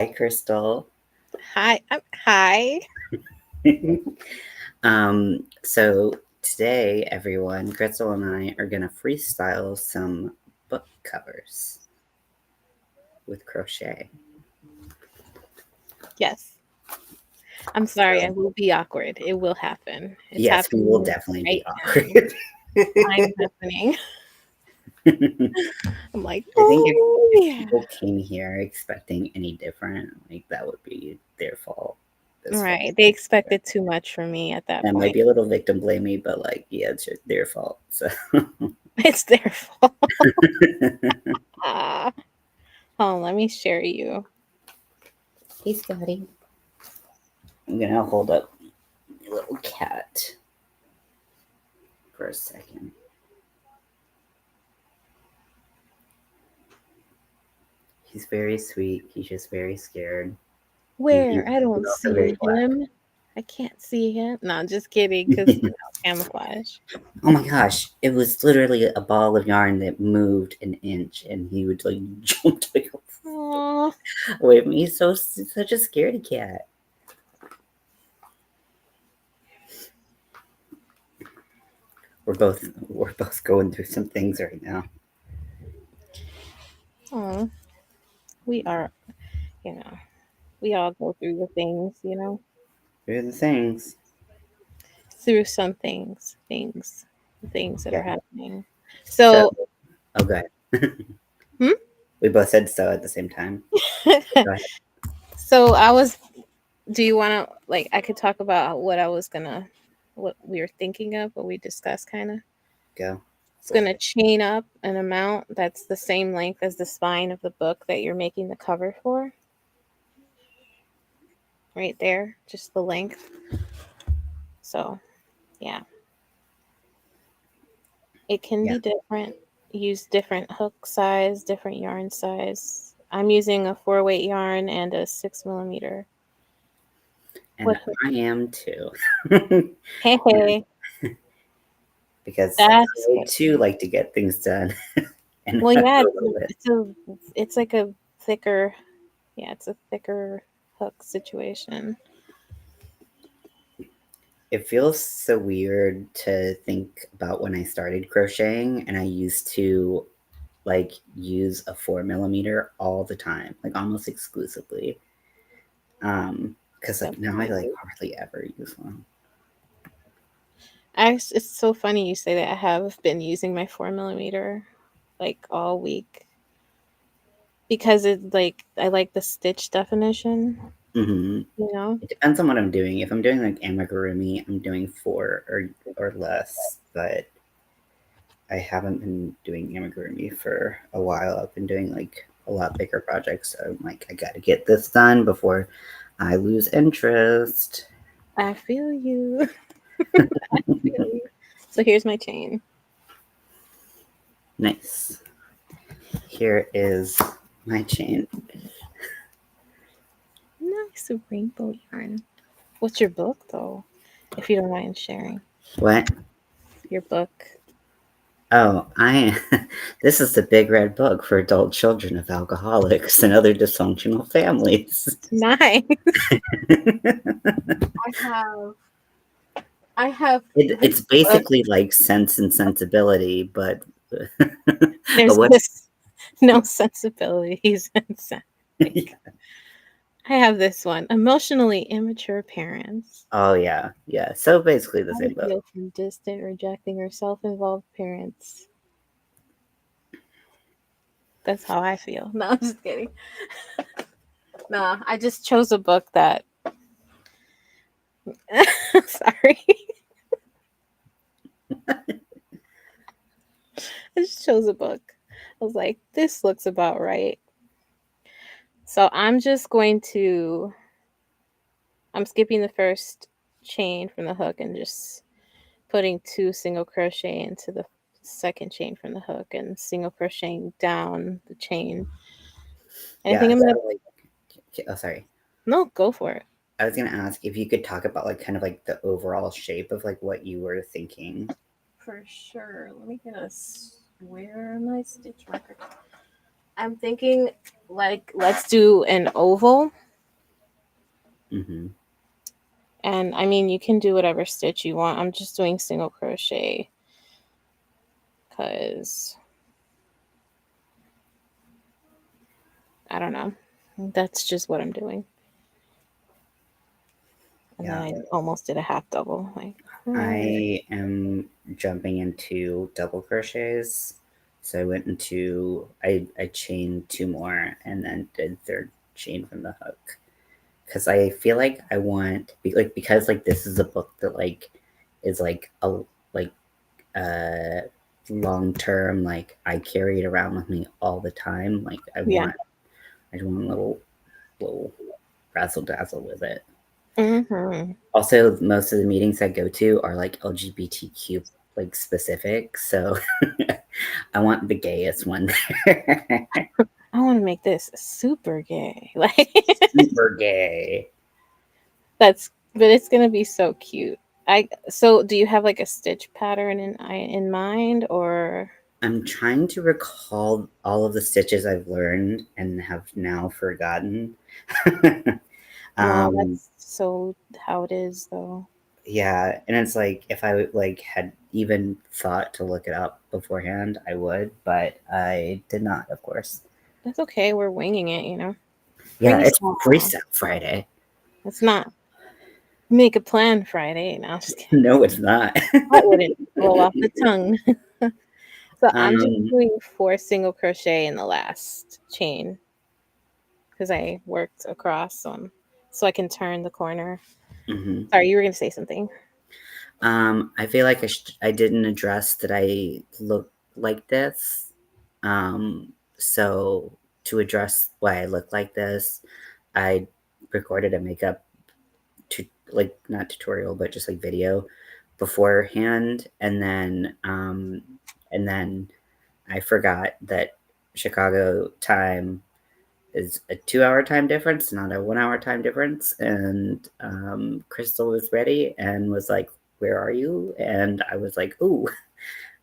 Hi, Crystal. Hi. Hi. So today, everyone, Crystal and I are gonna freestyle some book covers with crochet. Yes. I'm sorry. I So, will be awkward. It will happen. It's yes, we will happening definitely right be now. awkward. I'm happening. I I'm like, think oh if yeah. people came here expecting any different, like that would be their fault as far Right. as They I'm concerned. expected too much from me at that That might point. be a little victim blamey, but like, yeah, it's their fault. So, It's their fault. Ah. Oh, let me share you. hey, Scotty. I'm gonna hold up my little cat for a second. He's very sweet. He's just very scared. Where? I He's don't also very see black. him. I can't see him. No, I'm just kidding because camouflage. Oh my gosh. It was literally a ball of yarn that moved an inch and he would like jump like Oh, away from me. He's such a scaredy cat. We're both going through some things right now. oh. We are, you know, we all go through the things, Through the things. through some things that are Yeah. happening. So So, oh good. hmm? We both said so at the same time. Go ahead. So I was. Do you want to like? I could talk about what we were thinking of, what we discussed, kind of. Go It's for gonna it. chain up an amount that's the same length as the spine of the book that you're making the cover for. Right there, just the length. So yeah, it can Yeah. be different. Use different hook size, different yarn size. I'm using a 4-weight yarn and a 6 millimeter. And What hook? I am too. Hey, hey, Because that's I good. too like to get things done and Well, have yeah, a little bit. it's like a thicker, yeah, it's a thicker hook situation. It feels so weird to think about when I started crocheting and I used to like use a 4 millimeter all the time, like almost exclusively. Because like now I like Definitely. hardly ever use one. It's so funny you say that. I have been using my 4 millimeter like all week because I like the stitch definition, Hmm. you know? It depends on what I'm doing. If I'm doing like amigurumi, I'm doing four or less, but I haven't been doing amigurumi for a while. I've been doing like a lot bigger projects. So I'm like, I gotta get this done before I lose interest. I feel you. I feel you. So here's my chain. Nice. Here is my chain. Nice rainbow yarn. What's your book though? If you don't mind sharing What? your book. Oh, I. This is the Big Red Book for adult children of alcoholics and other dysfunctional families. Nice. I have I have this It's book. basically like Sense and Sensibility, but There's what? this no sensibilities and like I have this one. Emotionally immature parents. Oh yeah, yeah. So basically the How to same book. heal from distant, rejecting, or self-involved parents. That's how I feel. No, I'm just kidding. Nah, I just chose a book that sorry. I just chose a book. I was like, this looks about right. So I'm skipping the first chain from the hook and just putting 2 single crochet into the second chain from the hook and single crocheting down the chain. And I Yeah. think I'm So gonna like, oh sorry. no, go for it. I was gonna ask if you could talk about like kind of like the overall shape of like what you were thinking. For sure. Let me get a where are my stitch marker? I'm thinking like let's do an oval. Mm-hmm. And I mean, you can do whatever stitch you want. I'm just doing single crochet because I don't know. That's just what I'm doing. And Yeah, then I almost did a half double. Like, I am jumping into double crochets. So I went into I chained two more and then did third chain from the hook because I feel like I want like because like this is a book that like is like a like uh long term, like I carry it around with me all the time. Like yeah. I just want a little razzle dazzle with it. Mm-hmm. Also, most of the meetings I go to are like LGBTQ like specific, so I want the gayest one there. I want to make this super gay. Like, Super gay. but it's gonna be so cute. So do you have like a stitch pattern in mind or? I'm trying to recall all of the stitches I've learned and have now forgotten. Well, um, that's so how it is though. yeah, and it's like if I like had even thought to look it up beforehand, I would, but I did not, of course. That's okay. We're winging it, you know. Yeah, it's Freestyle. Freestyle Friday. It's not make a plan Friday. No, I'm just kidding. No, it's not. That wouldn't roll off the tongue. So I'm just um, doing 4 single crochet in the last chain because I worked across some, so I can turn the corner. mhm. Sorry, you were gonna say something. I feel like I didn't address that I look like this. So to address why I look like this, I recorded a makeup like not tutorial, but just like video beforehand, and then I forgot that Chicago time is a 2 hour time difference, not a 1 hour time difference. And Crystal was ready and was like, "Where are you?" And I was like, "Ooh,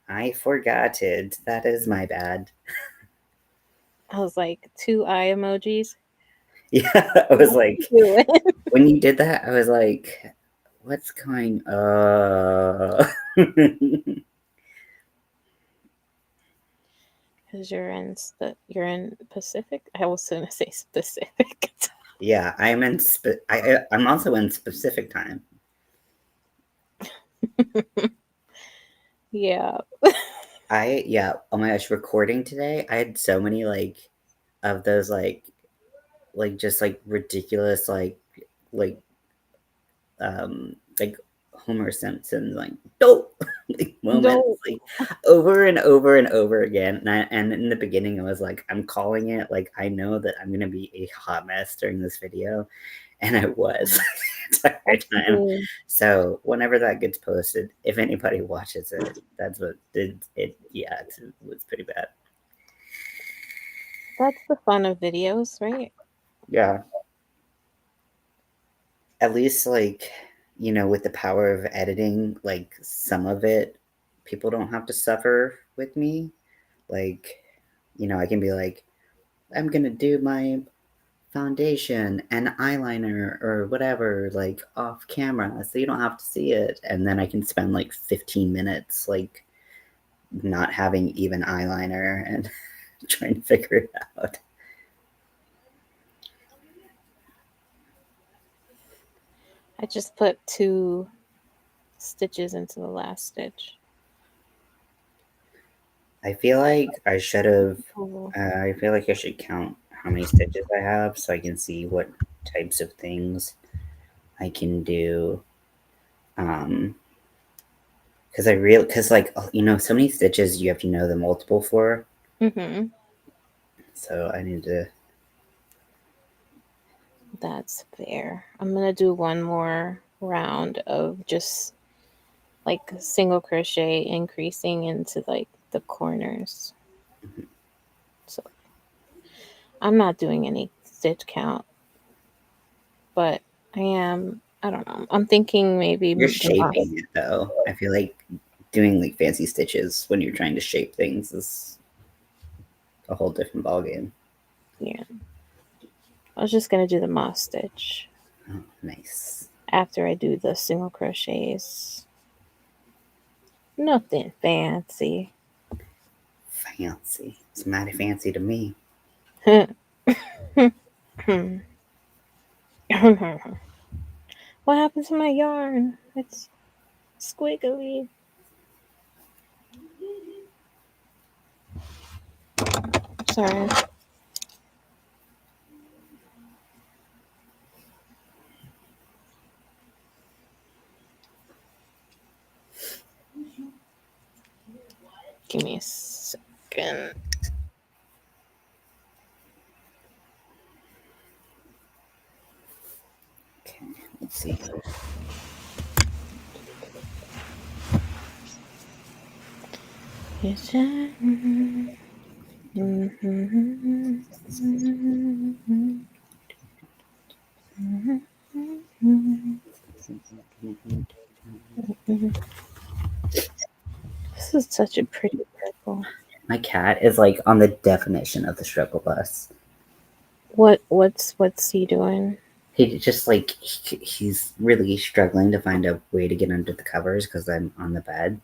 I forgot it. That is my bad." I was like 2 eye emojis. Yeah, I was What like, you doing? when you did that, I was like, "What's going on?" Because you're in Pacific. I was gonna say specific. Yeah, I'm also in specific time. Yeah. Yeah, oh my gosh, recording today, I had so many like of those just like ridiculous like Homer Simpson like dope like moments Don't. like over and over and over again. And in the beginning I was like, I'm calling it, like I know that I'm gonna be a hot mess during this video, and I was the entire time. So whenever that gets posted, if anybody watches it, that's what it yeah, it was pretty bad. That's the fun of videos, right? Yeah. At least like, with the power of editing, like some of it people don't have to suffer with me. Like, I can be like, I'm gonna do my foundation and eyeliner or whatever, like off camera, so you don't have to see it. And then I can spend like 15 minutes like not having even eyeliner and trying to figure it out. I just put 2 stitches into the last stitch. I feel like I should have. Oh, I feel like I should count how many stitches I have so I can see what types of things I can do. Because like so many stitches you have to know the multiple for. mm-hmm. So I need to. That's fair. I'm gonna do one more round of just like single crochet increasing into like the corners. So I'm not doing any stitch count, but I don't know. I'm thinking maybe You're the last. shaping it though. I feel like doing like fancy stitches when you're trying to shape things is a whole different ballgame. Yeah. I was just gonna do the moss stitch Oh, nice. after I do the single crochets. Nothing fancy. Fancy. It's mighty fancy to me. What happened to my yarn? It's squiggly. Sorry. Give me a second. Okay, let's see. This is such a pretty purple. My cat is like on the definition of the struggle bus. What's he doing? He just like he's really struggling to find a way to get under the covers because I'm on the bed,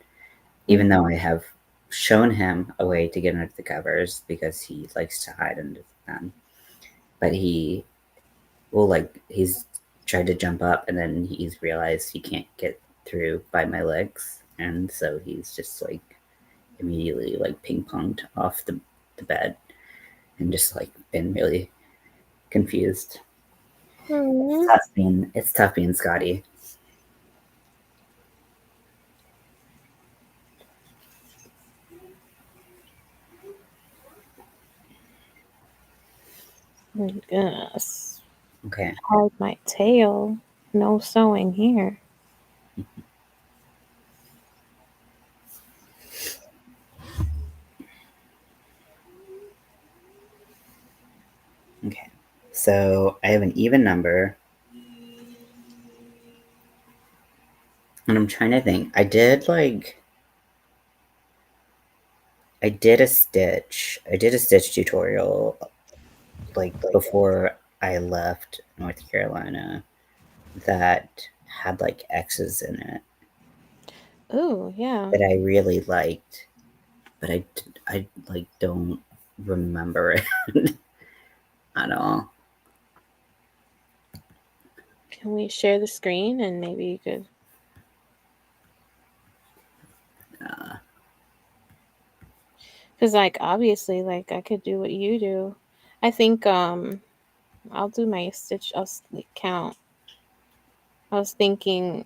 even though I have shown him a way to get under the covers because he likes to hide under them. But he will he's tried to jump up and then he's realized he can't get through by my legs, and so he's just like immediately like ping ponged off the bed and just like been really confused. It's tough being Scotty. Goodness. Okay. Hide my tail. No sewing here. Okay. So I have an even number. And I'm trying to think. I did a stitch tutorial like before I left North Carolina that had like X's in it Oh, yeah. that I really liked, but I like don't remember it at all. Can we share the screen and maybe you could? Because, like, obviously, like, I could do what you do. I think I'll do my stitch. I'll count. I was thinking.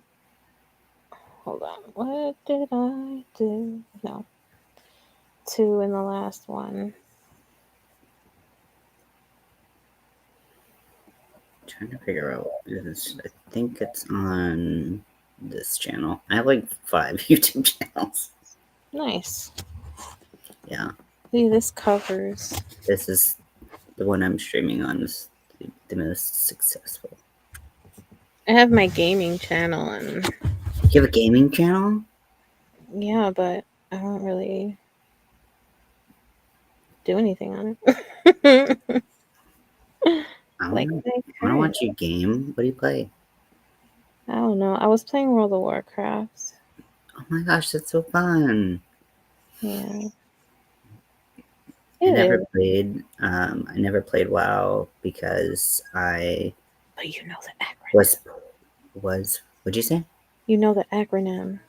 Hold on. What did I do? No. 2 in the last one. Trying to figure out this. I think it's on this channel. I have like 5 YouTube channels. Nice. Yeah. See, this covers. This is the one I'm streaming on is the most successful. I have my gaming channel and. You have a gaming channel? Yeah, but I don't really do anything on it. I Like want my to current. watch you game. What do you play? I don't know. I was playing World of Warcraft. Oh my gosh, that's so fun! Yeah. I It never is. played. I never played WoW because I But you know the acronym. was. What'd you say? You know the acronym.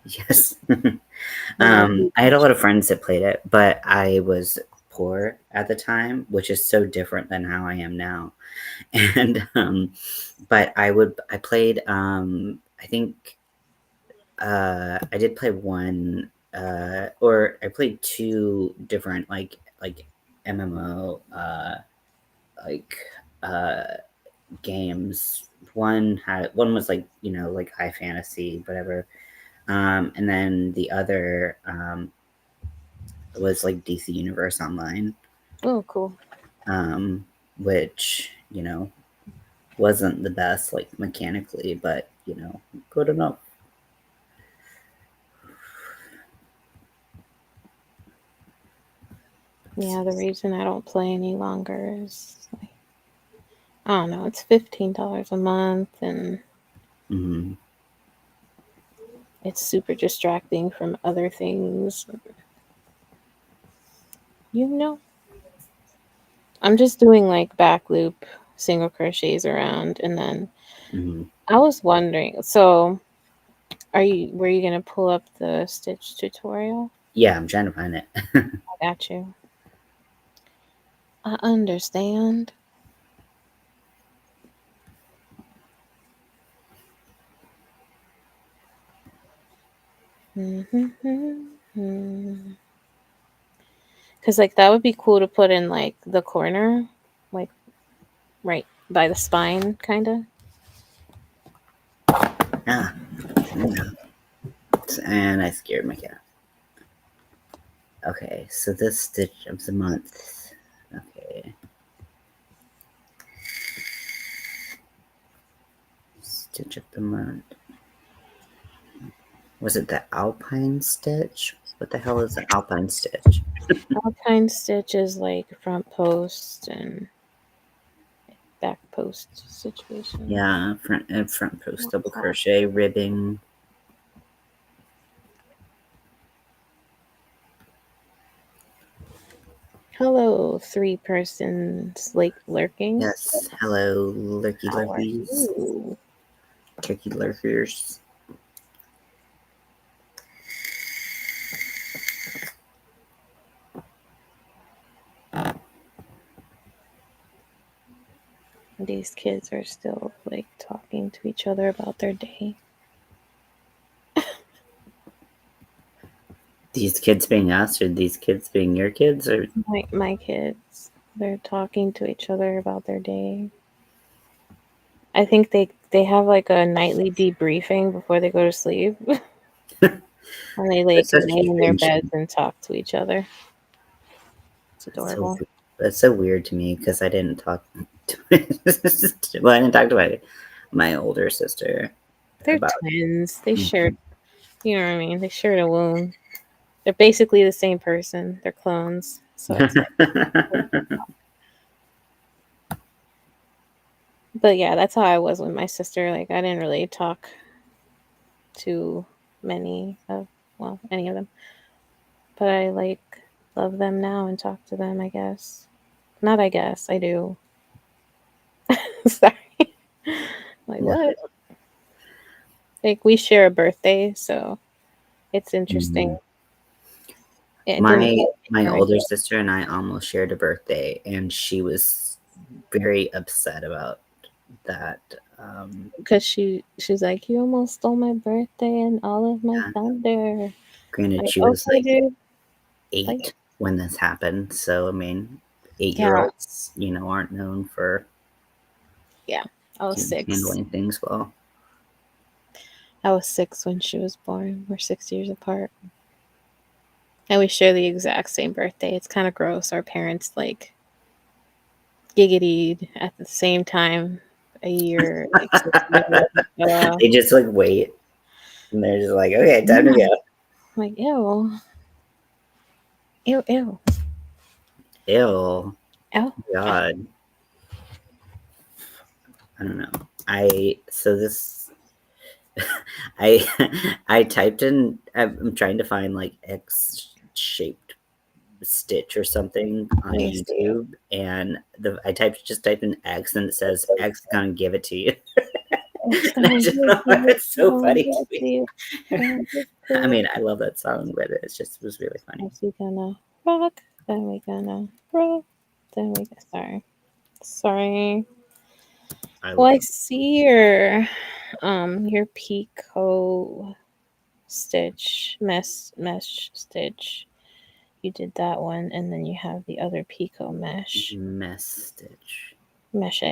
Yes. No. I had a lot of friends that played it, but I was poor at the time, which is so different than how I am now. And but I played I think I did play one or I played 2 different like MMO like uh games. One was like, like high fantasy, whatever. And then the other was like DC Universe Online, Oh, cool. which, wasn't the best like mechanically, but good enough. Yeah, the reason I don't play any longer is like, I don't know, it's $15 a month and Mm-hmm. it's super distracting from other things. You know, I'm just doing like back loop single crochets around, and then Mm-hmm. I was wondering, so were you gonna pull up the stitch tutorial? Yeah, I'm trying to find it. I got you. I understand. Because like that would be cool to put in like the corner, like right by the spine, kind of. Ah, no. And I scared my cat. Okay, so this stitch of the month. Okay. Stitch of the month. Was it the Alpine stitch? What the hell is the Alpine stitch? Alpine stitch is like front post and back post situation. Yeah, front post double crochet, ribbing. Hello, three persons like lurking. Yes, hello, lurky How are lurkies, you? turkey lurkers. These kids are still like talking to each other about their day. These kids being us, or these kids being your kids, or My kids, they're talking to each other about their day. I think they have like a nightly debriefing before they go to sleep, and they like that's such lay in their cringe. beds and talk to each other. It's That's so adorable. that's so weird to me because I didn't talk to well, I didn't talk to my older sister They're about. twins. They shared, you know what I mean? They shared a womb. They're basically the same person. They're clones. So it's like, but yeah, that's how I was with my sister. Like I didn't really talk to many of, well, any of them, but I like love them now and talk to them. I guess not. I guess I do. Sorry. Like Yeah. what? Like we share a birthday, so it's interesting. Mhm. It didn't My parent older sister and I almost shared a birthday, and she was very upset about that. because she's like, you almost stole my birthday and all of my Yeah. thunder. Granted, Like she was okay, like dude. Like 8 when this happened, so I mean, yeah, 8-year-olds, aren't known for yeah. I was 6. handling things well. I was 6 when she was born. We're 6 years apart. And we share the exact same birthday. It's kind of gross. Our parents like giggitied at the same time a year, like 6 years ago. They just like wait, and they're just like, okay, time to Yeah. go. Like, ew. Ew, ew. Ew, Ew. God, I don't know. I so this I I typed in. I'm trying to find like X shaped stitch or something on Let me see. YouTube, and I typed in X, and it says X gonna give it to you. It's And I gonna just give thought you, it's so funny give to it me. to you. Gonna give it to I you. mean, I love that song, but it was really funny. As we gonna rock, then we gonna rock, then we sorry. Sorry. I Well, love I see your Pico stitch, mesh stitch. You did that one, and then you have the other Pico mesh. mess stitch. Mesh.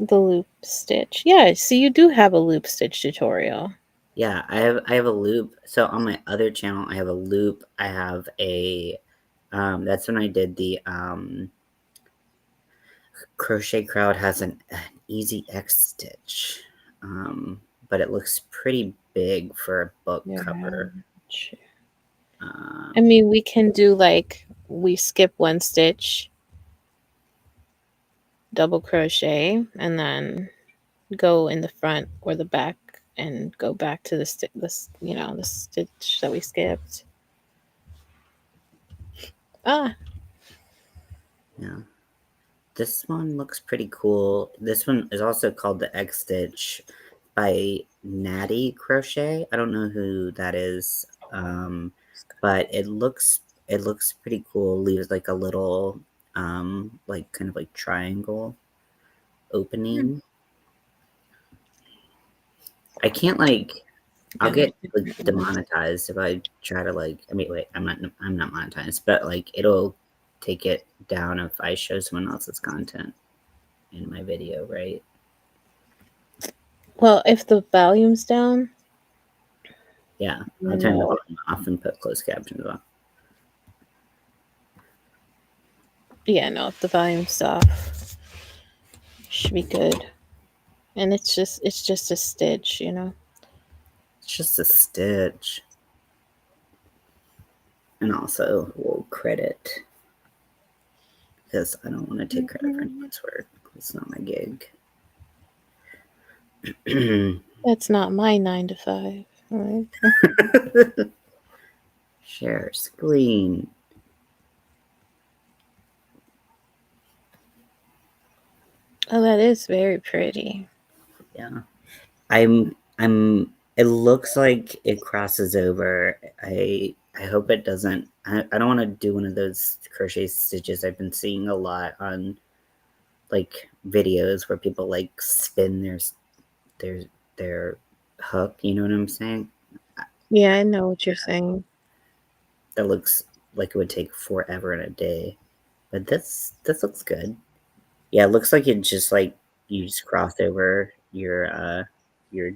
The loop stitch. Yeah, so you do have a loop stitch tutorial. Yeah, I have a loop. So on my other channel, I have a loop. I have a that's when I did the Crochet Crowd has an easy X stitch. But it looks pretty big for a book Yeah. cover. I mean, we can do like we skip one stitch, double crochet, and then go in the front or the back and go back to the stitch that we skipped. Ah, Yeah. This one looks pretty cool. This one is also called the X Stitch by Natty Crochet. I don't know who that is, but it looks pretty cool. Leaves like a little like kind of like triangle opening. I can't like I'll get like demonetized if I try to like. I mean, wait, I'm not monetized, but like it'll take it down if I show someone else's content in my video, right? well, if the volume's down, Yeah, I'll turn the volume off and put closed captions on. yeah, no, if the volume's off, should be good. And it's just a stitch, you know. It's just a stitch. And also, we'll credit because I don't want to take credit for anyone's work. It's not my gig. That's not my 9 to 5. Right? Share screen. Oh, that is very pretty. Yeah. It looks like it crosses over. I hope it doesn't. I don't want to do one of those crochet stitches I've been seeing a lot on like videos where people like spin their hook, you know what I'm saying? Yeah, I know what you're saying. That looks like it would take forever in a day. But this looks good. Yeah, it looks like it just like you just crossed over your uh your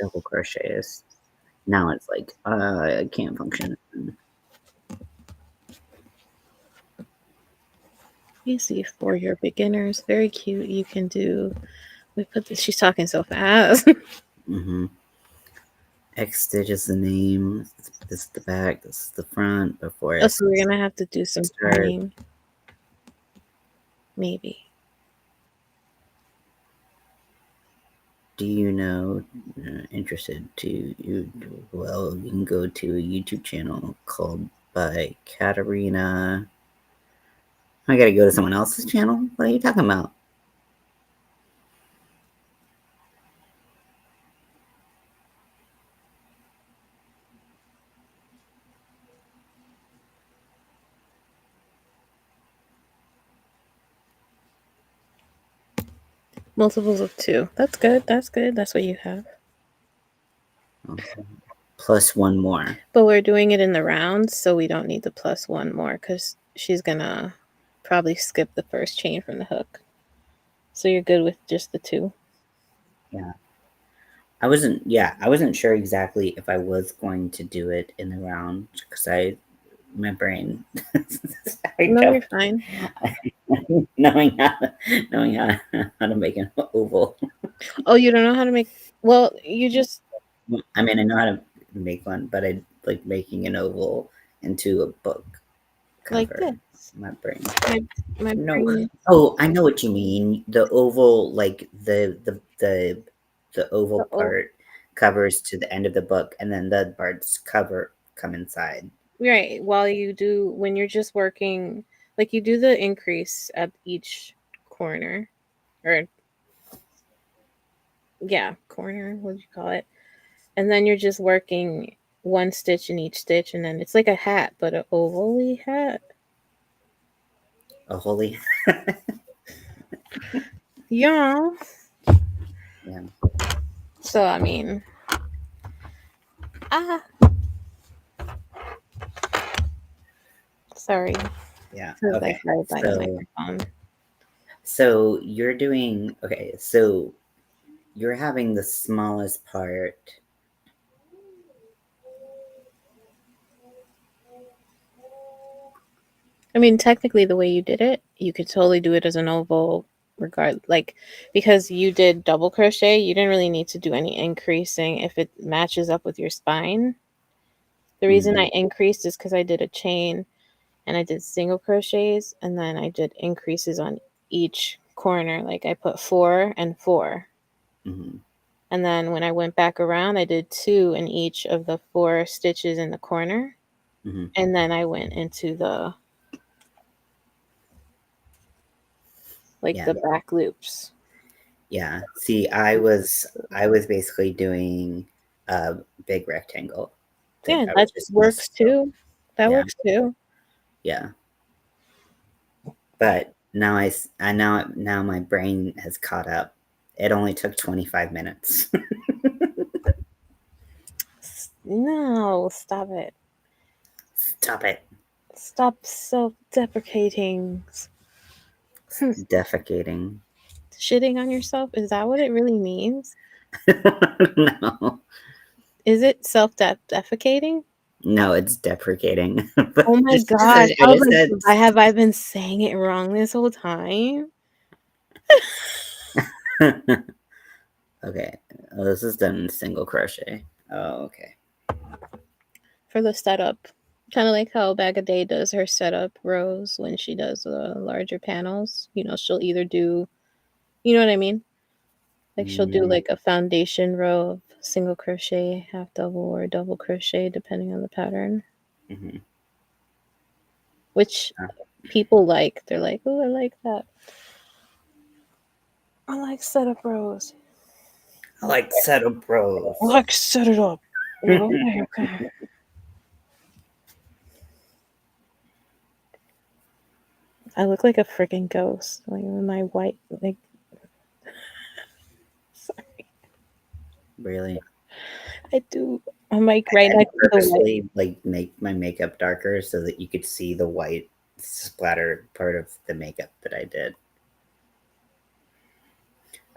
double crochets. Now it's like I can't function. Easy for your beginners. Very cute. You can do. We put this. She's talking so fast. Mm-hmm. X stitch is the name. This is the back. This is the front. Before Oh, so we're gonna have to do some start. turning. Maybe. Do you know? Interested to you? Well, you can go to a YouTube channel called by Katarina. I gotta go to someone else's channel. What are you talking about? Multiples of 2. That's good. That's good. That's what you have. Okay. Plus one more. But we're doing it in the rounds, so we don't need the plus one more because she's gonna probably skip the first chain from the hook. So you're good with just the 2. Yeah. I wasn't sure exactly if I was going to do it in the round because my brain. No, you're fine. knowing how to make an oval. Oh, you don't know how to make. Well, you just. I mean, I know how to make one, but I like making an oval into a book cover. Like this. My brain. My No. brain. Oh, I know what you mean. The oval, like the oval part covers to the end of the book, and then the parts come inside. Right. While you do, when you're just working, like you do the increase at each corner, or yeah, corner. What do you call it? And then you're just working one stitch in each stitch, and then it's like a hat, but an oval hat. A holy. Yeah. Yeah. So I mean, ah, sorry. Yeah. Because Okay. I heard by the microphone. So you're doing okay. So you're having the smallest part. I mean, technically, the way you did it, you could totally do it as an oval like because you did double crochet, you didn't really need to do any increasing if it matches up with your spine. The reason I increased is because I did a chain and I did single crochets and then I did increases on each corner. Like I put 4 and 4. Mm-hmm. And then when I went back around, I did 2 in each of the 4 stitches in the corner. Mm-hmm. And then I went into the Yeah. the back loops. Yeah. See, I was basically doing a big rectangle. Yeah, I was that just works too. That Yeah. works too. Yeah. But now now my brain has caught up. It only took 25 minutes. No, stop it. Stop it. Stop self-deprecating. Defecating. Shitting on yourself? Is that what it really means? No. Is it self-defecating? No, it's deprecating. Oh my It gosh. I was said like, have I been saying it wrong this whole time? Okay. Oh, this is done in single crochet. Oh, okay. For the setup. Kind of like how Bag a Day does her setup rows when she does the larger panels. You know, she'll either do, you know what I mean? Like she'll do like a foundation row of single crochet, half double, or double crochet, depending on the pattern. Mm-hmm. Which people like. They're like, oh, I like that. I like setup rows. I like setup rows. I like set it up. Okay, okay. I look like a freaking ghost. Like with my white, like. Sorry, Really? I do. I'm like right next to the white. Purposely like make my makeup darker so that you could see the white splatter part of the makeup that I did.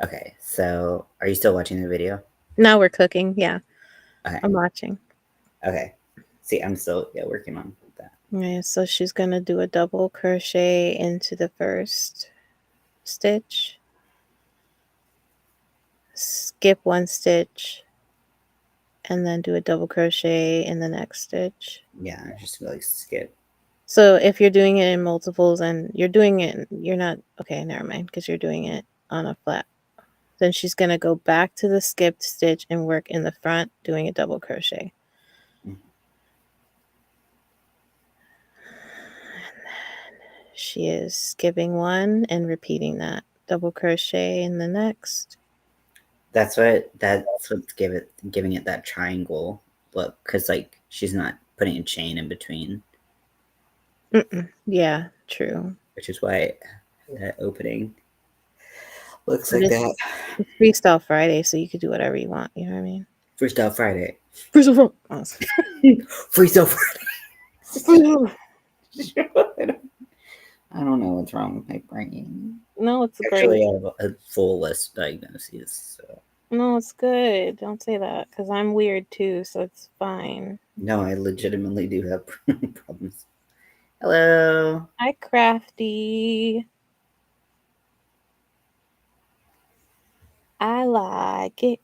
Okay, so are you still watching the video? Now we're cooking. Yeah, Okay. I'm watching. Okay. See, I'm still working on that. Yeah, so she's gonna do a double crochet into the first stitch, skip 1 stitch, and then do a double crochet in the next stitch. Yeah, just like skip. So if you're doing it in multiples and you're doing it, you're not, okay, never mind, because you're doing it on a flat. Then she's going to go back to the skipped stitch and work in the front doing a double crochet. Mhm. And then she is skipping 1 and repeating that double crochet in the next. That's what's giving it that triangle look, because like she's not putting a chain in between. Yeah, true. Which is why that opening looks But like that. It's Freestyle Friday, so you could do whatever you want. You know what I mean? Freestyle Friday. Freestyle Freestyle Friday. Friday. I don't know what's wrong with my brain. No, it's Actually, great. I have a full list of diagnoses. So. No, it's good. Don't say that because I'm weird too, so it's fine. No, I legitimately do have problems. Hello. Hi, Crafty. I like it.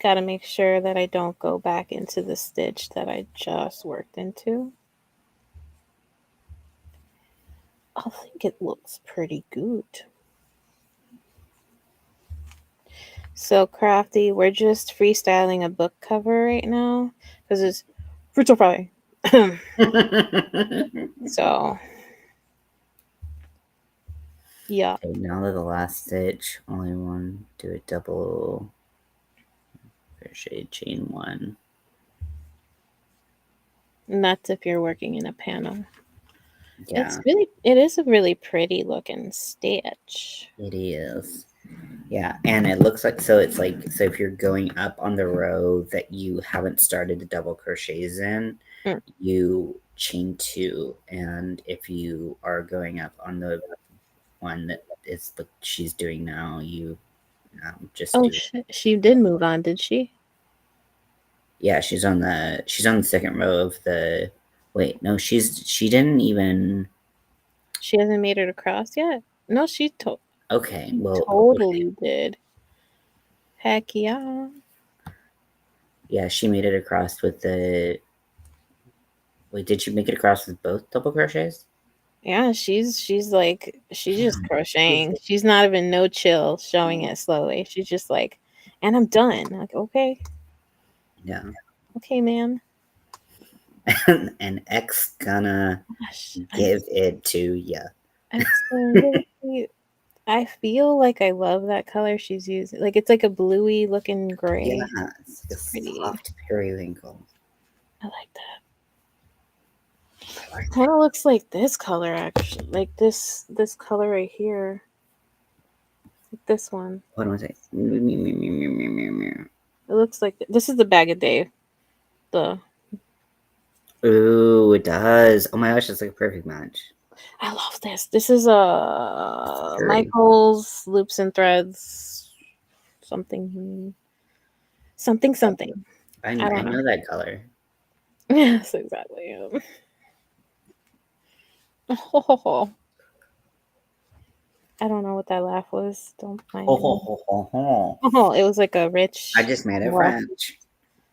Gotta make sure that I don't go back into the stitch that I just worked into. I think it looks pretty good. So, Crafty, we're just freestyling a book cover right now because it's Freestyle Friday. So, yeah. Okay, now to the last stitch. Only one. Do a double crochet, chain 1. And that's if you're working in a panel. Yeah, It is a really pretty looking stitch. it is. Yeah, and it looks like so if you're going up on the row that you haven't started the double crochets in, you chain 2, and if you are going up on the one that is what she's doing now, you just do. Shit. She did move on, did she? Yeah, she's on the second row of the. Wait, no, she didn't even. She hasn't made it across yet. No, she Okay, well, totally did. Heck yeah. yeah, she made it across with the. Wait, did she make it across with both double crochets? Yeah, she's like she's just Damn. crocheting. She's not even no chill showing it slowly. She's just like, and I'm done. Like, okay, Yeah. okay, ma'am. And X gonna Gosh, give it to ya. absolutely. I feel like I love that color she's using. Like it's like a bluey looking Yeah, gray. it's like a It's pretty. soft periwinkle. I like that. I like Kind of looks like this color actually. Like this color right here. Like this one. What was it? It looks like this is the Bag of Day. The Ooh, it does. Oh my gosh, it's like a perfect match. I love this. This is Very. Michael's Loops and Threads something something something. I I don't know. know that color. Yes, exactly. Oh, I don't know what that laugh was. Don't mind Ho ho me. ho ho ho. Oh, it was like a I rich just made it laugh. French.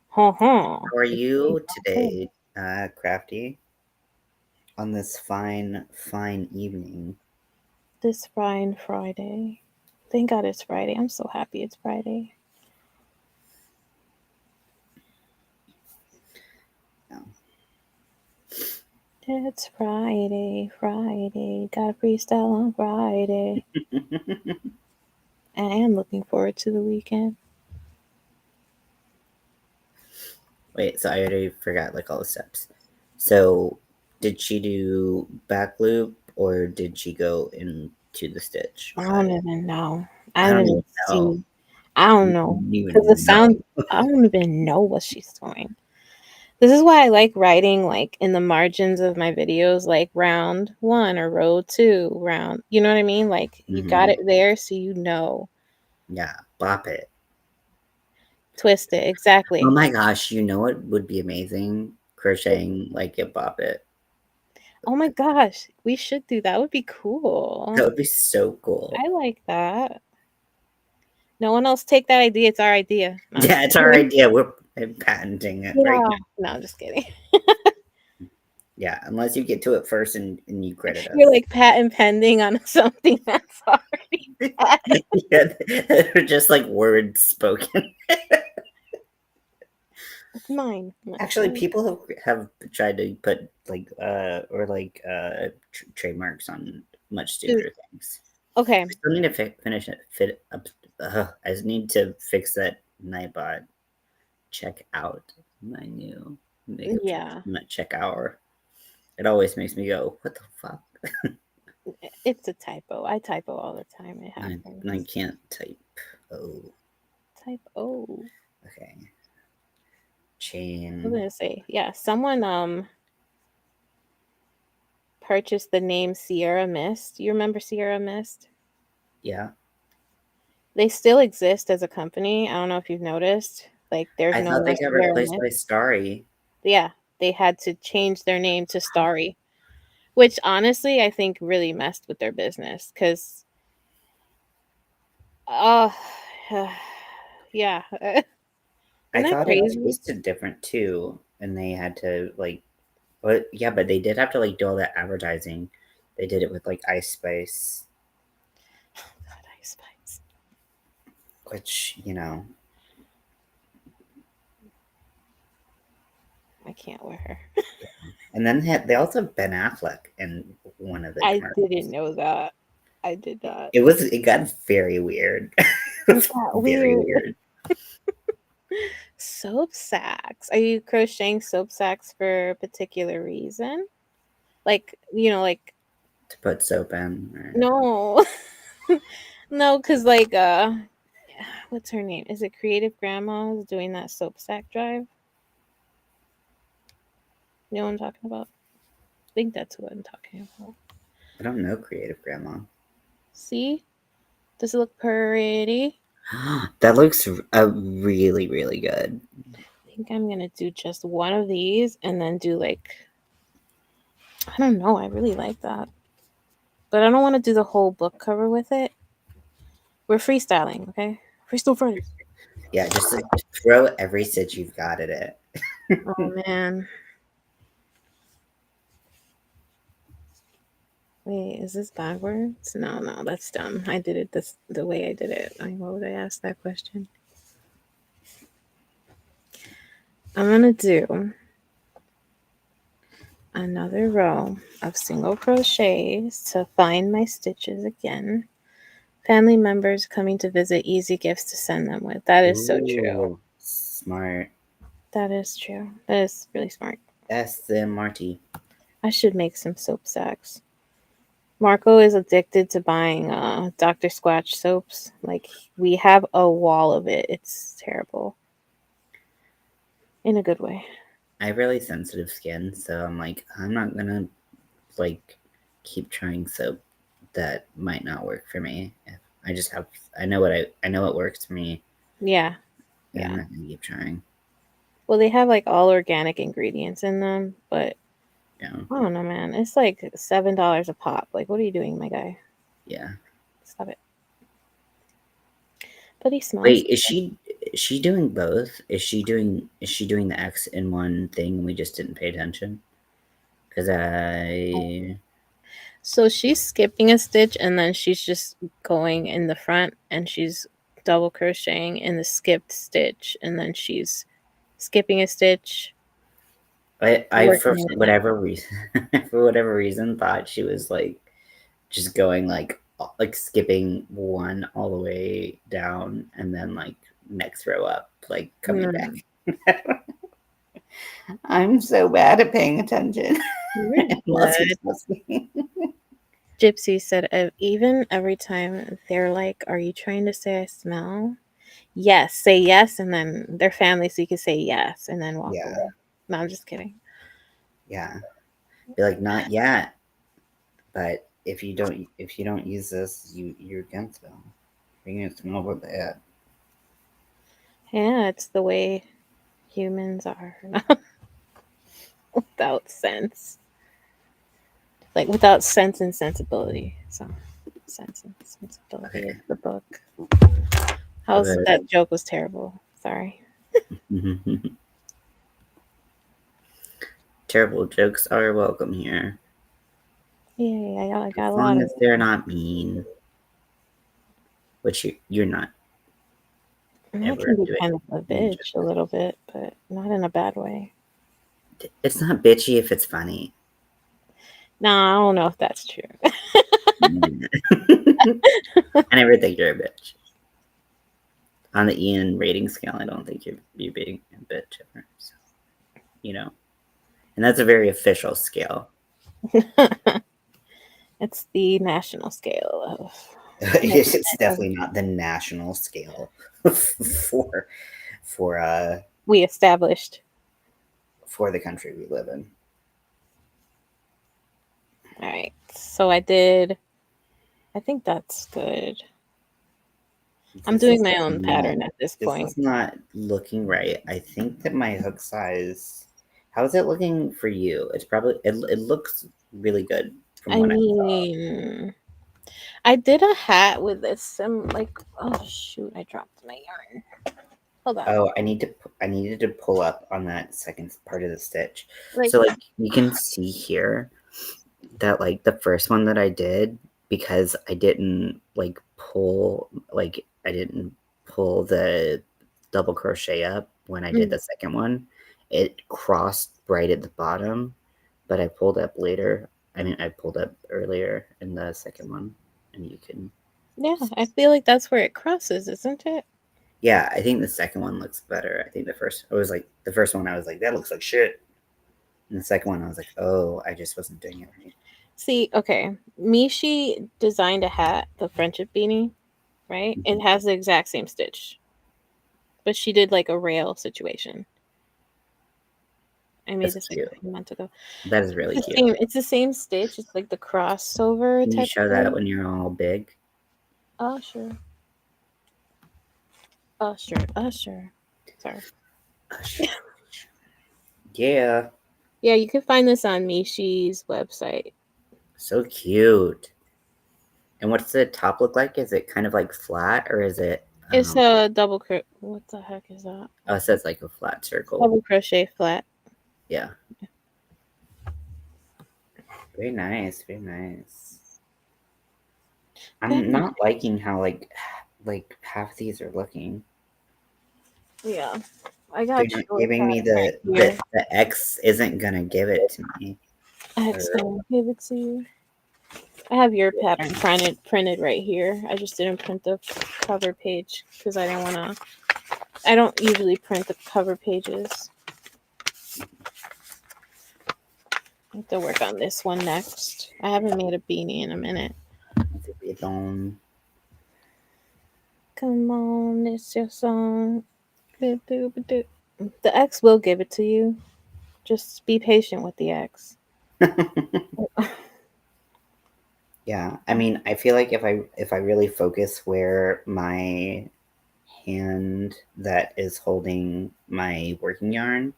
Ho How are you today, Crafty? On this fine, fine evening. This fine Friday. Thank God it's Friday. I'm so happy it's Friday. It's Friday, Friday. Got a freestyle on Friday. And I am looking forward to the weekend. Wait, so I already forgot like all the steps. So, did she do back loop or did she go into the stitch? I don't even know. I I don't don't even even know. see. I don't I know. don't Because the even know. sound, I don't even know what she's doing. This is why I like writing like in the margins of my videos, like round one or row two, round. You know what I mean? Like you got Mhm. it there so you know. Yeah, bop it. Twist it. Oh Exactly. my gosh, you know what would be amazing? Crocheting like a bop it. Oh my gosh. We should do that. Would be That cool. would be so cool. I like that. No one else take that idea. It's our idea. No, I'm just Yeah, it's our kidding. idea. We're patenting it right Yeah. now. No, I'm just kidding. Yeah, unless you get to it first and you credit You're us. like patent pending on something that's already patent. Yeah, they're just like words spoken. It's mine. No, it's Actually, mine. people have tried to put like or like trademarks on much Dude, stupider things. okay. I still need to finish it. Fit up. I just need to fix that Nightbot. Check out my new makeup Yeah. check hour. It always makes me go, "What the fuck?" It's a typo. I typo all the time. It I happens. can't type. Oh, Typo. okay. I was Chain. gonna say, yeah, someone purchased the name Sierra Mist. You remember Sierra Mist? Yeah, They still exist as a company. I don't know if you've noticed. Like there's I no thought more they got Sierra replaced Mist. by Starry. Yeah, they had to change their name to Starry, which honestly I think really messed with their business because uh yeah. I Isn't that thought it crazy? tasted different too, and they had to like, but yeah, but they did have to like do all that advertising. They did it with like Ice Spice, God, I spice. which you know, I can't wear her. and then they also have Ben Affleck in one of the I didn't commercials. know that. I did not. It got very weird. It It was got very weird. weird Soap sacks. Are you crocheting soap sacks for a particular reason? Like, like to put soap in. Or, no. No, cuz like what's her name? Is it Creative Grandma who's doing that soap sack drive? You know what I'm talking about? I think that's what I'm talking about. I don't know Creative Grandma. See? Does it look pretty? That looks really really good. I think I'm gonna do just one of these and then do like I don't know, I really like that. but I don't want to do the whole book cover with it. We're freestyling, okay? Freestyle Fridays. Yeah, just throw every stitch you've got at it. Oh man. Wait, is this backwards? No, no, that's dumb. I did it this the way I did it. Like, what would I ask that question? I'm gonna do another row of single crochets to find my stitches again. Family members coming to visit, easy gifts to send them with. That is so true. Ooh, smart. That is true. That is really smart. SMRT. I should make some soap sacks. Marco is addicted to buying Dr. Squatch soaps. Like, we have a wall of it. It's terrible. In a good way. I have really sensitive skin, so I'm like, I'm not gonna like keep trying soap that might not work for me. I just have, I know what works for me, Yeah. and I'm Yeah. not gonna keep trying. Well, they have like all organic ingredients in them, but You know? I don't know, man. It's like $7 a pop. Like, what are you doing, my guy? Yeah. Stop it. But he smells. Wait, is she doing both? Is she doing the X in one thing and we just didn't pay attention? Because I So she's skipping a stitch and then she's just going in the front and she's double crocheting in the skipped stitch and then she's skipping a stitch. I for Working in it. whatever reason for whatever reason thought she was like just going like skipping one all the way down and then like next row up, like coming No, back. I'm so bad at paying attention. you're Unless you're good. supposed to be. Gypsy said, even every time they're like, "Are you trying to say I smell?" Yes, say yes, and then their family, so you can say yes and then walk Yeah, away. No, I'm just kidding. yeah. Be like, not yet. But if you don't use this, you're gonna smell. You're gonna smell real bad. Yeah, it's the way humans are without sense. Like without sense and sensibility. So sense and sensibility is Okay. the book. How's But, that joke was terrible. Sorry. terrible jokes are welcome here, Yeah, I as got a lot long of as they're not mean, which you're not I ever can be doing kind of a mean bitch a jokes. little bit, but not in a bad way. It's not bitchy if it's funny. No, I don't know if that's true. I never think you're a bitch. On the Ian rating scale, I don't think you're being a bitch ever. So, you know, and that's a very official scale. It's the national scale of It's definitely not the national scale for for uh we established. for the country we live in. All right. So I did. I think that's good. I'm This doing is my own not pattern at this this point. is not looking right. I think that my hook size. How is it looking for you? It's probably it looks really good from I what I saw. mean, I did a hat with this. I'm like, oh shoot, I dropped my yarn. Hold on. Oh, I needed to pull up on that second part of the stitch. Like, So like you can see here that like the first one that I did, because I didn't pull the double crochet up when I did mm, the second one. It crossed right at the bottom, but I pulled up later. I mean, I pulled up earlier in the second one, and you can. yeah, I feel like that's where it crosses, isn't it? Yeah, I think the second one looks better. I think the first one I was like, that looks like shit. And the second one I was like, oh, I just wasn't doing it right. See, okay, Mishi designed a hat, the friendship beanie, right? It Mhm. has the exact same stitch, but she did like a rail situation. I made That's this like cute. a month ago. That is really The cute. same. It's the same stitch. It's like the crossover Can you type of show that thing. when you're all big? Oh sure. Oh sure. Oh sure. Sorry. Yeah, Yeah, you can find this on Mishi's website. so cute. And what's the top look like? Is it kind of like flat, or is it? It's a double crochet. What the heck is that? Oh, it says like a flat circle. Double crochet flat. Yeah. Very nice. Very nice. I'm not liking how like half these are looking. Yeah, I got They're not your giving me pattern right here. the X isn't gonna give it to me. X gonna give it to you. I have your pattern printed right here. I just didn't print the cover page because I didn't want to. I don't usually print the cover pages. I have to work on this one next. I haven't made a beanie in a minute. Come on, it's your song. The X will give it to you. Just be patient with the X. Yeah, I mean, I feel like if I really focus where my hand that is holding my working yarn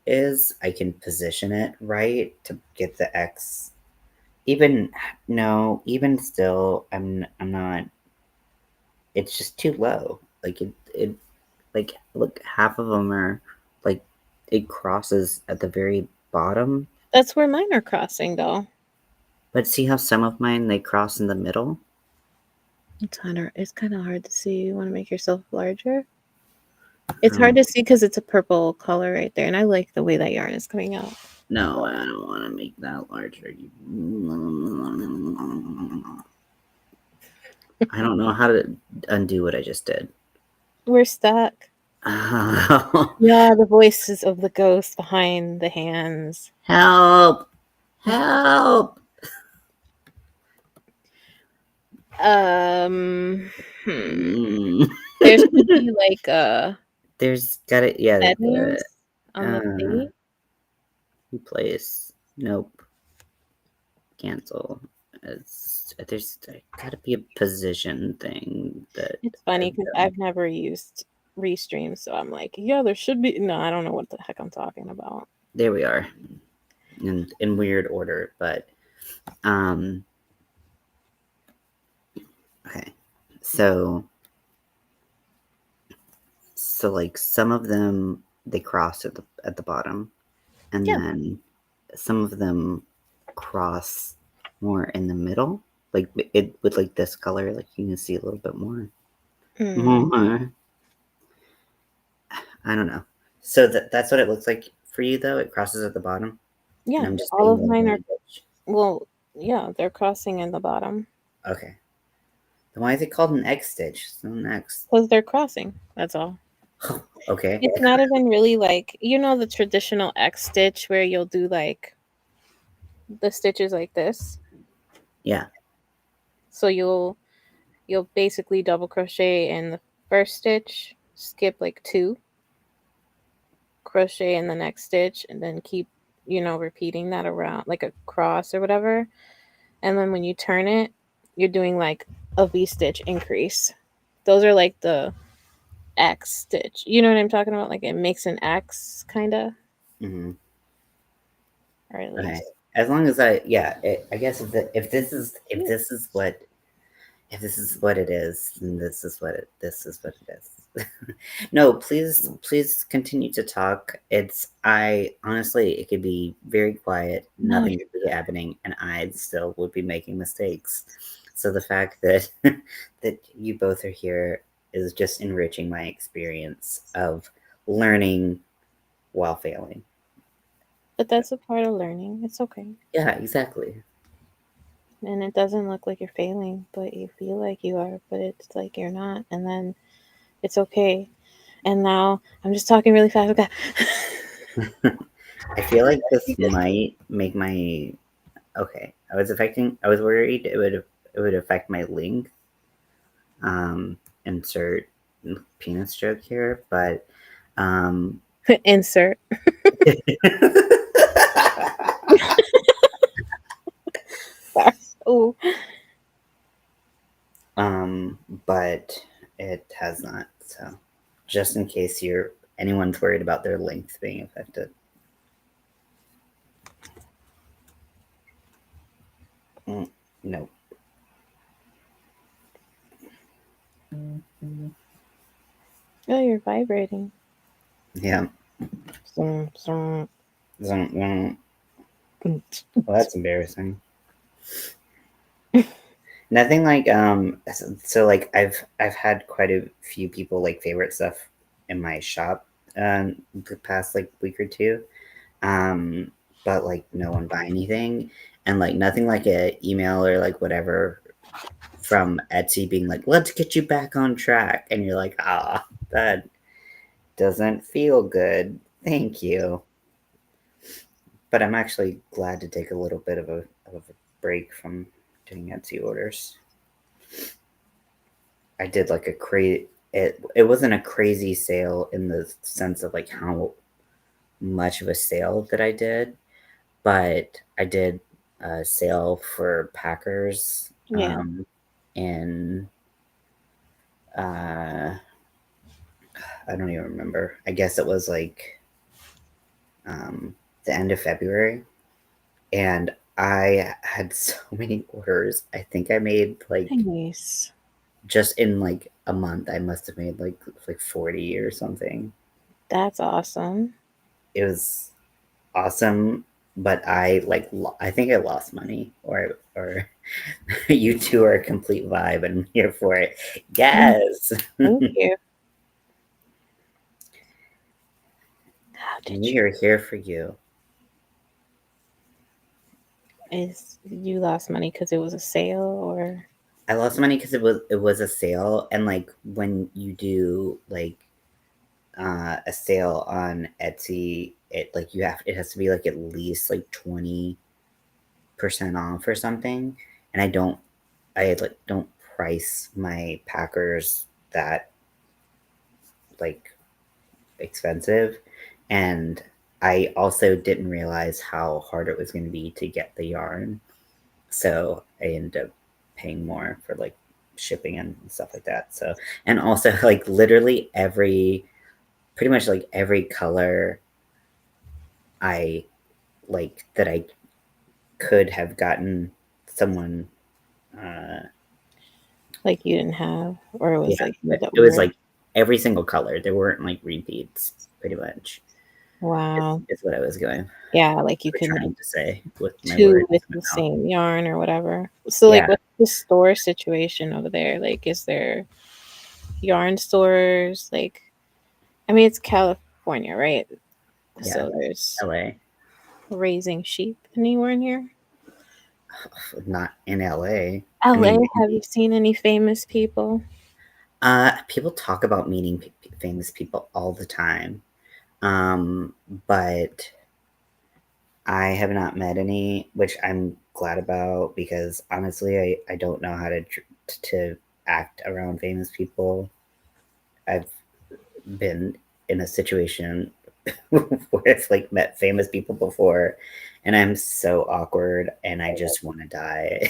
is, I can position it right to get the X. Even no, even still, I'm not. It's just too low. Like it like look, half of them are like it crosses at the very bottom. That's where mine are crossing, though. But see how some of mine they cross in the middle? It's kind of hard to see. You want to make yourself larger? It's hard to see because it's a purple color right there, and I like the way that yarn is coming out. No, I don't want to make that larger. I don't know how to undo what I just did. We're stuck. Yeah, the voices of the ghost behind the hands. Help! Help! There should be like There's got it. Yeah. settings on the page. Replace. Nope. Cancel. There's got to be a position thing that. It's funny because I've never used Restream, so I'm like, yeah, there should be. No, I don't know what the heck I'm talking about. There we are, in weird order, but okay. So like some of them they cross at the bottom, and then some of them cross more in the middle, like it with like this color, like you can see a little bit more. More. I don't know. So that's what it looks like for you, though. It crosses at the bottom. Yeah, And I'm just all of mine are. Well, yeah, they're crossing in the bottom. Okay. Then why is it called an X stitch? It's not an X. Because they're crossing. That's all. Okay. It's not even really like, you know, the traditional X stitch where you'll do like the stitches like this. Yeah. So you'll basically double crochet in the first stitch, skip like 2, crochet in the next stitch, and then keep, you know, repeating that around like a cross or whatever. And then when you turn it, you're doing like a V stitch increase. Those are like the X stitch. You know what I'm talking about? Like it makes an X kind of. Mm-hmm. Or at Okay. least. As long as I guess if this is what it is, then this is what it is. No, please continue to talk. I honestly, it could be very quiet, nothing would be happening, and I still would be making mistakes. So the fact that that you both are here is just enriching my experience of learning while failing. But that's a part of learning. It's okay. Yeah, exactly. And it doesn't look like you're failing, but you feel like you are, but it's like you're not. And then it's okay. And now I'm just talking really fast. Okay. I feel like this might make my okay. I was worried it would affect my length. Insert penis joke here, but Insert. Oh. But it has not. So just in case anyone's worried about their length being affected. No. Oh, you're vibrating. Yeah. Zoom, zoom. Well, that's embarrassing. Nothing like so like I've had quite a few people like favorite stuff in my shop the past like week or two. Um but like no one buy anything, and like nothing like a email or like whatever from Etsy being like, let's get you back on track, and you're like, ah, that doesn't feel good. Thank you. But I'm actually glad to take a little bit of a break from doing Etsy orders. I did like a crazy. It wasn't a crazy sale in the sense of like how much of a sale that I did, but I did a sale for Packers, Yeah. in uh, I don't even remember. I guess it was like um, the end of February, and I had so many orders. I think I made like Nice. just in like a month, I must have made like 40 or something. That's awesome. It was awesome, but I think I lost money, or you two are a complete vibe and I'm here for it. Mm, Yes. thank you. How did We are here for you. you lost money because it was a sale or? I lost money because it was a sale, and like when you do like a sale on Etsy, it has to be like at least like 20% off or something. And I like don't price my Packers that like expensive. And I also didn't realize how hard it was going to be to get the yarn. So I ended up paying more for like shipping and stuff like that. So, and also like literally pretty much like every color I that I could have gotten someone, uh, Like you didn't have, or it was yeah, like that it was were. like every single color. There weren't like repeats, pretty much. Wow. Is what I was going Yeah, like you couldn't trying to say with my two words with in the my mouth. same yarn or whatever. So like Yeah, what's the store situation over there? Like is there yarn stores? Like I mean it's California, right? yeah, So there's LA. raising sheep anywhere near? Not in LA. I LA, mean, have you seen any famous people? people talk about meeting famous people all the time, um, but I have not met any, which I'm glad about because honestly, I don't know how to act around famous people. I've been in a situation where I've like met famous people before, and I'm so awkward, and I just want to die.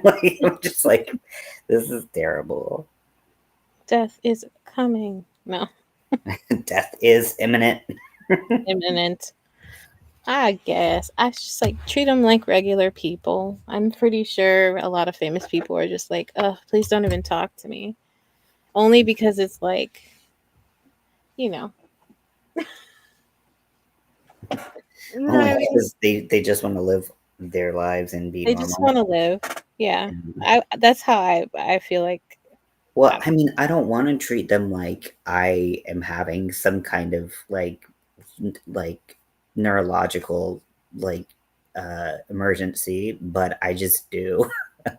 Like I'm just like, this is terrible. Death is coming. No, Death is imminent. imminent. I guess. I just like treat them like regular people. I'm pretty sure a lot of famous people are just like, oh, please don't even talk to me. Only because it's like, you know, you know what Only I mean? because they just want to live their lives and be They just normal. want to live. Yeah. And That's how I feel like well, I, I mean, I don't want to treat them like I am having some kind of like neurological like emergency, but I just do.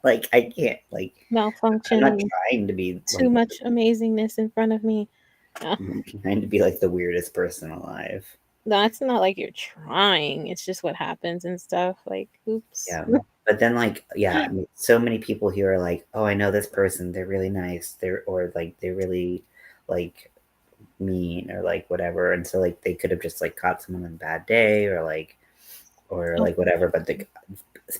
Like I can't like I'm not malfunction, trying to be too like much amazingness in front of me. No, I'm trying to be like the weirdest person alive. no, it's not like you're trying. It's just what happens and stuff. Like, oops. Yeah. But then like yeah, I mean, so many people here are like, "Oh, I know this person. They're really nice. Or like they're really like mean or like whatever." And so like they could have just like caught someone on a bad day or Oh, like whatever, but the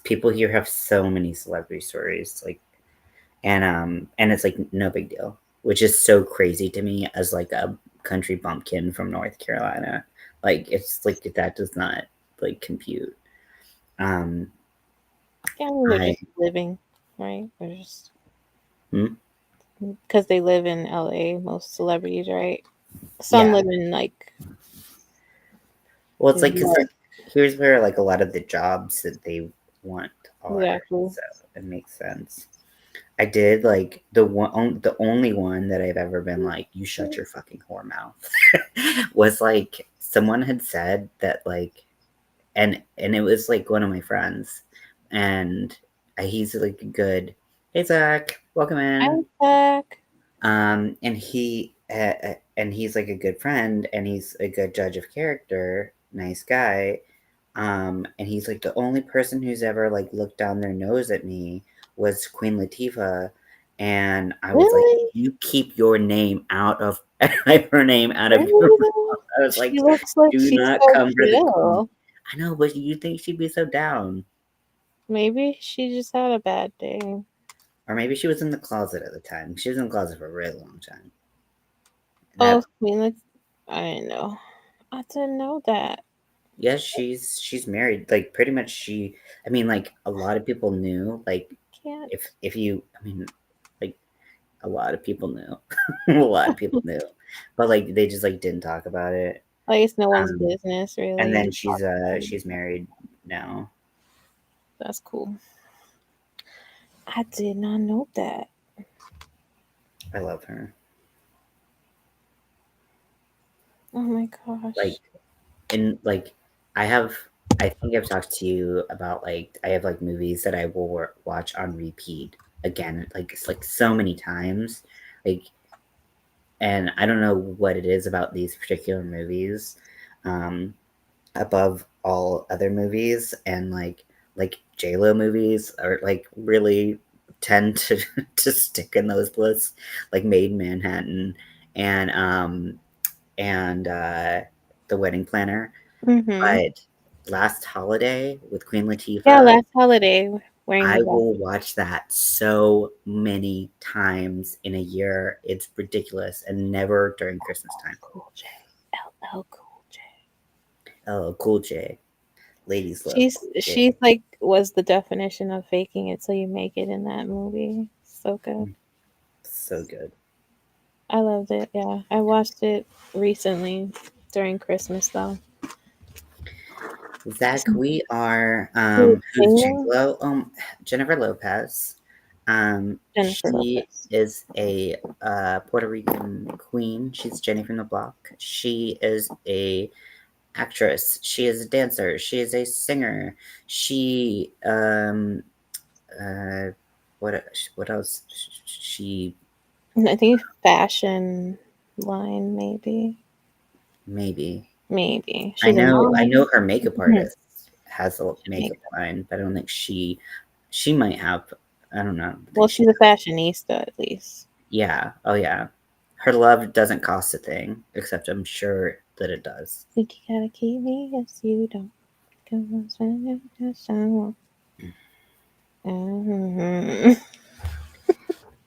people here have so many celebrity stories like and it's like no big deal, which is so crazy to me as like a country bumpkin from North Carolina. Like it's like that does not like compute. Um yeah, I mean, they're I just living, right? They're just hmm? because they live in LA. Most celebrities, right? Some Yeah. live in like Well, it's New like because York. here's where like a lot of the jobs that they want are, Exactly. so it makes sense. I did like the only one that I've ever been like, you shut your fucking whore mouth, was like someone had said that like, and it was like one of my friends, and he's like a good, hey Zach, welcome in. I'm back. And he's like a good friend, and he's a good judge of character, nice guy. And he's like the only person who's ever like looked down their nose at me was Queen Latifah, and I was like, Really? you keep your name out of her name out of your Really mouth. though? I was She like, looks like do she's not so come for the queen. chill. I know, but you think she'd be so down, Maybe she just had a bad day. or maybe she was in the closet at the time. She was in the closet for a really long time. Oh, That I mean, like, I didn't know. I didn't know that. Yes, she's married. Like pretty much she, I mean, like a lot of people knew, like Can't. if you, I mean, like a lot of people knew. A lot of people knew. But like they just like didn't talk about it. Like it's no one's Um business, and then really. she's married now. That's cool. I did not know that. I love her. Oh my Like gosh. and like I have I think I've talked to you about like I have like movies that I will watch on repeat again, like it's like so many times. Like and I don't know what it is about these particular movies, um, above all other movies, and like J Lo movies are like really tend to to stick in those lists, like Made in Manhattan and and The Wedding Planner. Mm-hmm. But Last Holiday with Queen Yeah, Latifah, last holiday wearing the I black. will watch that so many times in a year. It's ridiculous, and never during Christmas time. Cool J. LL Cool J. Oh, Cool J. Ladies love She's Cool J. she's like was the definition of faking it till you make it in that movie. So good. So good. I loved it. Yeah, I watched it recently during Christmas though. Zach, we are Who was who's J singing? Lo? Jennifer Lopez. Jennifer She Lopez. is a Puerto Rican queen. She's Jenny from the Block. She is a actress. She is a dancer. She is a singer. She uh what else? She I think fashion line maybe. maybe Maybe she's a I mom. know her makeup Mhm. artist has a makeup Makeup. line, but I don't think she might have. I don't know. I Well, think she she's a does. fashionista at least. Yeah. Oh yeah. Her love doesn't cost a thing, except I'm sure that it does. Think you gotta keep me if you don't. Cause when you just someone. Mhm.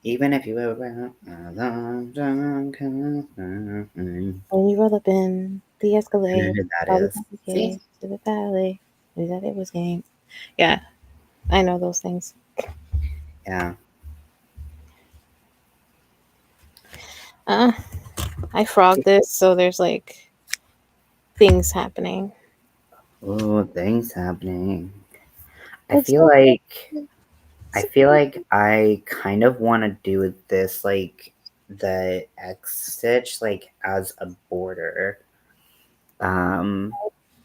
Even if you ever a long time coming. When you roll up in the I know Escalade, who that all the is. See? complicated to the valley. Knew that it was game. Yeah, I know those things. Yeah. Uh, I frog this, so there's like things happening. Oh, things happening. I It's feel so like I it's feel like I kind of want to do this like the X stitch like as a border. Um,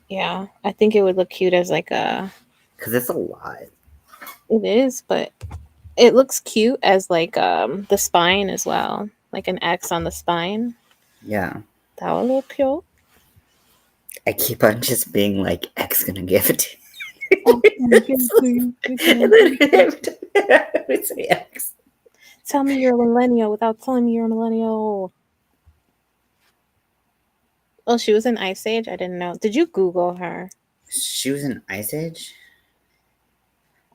yeah, I think it would look cute as like a. because it's a lot. It is, but it looks cute as like the spine as well, like an X on the spine. Yeah. That would look cute. I keep on just being like, X gonna give it to you. Oh, give it So to you. sad. Give it to And you. then every time I would say X. Tell me you're a millennial without telling me you're a millennial. Oh, she was in Ice Age. I didn't know. Did you Google her? She was in Ice Age.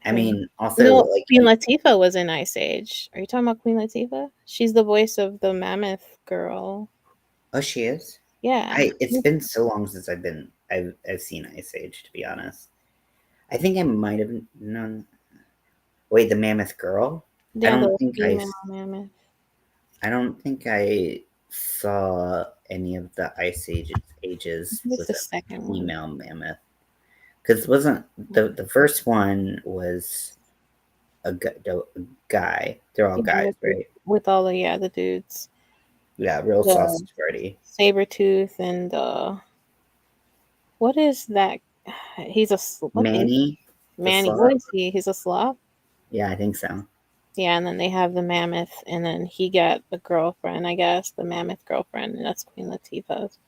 I I don't know. mean, also No, like Queen Latifah was in Ice Age. Are you talking about Queen Latifah? She's the voice of the Mammoth girl. oh, she is. Yeah. I it's been so long since I've seen Ice Age, to be honest. I think I might have known. Wait, the Mammoth Girl? I Yeah, don't the think female mammoth. I don't think I saw any of the ages It's with the a second one. female mammoth. Because wasn't the first one was a guy. They're all Yeah, guys, right? with all the dudes. Yeah, real The sausage party. Sabretooth and what is that? He's a what is Manny, the Manny? What sloth. is he? He's a sloth. Yeah, I think so. Yeah, and then they have the mammoth, and then he got the girlfriend, I guess, the mammoth girlfriend, and that's Queen Latifah's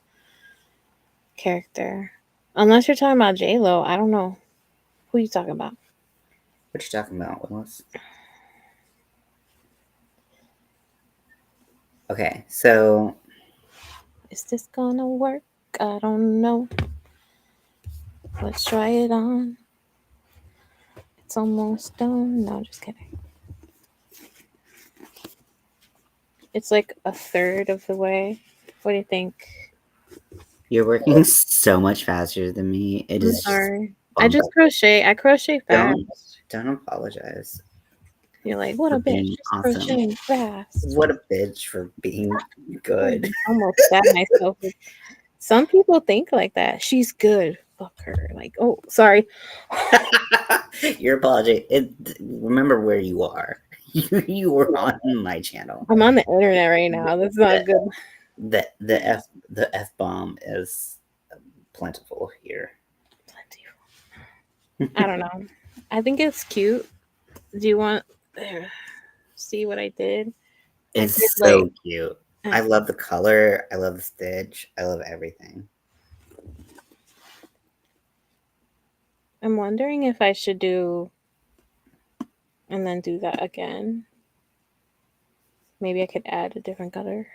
character. Unless you're talking about J Lo, I don't know who you talking about. What you talking about, Willis? Okay, so Is this gonna work? I don't know. Let's try it on. It's almost done. No, just kidding. It's like a third of the way. What do you think? you're working so much faster than me. It I'm is just sorry. I just bonkers. crochet. I crochet fast. Don't apologize You're like, what for a bitch. being She's awesome. crocheting fast. What a bitch for being good. I almost stabbed myself. Some people think like that. She's good. Fuck her. Like, oh, sorry. Your apology. Remember where you are. You were on my channel. I'm on the internet right now. That's not good. The F bomb is plentiful here. I don't know. I think it's cute. Do you want see what I did? I did It's like so cute. I love the color. I love the stitch. I love everything. I'm wondering if I should do and then do that again. Maybe I could add a different color.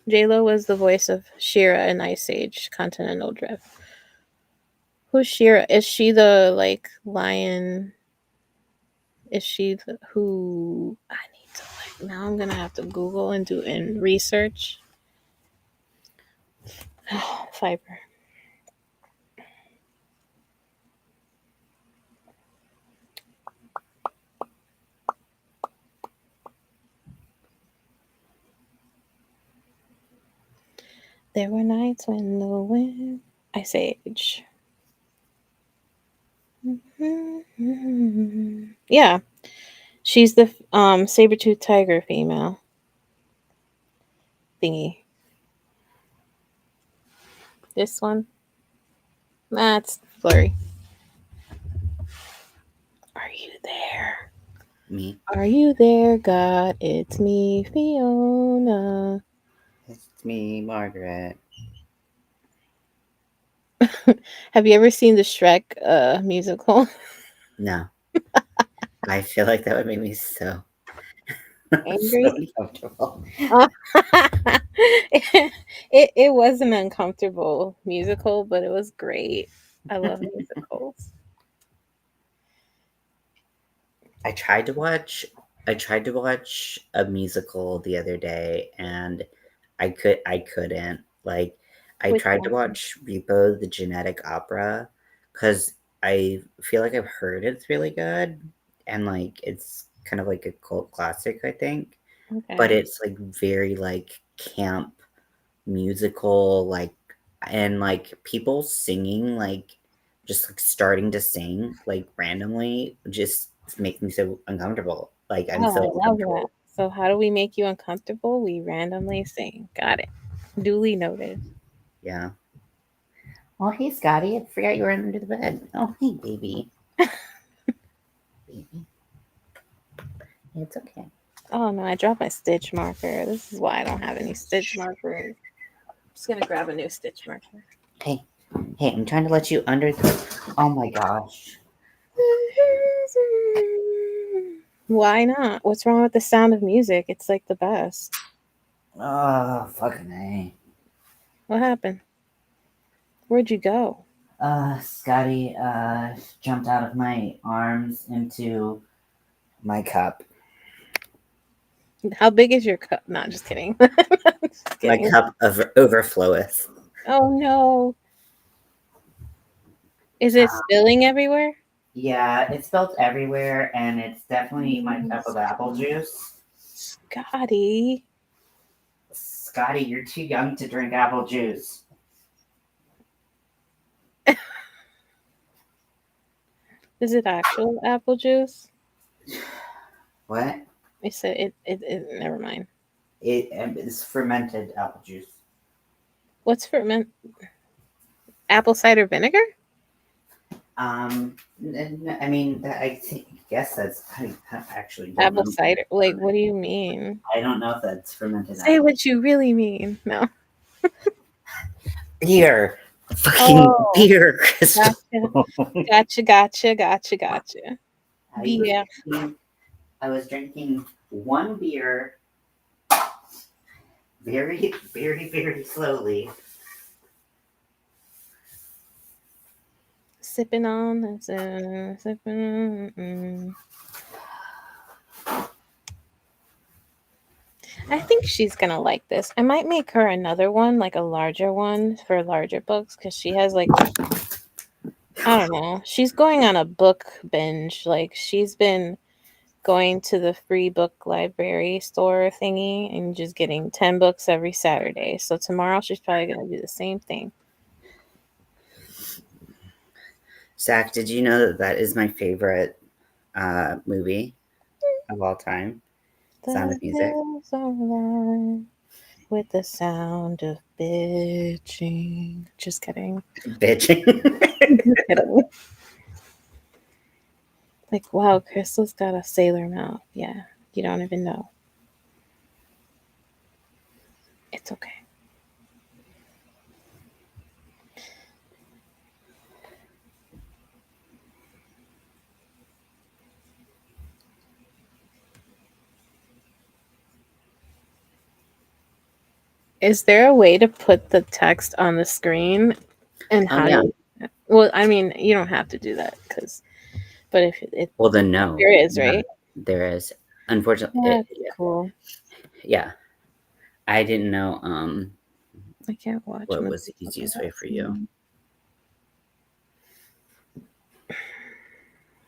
JLo was the voice of Shira in Ice Age Continental Drift. Who's Shira? Is she the like lion? Is she the who I need to like now I'm gonna have to Google and do and research. Fiber. There were nights when the wind Ice Age. Yeah. She's the saber-tooth tiger female thingy. This one. That's blurry. Are you there? Me. Are you there, God? It's me, Fiona. It's me, Margaret. Have you ever seen the Shrek musical? No. I feel like that would make me so Angry? uncomfortable. It was an uncomfortable musical, but it was great. I love musicals. I tried to watch a musical the other day and I couldn't. Like I Which tried to one? watch Repo the Genetic Opera cuz I feel like I've heard it's really good and like it's kind of like a cult classic, I think. But Okay. it's like very like camp musical like and like people singing like just like starting to sing like randomly just makes me so uncomfortable. Like I'm Oh, so I love that. uncomfortable. So, how do we make you uncomfortable? We randomly sing. Got it. Duly noted. Yeah. Well, hey Scotty, I forgot you were under the bed. Oh, hey baby. Baby. It's okay. Oh no, I dropped my stitch marker. This is why I don't have any stitch markers. I'm just gonna grab a new stitch marker. Hey. Hey, I'm trying to let you under the oh my gosh. Why not? What's wrong with the sound of music? It's like the best. Oh fucking A. What happened? Where'd you go? Scotty jumped out of my arms into my cup. How big is your cup? Not just kidding. Just My kidding. cup overfloweth. Oh no. Is it Uh, spilling everywhere? yeah, it's spilled everywhere, and it's definitely my cup of apple juice. Scotty. Scotty, you're too young to drink apple juice. Is it actual apple juice? What? I said it. Never mind. It's fermented apple juice. What's ferment? Apple cider vinegar? I mean, guess that's. I actually don't Apple know. cider? Like, what do you mean? I don't know if that's fermented Say apple. what you really mean. No. Beer, fucking Oh, beer, Crystal. gotcha. I was Beer. drinking, I was drinking one beer very, very, very slowly. Sipping on, sipping. I think she's gonna like this. I might make her another one, like a larger one for larger books, because she has like, I don't know. She's going on a book binge. Like she's been going to the free book library store thingy and just getting 10 books every Saturday. So tomorrow she's probably gonna do the same thing. Zach, did you know that that is my favorite movie of all time? Sound of The Music. hills are alive with the sound of bitching. Just kidding. Bitching. Just kidding. Like, wow, Crystal's got a sailor mouth. Yeah, you don't even know. It's okay. Is there a way to put the text on the screen? And Oh how yeah. do you? Well, I mean, you don't have to do that because, but if it Well then no. there is, Yeah, right? there is. Unfortunately, That's cool. yeah. I didn't know I can't watch what was the movies easiest without way for you. seeing-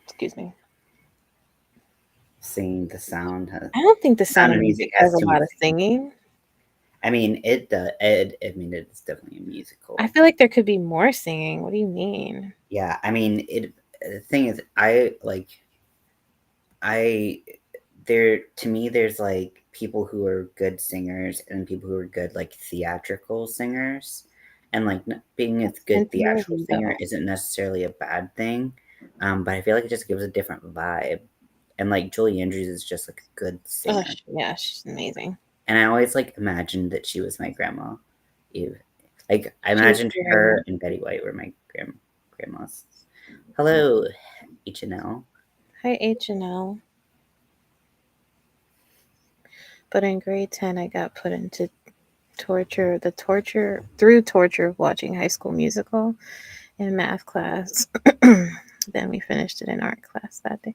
Excuse me. Singing the sound. I don't think the Sound Sound of of Music Music has has a too lot much of singing. singing. I mean, it does. I mean, it's definitely a musical. I feel like there could be more singing. What do you mean? Yeah, I mean, it. The thing is, I there to me, there's like people who are good singers and people who are good like theatrical singers, and like being a good theatrical Scintillating, singer though. isn't necessarily a bad thing, but I feel like it just gives a different vibe. And like Julie Andrews is just like a good Oh, singer, yeah, she's amazing. and I always like imagined that she was my grandma. Eve. Like I She's imagined very her nice. and Betty White were my grandmas. Hello, H&L. Hi, H&L. But in grade 10, I got put into through torture of watching High School Musical in math class. Then we finished it in art class that day.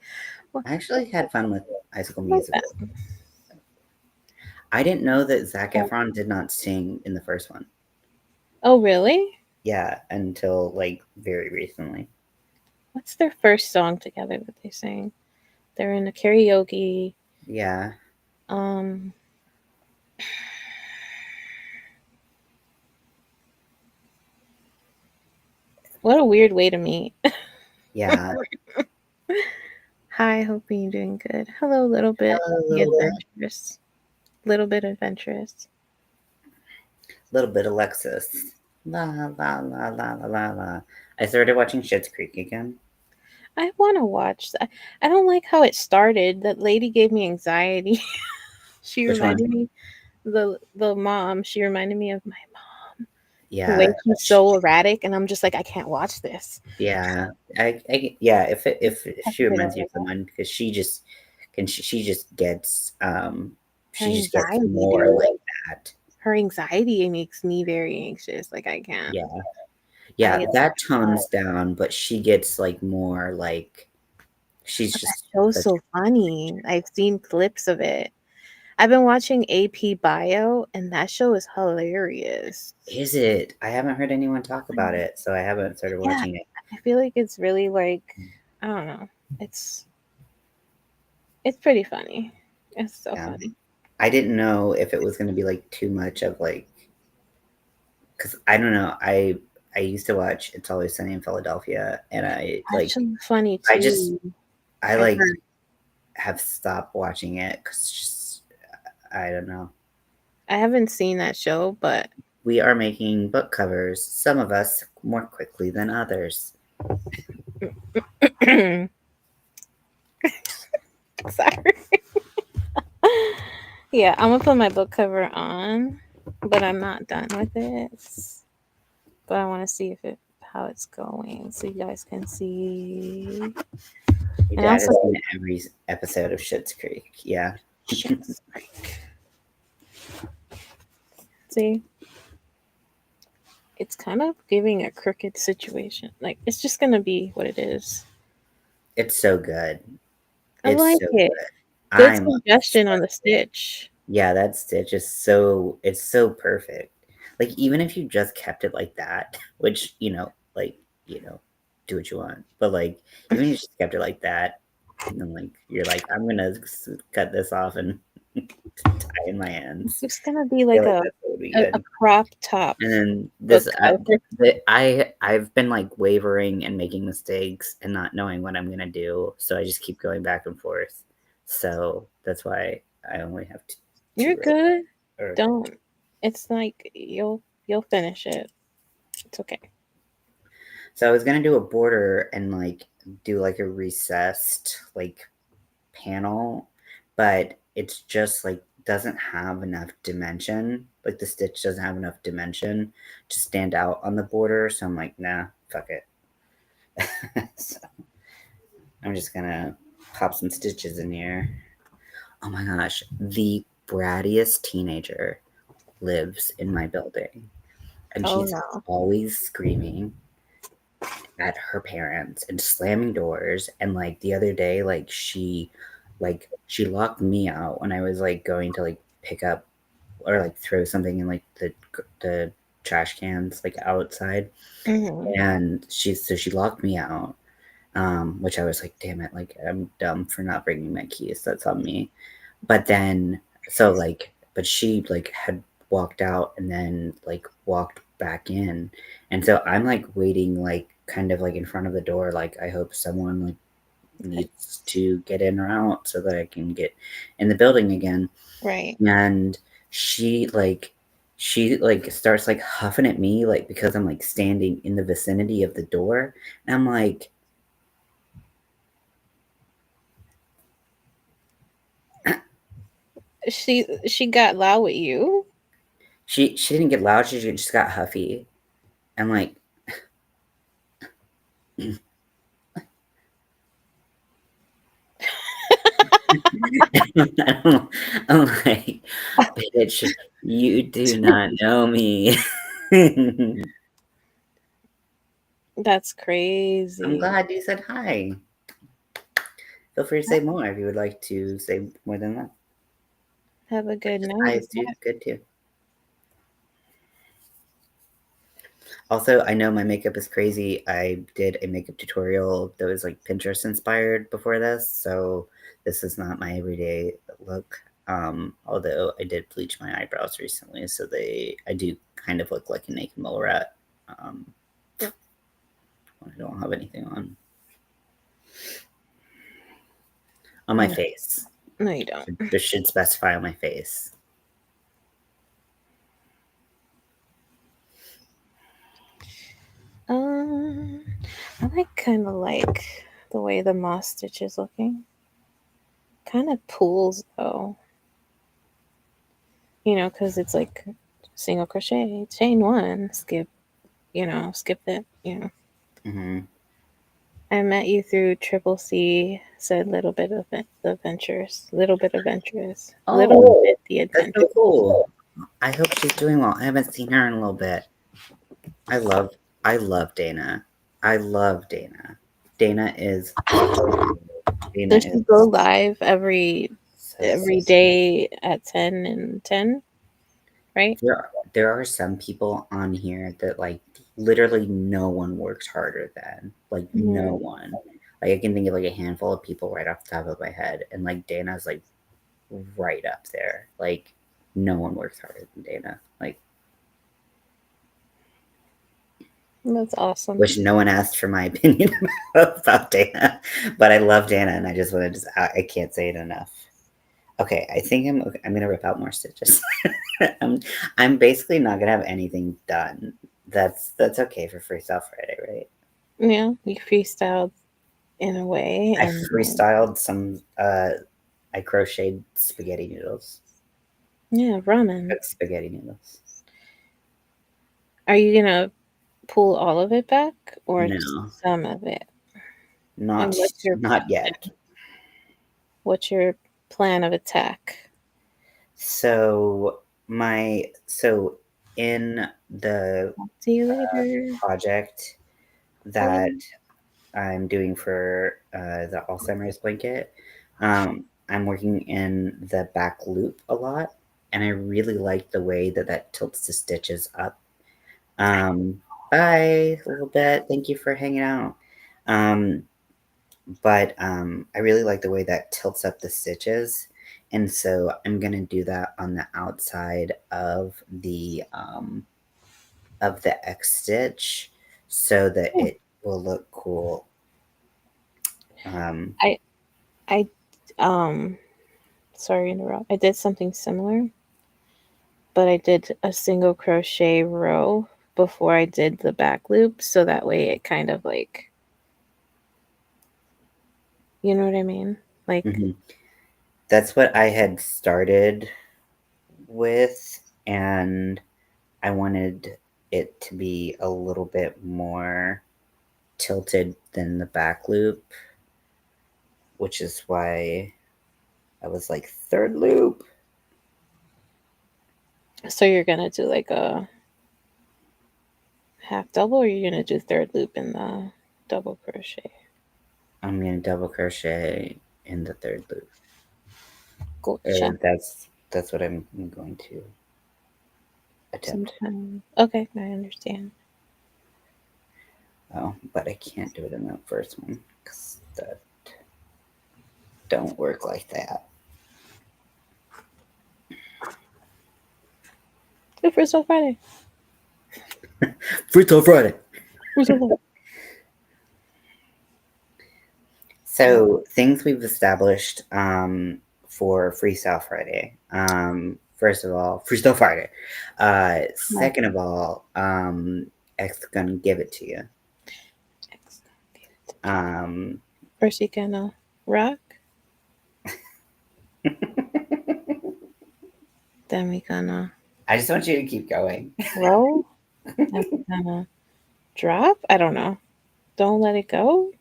Well, I actually had fun with High School like that. Musical. I didn't know that Zac Efron did not sing in the first one. Oh, really? Yeah, until like very recently. What's their first song together that they sang? They're in a karaoke. Yeah. Um, what a weird way to meet. Yeah. Hi, hoping you're doing good. Hello, little bit Hello, adventurous. Little bit adventurous. little bit Alexis. La la la la la la la. I started watching Schitt's Creek again. I want to watch that. I don't like how it started. That lady gave me anxiety. She Which one? reminded me the mom. She reminded me of my mom. The way Yeah. she's so erratic, and I'm just like, I can't watch this. Yeah. Yeah. If I she have to get reminds you over of that. someone, because she just gets Her she just gets anxiety, more dude. like that. Her anxiety makes me very anxious. Like I can't. Yeah. I Yeah, get that tones down, but she gets like more like she's but that just show's such. so funny. I've seen clips of it. I've been watching AP Bio, and that show is hilarious. Is it? I haven't heard anyone talk about it, so I haven't started Yeah, watching it. I feel like it's really like I don't know. It's pretty funny. It's so Yeah. funny. I didn't know if it was going to be like too much of like, because I don't know. I used to watch It's Always Sunny in Philadelphia, and I like Actually, funny I just too. I I've like heard. have stopped watching it because I don't know. I haven't seen that show, but We are making book covers. Some of us more quickly than others. sorry. Yeah, I'm gonna put my book cover on, but I'm not done with it. But I want to see if it how it's going, so you guys can see. Your And dad also, has seen every episode of Schitt's Creek. Yeah. shit, see, it's kind of giving a crooked situation. Like it's just gonna be what it is. It's so good. I It's like so it. good. Good I'm suggestion on the stitch. Yeah, that stitch is so it's so perfect. Like even if you just kept it like that, which, you know, do what you want. But like even if you just kept it like that, and then like you're like, I'm gonna cut this off and tie in my ends. It's gonna be I feel like like that would be a good. crop top And then book this cover. I've been like wavering and making mistakes and not knowing what I'm gonna do, so I just keep going back and forth. So that's why I only have You're two right good. now. Or Don't. It's like you'll finish it. It's okay. so I was gonna do a border and like do like a recessed like panel, but it's just like doesn't have enough dimension. Like the stitch doesn't have enough dimension to stand out on the border. So I'm like, nah, fuck it. So I'm just gonna pop some stitches in here. Oh my gosh, the brattiest teenager lives in my building, and Oh she's no. always screaming at her parents and slamming doors. And like the other day, she locked me out when I was like going to like pick up or like throw something in like the trash cans like outside. Hmm. And she locked me out, which I was like, damn it, like I'm dumb for not bringing my keys. That's on me. But then but she like had walked out and then like walked back in. And so I'm like waiting like kind of like in front of the door, like I hope someone like needs to get in or out so that I can get in the building again. Right. And she starts like huffing at me like because I'm like standing in the vicinity of the door. And I'm like, She got loud with you. she didn't get loud, she just got huffy. I'm like, I'm like, bitch, you do not know me. I'm That's crazy. glad you said hi. Feel free to say more if you would like to say more than that. Have a good Just hi night. is good too. Also, I know my makeup is crazy. I did a makeup tutorial that was like Pinterest inspired before this, so this is not my everyday look. Although I did bleach my eyebrows recently, so I do kind of look like a naked mole rat. When I don't have anything on my No, face. no, you don't. This should specify on my face. Um, I kind of like the way the moss stitch is looking. Kind of pulls though, because it's like single crochet, chain one, skip, skip it. Mm-hmm. I met you through Triple C. Said little bit of adventures, little bit adventures, little Oh, bit the that's adventure. so cool. I hope she's doing well. I haven't seen her in a little bit. I love I love Dana. I love Dana. Dana is so cool. Dana Does is she go live every so every sweet. day at 10 and 10? Right? There are some people on here that like literally no one works harder than. Like no Mhm. one. Like I can think of like a handful of people right off the top of my head. And like Dana's like right up there. Like, no one works harder than Dana. Like, That's awesome. which no one asked for my opinion about Dana, but I love Dana, and I just want to I can't say it enough. Okay, I think I'm gonna rip out more stitches. I'm basically not gonna have anything done. That's okay for Freestyle Friday, right? Yeah, you freestyled in a way, I and freestyled some. I crocheted spaghetti noodles. yeah, ramen. Cooked spaghetti noodles. Are you gonna pull all of it back or just No, some of it? And not not yet. what's your plan of attack? So in the See you later. project that I'm doing for the Alzheimer's blanket, I'm working in the back loop a lot, and I really like the way that that tilts the stitches up. Um, Bye, a little bit. Thank you for hanging out. Um, but I really like the way that tilts up the stitches, and so I'm gonna do that on the outside of the X stitch, so that Oh, it will look cool. Um, I I sorry to interrupt. I did something similar, but I did a single crochet row before I did the back loop, so that way it kind of like, you know what I mean? Like, mhm. That's what I had started with, and I wanted it to be a little bit more tilted than the back loop, which is why I was like, third loop. so you're gonna do like a half double, or you're gonna do third loop in the double crochet? I'm gonna double crochet in the third loop. Gotcha. Or that's what I'm going to attempt. Sometimes. Okay, I understand. Oh, but I can't do it in that first one because that don't work like that. Good Freestyle Friday. Freestyle Friday. Freestyle So things we've established for Freestyle Friday. First of all, Freestyle Friday. Friday. Second of all, X gonna give it to you. Um, First, you gonna rock. Then we gonna I just want you to keep going. roll. Then we gonna drop. I don't know. Don't let it go.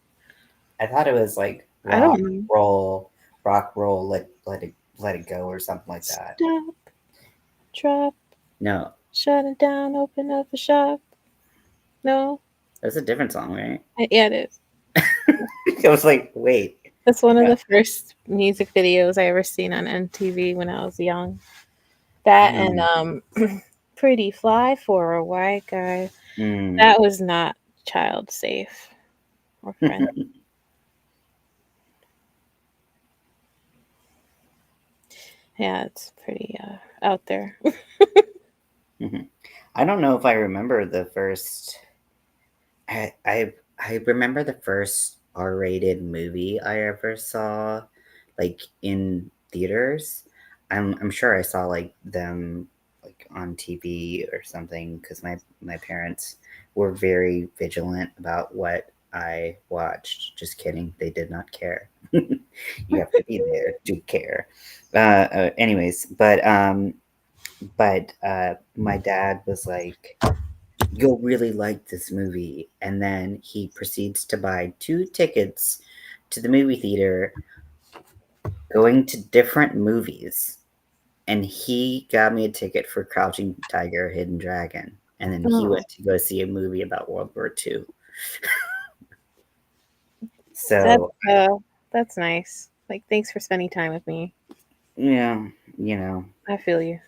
I thought it was like I don't know. rock, roll, let it go, or something like that. Stop. Drop. No, Shut it down. Open up a shop. No. that's a different song, right? Yeah, it is. I was like, wait. That's one of Yeah. the first music videos I ever seen on MTV when I was young. That and Pretty Fly for a White Guy. Mm. That was not child safe or friendly. Yeah, it's pretty out there. I don't know if I remember the first. I remember the first R-rated movie I ever saw, like in theaters. I'm sure I saw like them like on TV or something because my parents were very vigilant about what I watched. Just kidding, they did not care. You have to be there to care. Anyways, but my dad was like, "You'll really like this movie," and then he proceeds to buy 2 tickets to the movie theater, going to different movies. And he got me a ticket for Crouching Tiger, Hidden Dragon, and then he Oh, went to go see a movie about World War II. that's So that's nice. Like, thanks for spending time with me. yeah, you know, I feel you.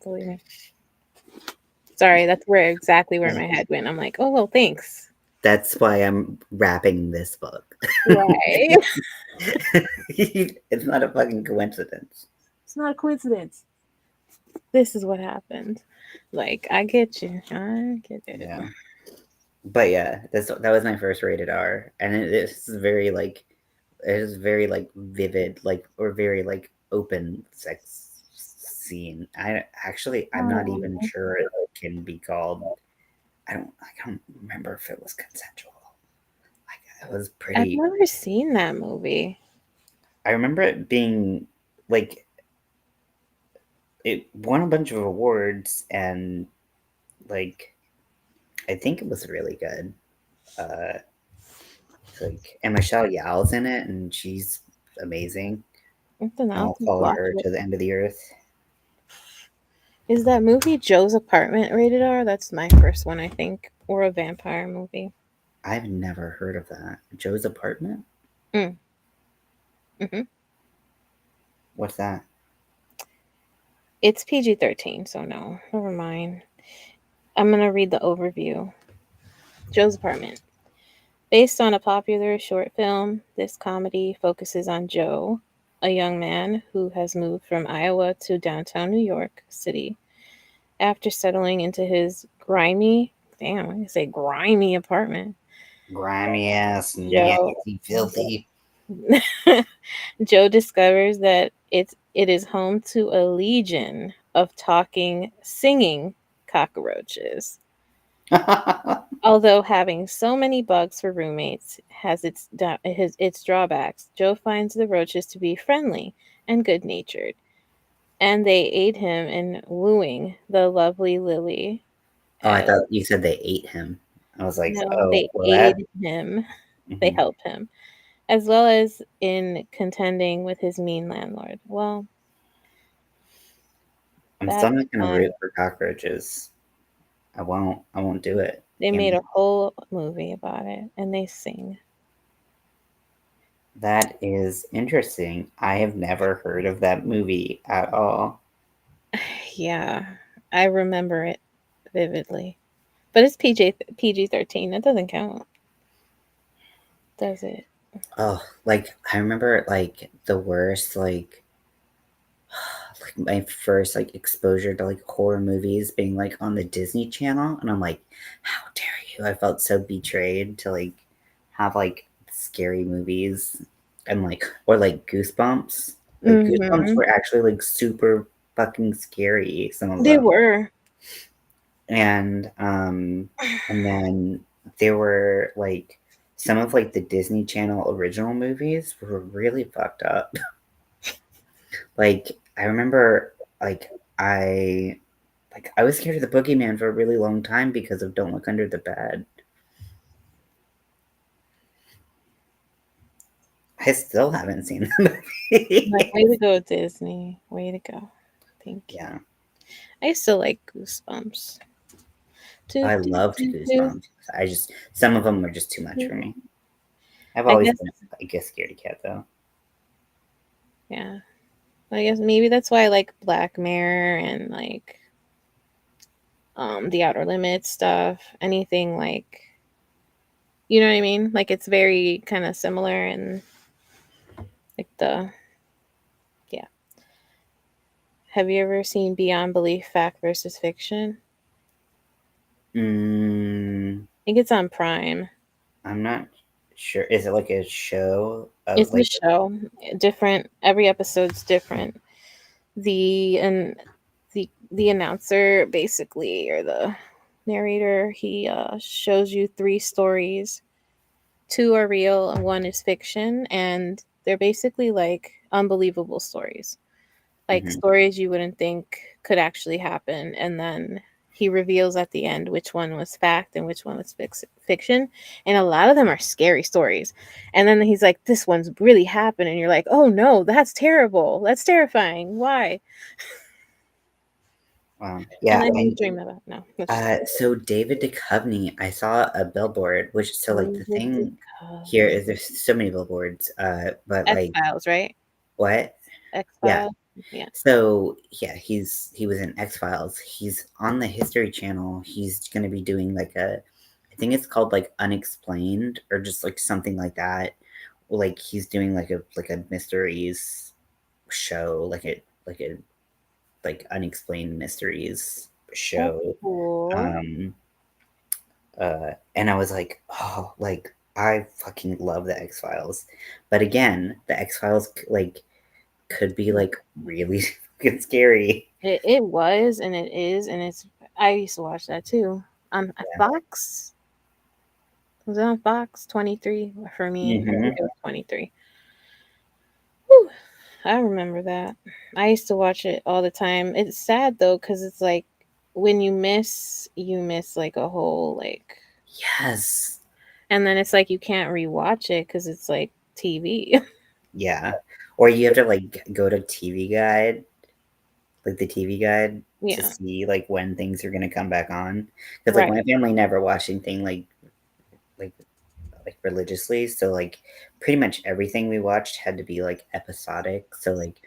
Believe me. Sorry, that's exactly where my head went. I'm like, oh well, thanks. that's why I'm wrapping this book. Why? It's not a fucking coincidence. It's not a coincidence. This is what happened. Like, I get you. I get it. Yeah. But yeah, that was my first rated R, and it is very like it is very like vivid, like or very like open sex scene. I'm not even Oh, sure it can be called. I don't remember if it was consensual. Like it was I've pretty. never seen that movie. I remember it being like it won a bunch of awards, and like I think it was really good. Uh, like and Michelle Yeoh's in it, and she's amazing. Then I'll I'll just follow watch her it. to the end of the earth. Is that movie Joe's Apartment rated R? That's my first one, I think. Or a vampire movie. I've never heard of that. Joe's Apartment? Mm. Hmm. What's that? It's PG-13, so no. Never mind. I'm going to read the overview. Joe's Apartment. Based on a popular short film, this comedy focuses on Joe, a young man who has moved from Iowa to downtown New York City after settling into his damn, I can say grimy apartment. Grimy ass, Joe nasty, filthy. Joe discovers that it is home to a legion of talking, singing cockroaches. Although having so many bugs for roommates has its drawbacks, Joe finds the roaches to be friendly and good-natured, and they aid him in wooing the lovely Lily. Oh, I As thought you said they ate him. I was like, no, oh, they well, that. aid him, they Mhm. help him, as well as in contending with his mean landlord. Well, I'm still that's not gonna fun. root for cockroaches. I won't. I won't do it. They Damn made it. a whole movie about it, and they sing. That is interesting. I have never heard of that movie at all. Yeah, I remember it vividly. But it's PG-13. That doesn't count, does it? Oh, like I remember like the worst like my first like exposure to like horror movies being like on the Disney Channel, and I'm like, how dare you? I felt so betrayed to like have like scary movies and like or like Goosebumps. Like Goosebumps Mhm. were actually like super fucking scary, some of They them. were. And and then there were like some of like the Disney Channel original movies were really fucked up. Like I remember like I I was scared of the boogeyman for a really long time because of Don't Look Under the Bed. I still haven't seen the Like, movie. way to go, Disney. Way to go. Thank you. Yeah, I still like Goosebumps. Toot, I toot, loved toot, toot, Goosebumps. I just some of them are just too much toot. for me. I've I always guess, been like a scaredy cat though. yeah. I guess maybe that's why I like Black Mirror and like the Outer Limits stuff. Anything like, you know what I mean? Like it's very kind of similar and like the yeah. Have you ever seen Beyond Belief Fact versus Fiction? Mm, I think it's on Prime. I'm not sure. Is it like a show of It's a like? show. Different every episode's different. The announcer basically or the narrator, he shows you three stories. Two are real and one is fiction, and they're basically like unbelievable stories. Like Mhm. stories you wouldn't think could actually happen, and then he reveals at the end which one was fact and which one was fiction, and a lot of them are scary stories, and then he's like, this one's really happened, and you're like, oh no, that's terrible, that's terrifying, why? And Yeah, then you and dream about, no, that's just so David Duchovny, I saw a billboard, which so like the David thing here Duchovny. is there's so many billboards, but X like Files, right? what? X Yeah. Files. Yeah. So yeah, he was in X Files. He's on the History Channel. He's gonna be doing like I think it's called like Unexplained or just like something like that. Like he's doing like a mysteries show, like unexplained mysteries That's show. cool. Um, and I was like, oh, like I fucking love the X Files, but again, the X Files like could be like really fucking scary. It was and it is and it's. I used to watch that too on Yeah. Fox. Was it on Fox 23 for me? I Mm-hmm. think it was 23. Whew, I remember that. I used to watch it all the time. It's sad though because it's like when you miss like a whole like, Yes. and then it's like you can't rewatch it because it's like TV. Yeah. Or you have to like go to TV Guide, like the TV Guide, to Yeah, see like when things are gonna come back on. Because like right. my family never watched anything like like religiously, so like pretty much everything we watched had to be like episodic. So like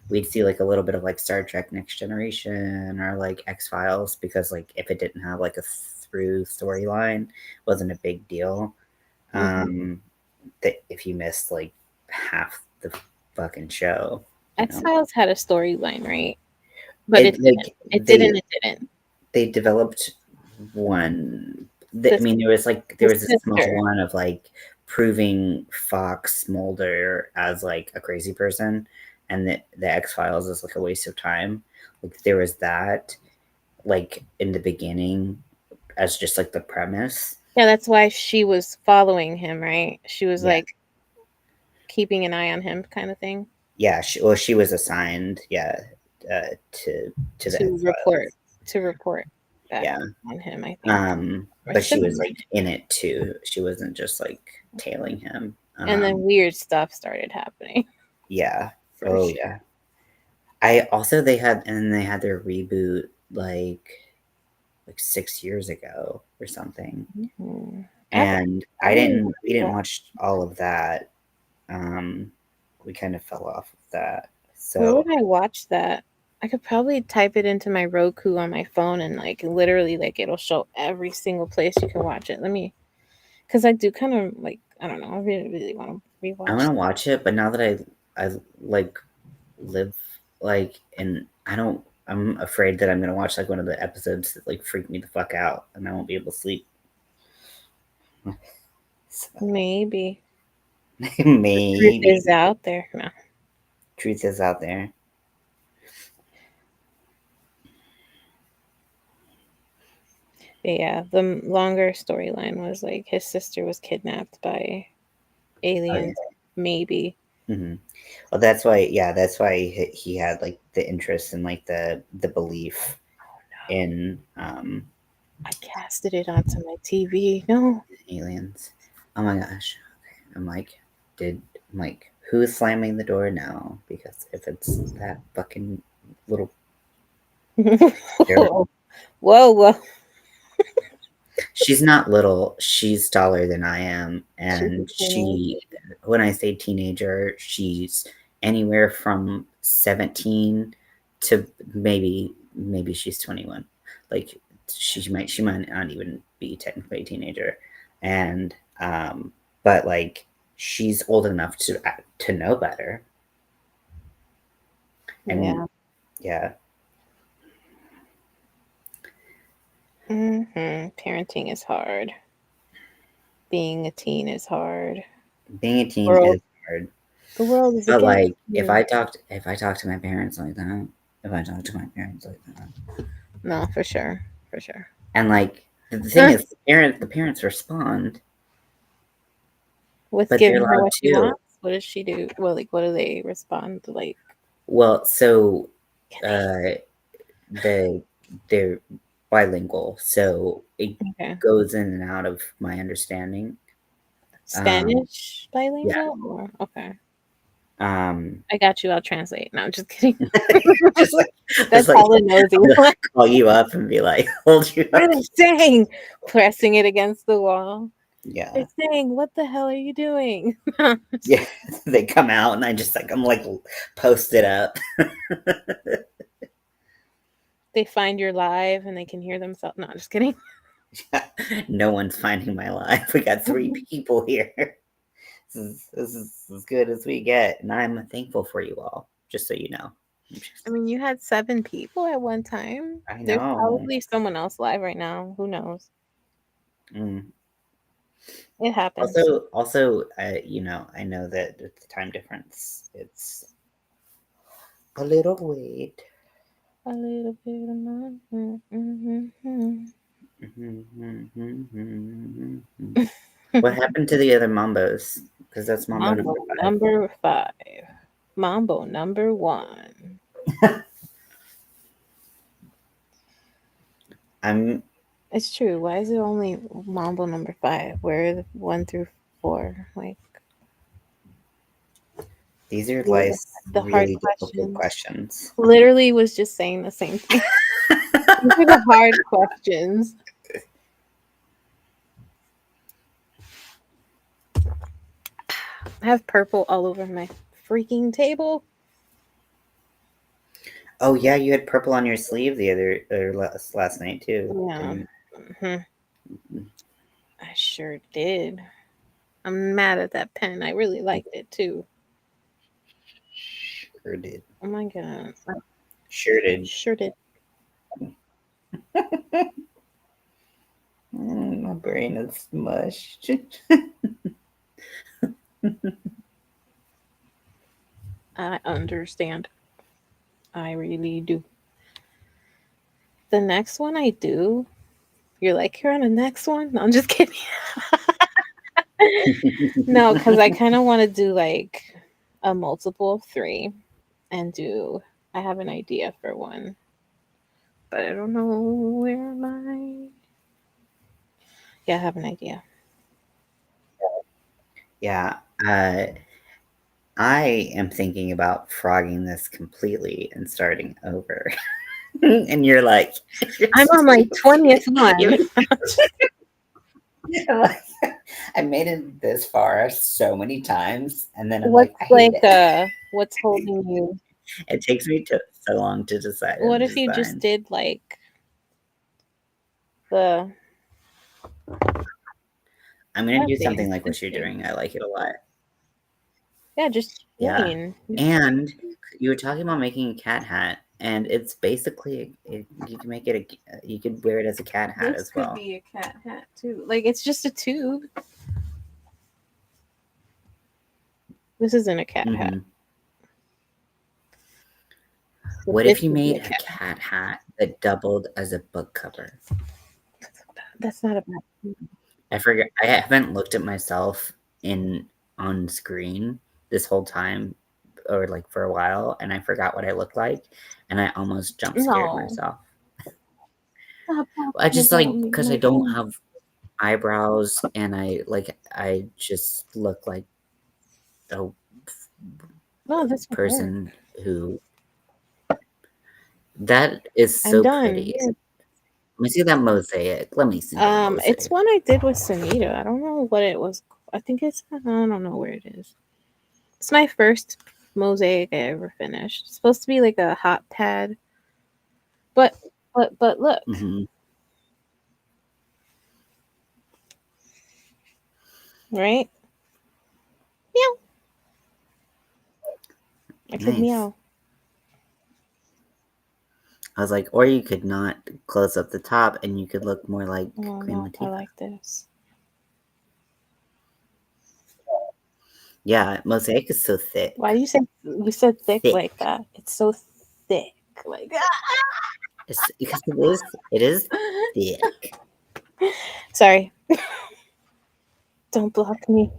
we'd see like a little bit of like Star Trek Next Generation or like X Files because like if it didn't have like a through storyline, wasn't a big deal. Hmm. That if you missed like half the fucking show, you X know. Files had a storyline, right? But It it didn't. like It didn't. It didn't. they developed one. I The mean, there the was this much sister. one of like proving Fox Mulder as like a crazy person, and the X Files is like a waste of time. Like there was that, like in the beginning, as just like the premise. Yeah, that's why she was following him, right? She was Yeah, like keeping an eye on him, kind of thing, yeah. She was assigned, yeah, to the to X report Files. to report back Yeah. on him. I think, or But she was similar. like in it too. She wasn't just like tailing him. And then weird stuff started happening Yeah. for Oh sure. yeah. I also they had their reboot like 6 years ago or something. Mhm. And I didn't even we see didn't that. watch all of that. Um we kind of fell off of that. Where So would I watch that? I could probably type it into my Roku on my phone and like literally like it'll show every single place you can watch it. Let me, because I do kind of like, I don't know. I really really want to I rewatch want to that. watch it, but now that I like live like and I don't I'm afraid that I'm gonna watch like one of the episodes that like freak me the fuck out and I won't be able to sleep. So Maybe the truth maybe is out there. No. truth is out there. But yeah, the longer storyline was like his sister was kidnapped by Oh yeah. aliens. Maybe. Hmm. Well, that's why. Yeah, that's why he had like the interest and like the belief in I casted it onto my TV. No. aliens. Oh my gosh. I'm like, I'm like, who's slamming the door now? Because if it's that fucking little Whoa, whoa. she's not little, she's taller than I am. She's a And teenager. when I say teenager, she's anywhere from 17 to maybe she's 21. Like she might not even be technically a teenager. And, but like she's old enough to know better. And Yeah. yeah, Parenting is hard. Being a teen is hard. being a teen World, is hard. the world is But against like you. if I talked to my parents like that, if I talked to my parents like that, No, for sure, for sure. and like the thing is, the parents respond, With but they're giving her allowed what she to. wants, what does she do? Well, like, what do they respond to? Like, Well, so can uh, the they're bilingual, so it they? Okay. goes in and out of my understanding. Um, Spanish yeah, bilingual? Or okay. um, I got you. I'll translate. No, I'm just kidding. just like just That's like hella nosy. I'm gonna call you up and be like, hold you What up. are they saying? Pressing it against the wall. They're Yeah, saying, "What the hell are you doing?" yeah. They come out and I just like I'm like posted up. They find you're live and they can hear themselves. No, just kidding. No one's finding my life. We got three people here. This is as good as we get, and I'm thankful for you all. Just so you know. I mean, you had 7 people at one time. I There's know. probably someone else live right now. Who knows? Mm. It happens. Also, I know that with the time difference, it's a little wait. A little bit of mine. Mm. What happened to the other Mambos? Because that's Mambo Mambo number 5. number 5. Mambo number 1. I'm. It's true. Why is it only Mambo number 5? Where are the 1 through 4? Like, These are where are like the hard really difficult questions? questions. Literally was just saying the same thing. These are the hard questions. I have purple all over my freaking table. Oh yeah, you had purple on your sleeve the other or last night too. Yeah. I sure did. I'm mad at that pen. I really liked it too. Sure did. Oh my god. I Sure did. sure did. My brain is mushed. I understand. I really do. The next one I do, you're like, you're on the next one? No, I'm just kidding. No, because I kind of want to do like a multiple of 3 and do, I have an idea for one, but I don't know where my, yeah, I have an idea. Yeah, I am thinking about frogging this completely and starting over. And you're like, I'm on my 20th one. I made it this far so many times, and then I'm What's like, I hate like, it. what's holding you? It takes me so long to decide on What a if you just design. did like the, I'm gonna let's do see, something like what let's you're see. doing. I like it a lot. Yeah, just Yeah, plain. and you were talking about making a cat hat, and it's basically you can make it you could wear it as a cat hat This as could well. be a cat hat too. Like, it's just a tube. This isn't a cat hat. Hmm. But What this if you could be a made a cat. cat hat that doubled as a book cover? That's not a bad. I forget. I haven't looked at myself in on screen this whole time, or like for a while, and I forgot what I looked like, and I almost jump scared No. myself. Stop I talking just about like me because I like don't that. have eyebrows, and I just look like a No, this would work. person who that is I'm so done. pretty. Here. Let me see that mosaic. Let me see that It's mosaic. one I did with Sunita. I don't know what it was. I think I don't know where it is. It's my first mosaic I ever finished. It's supposed to be like a hot pad. But but look. Hmm. Right? Meow. I could Nice. meow. I was like, or you could not close up the top, and you could look more like Oh Queen no, I Latifah. like this. Yeah, mosaic is so Why thick. do you said thick like Thick. that? It's so thick. Like It's because it is thick. sorry. Don't block me.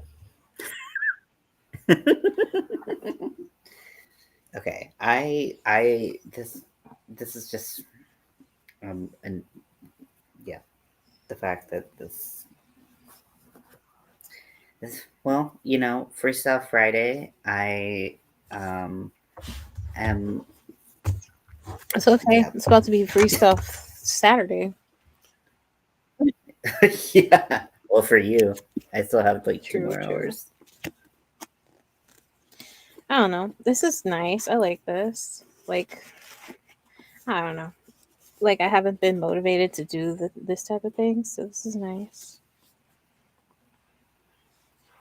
Okay, I this is just and yeah, the fact that this well, Freestyle Friday, I am It's okay. yeah. It's about to be freestyle Saturday. Yeah. Well, for you, I still have like two True, more true. hours. I don't know. This is nice. I like this. Like, I don't know. Like, I haven't been motivated to do this type of thing, so this is nice.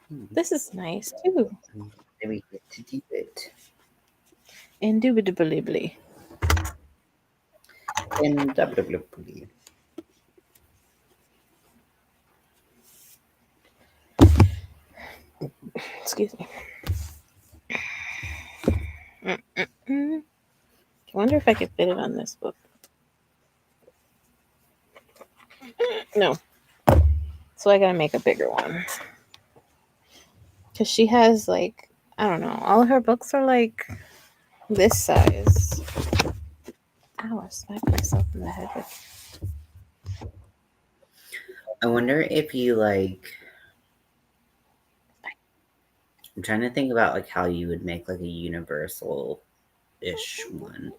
Hmm, This is nice too. maybe get to do it. Indubitably. Indubitably. Excuse me. I wonder if I could fit it on this book. No. So I gotta make a bigger one. Because she has, like, I don't know, all of her books are like this size. Ow, I smacked myself in the head with. I wonder if you like. I'm trying to think about like how you would make like a universal-ish one.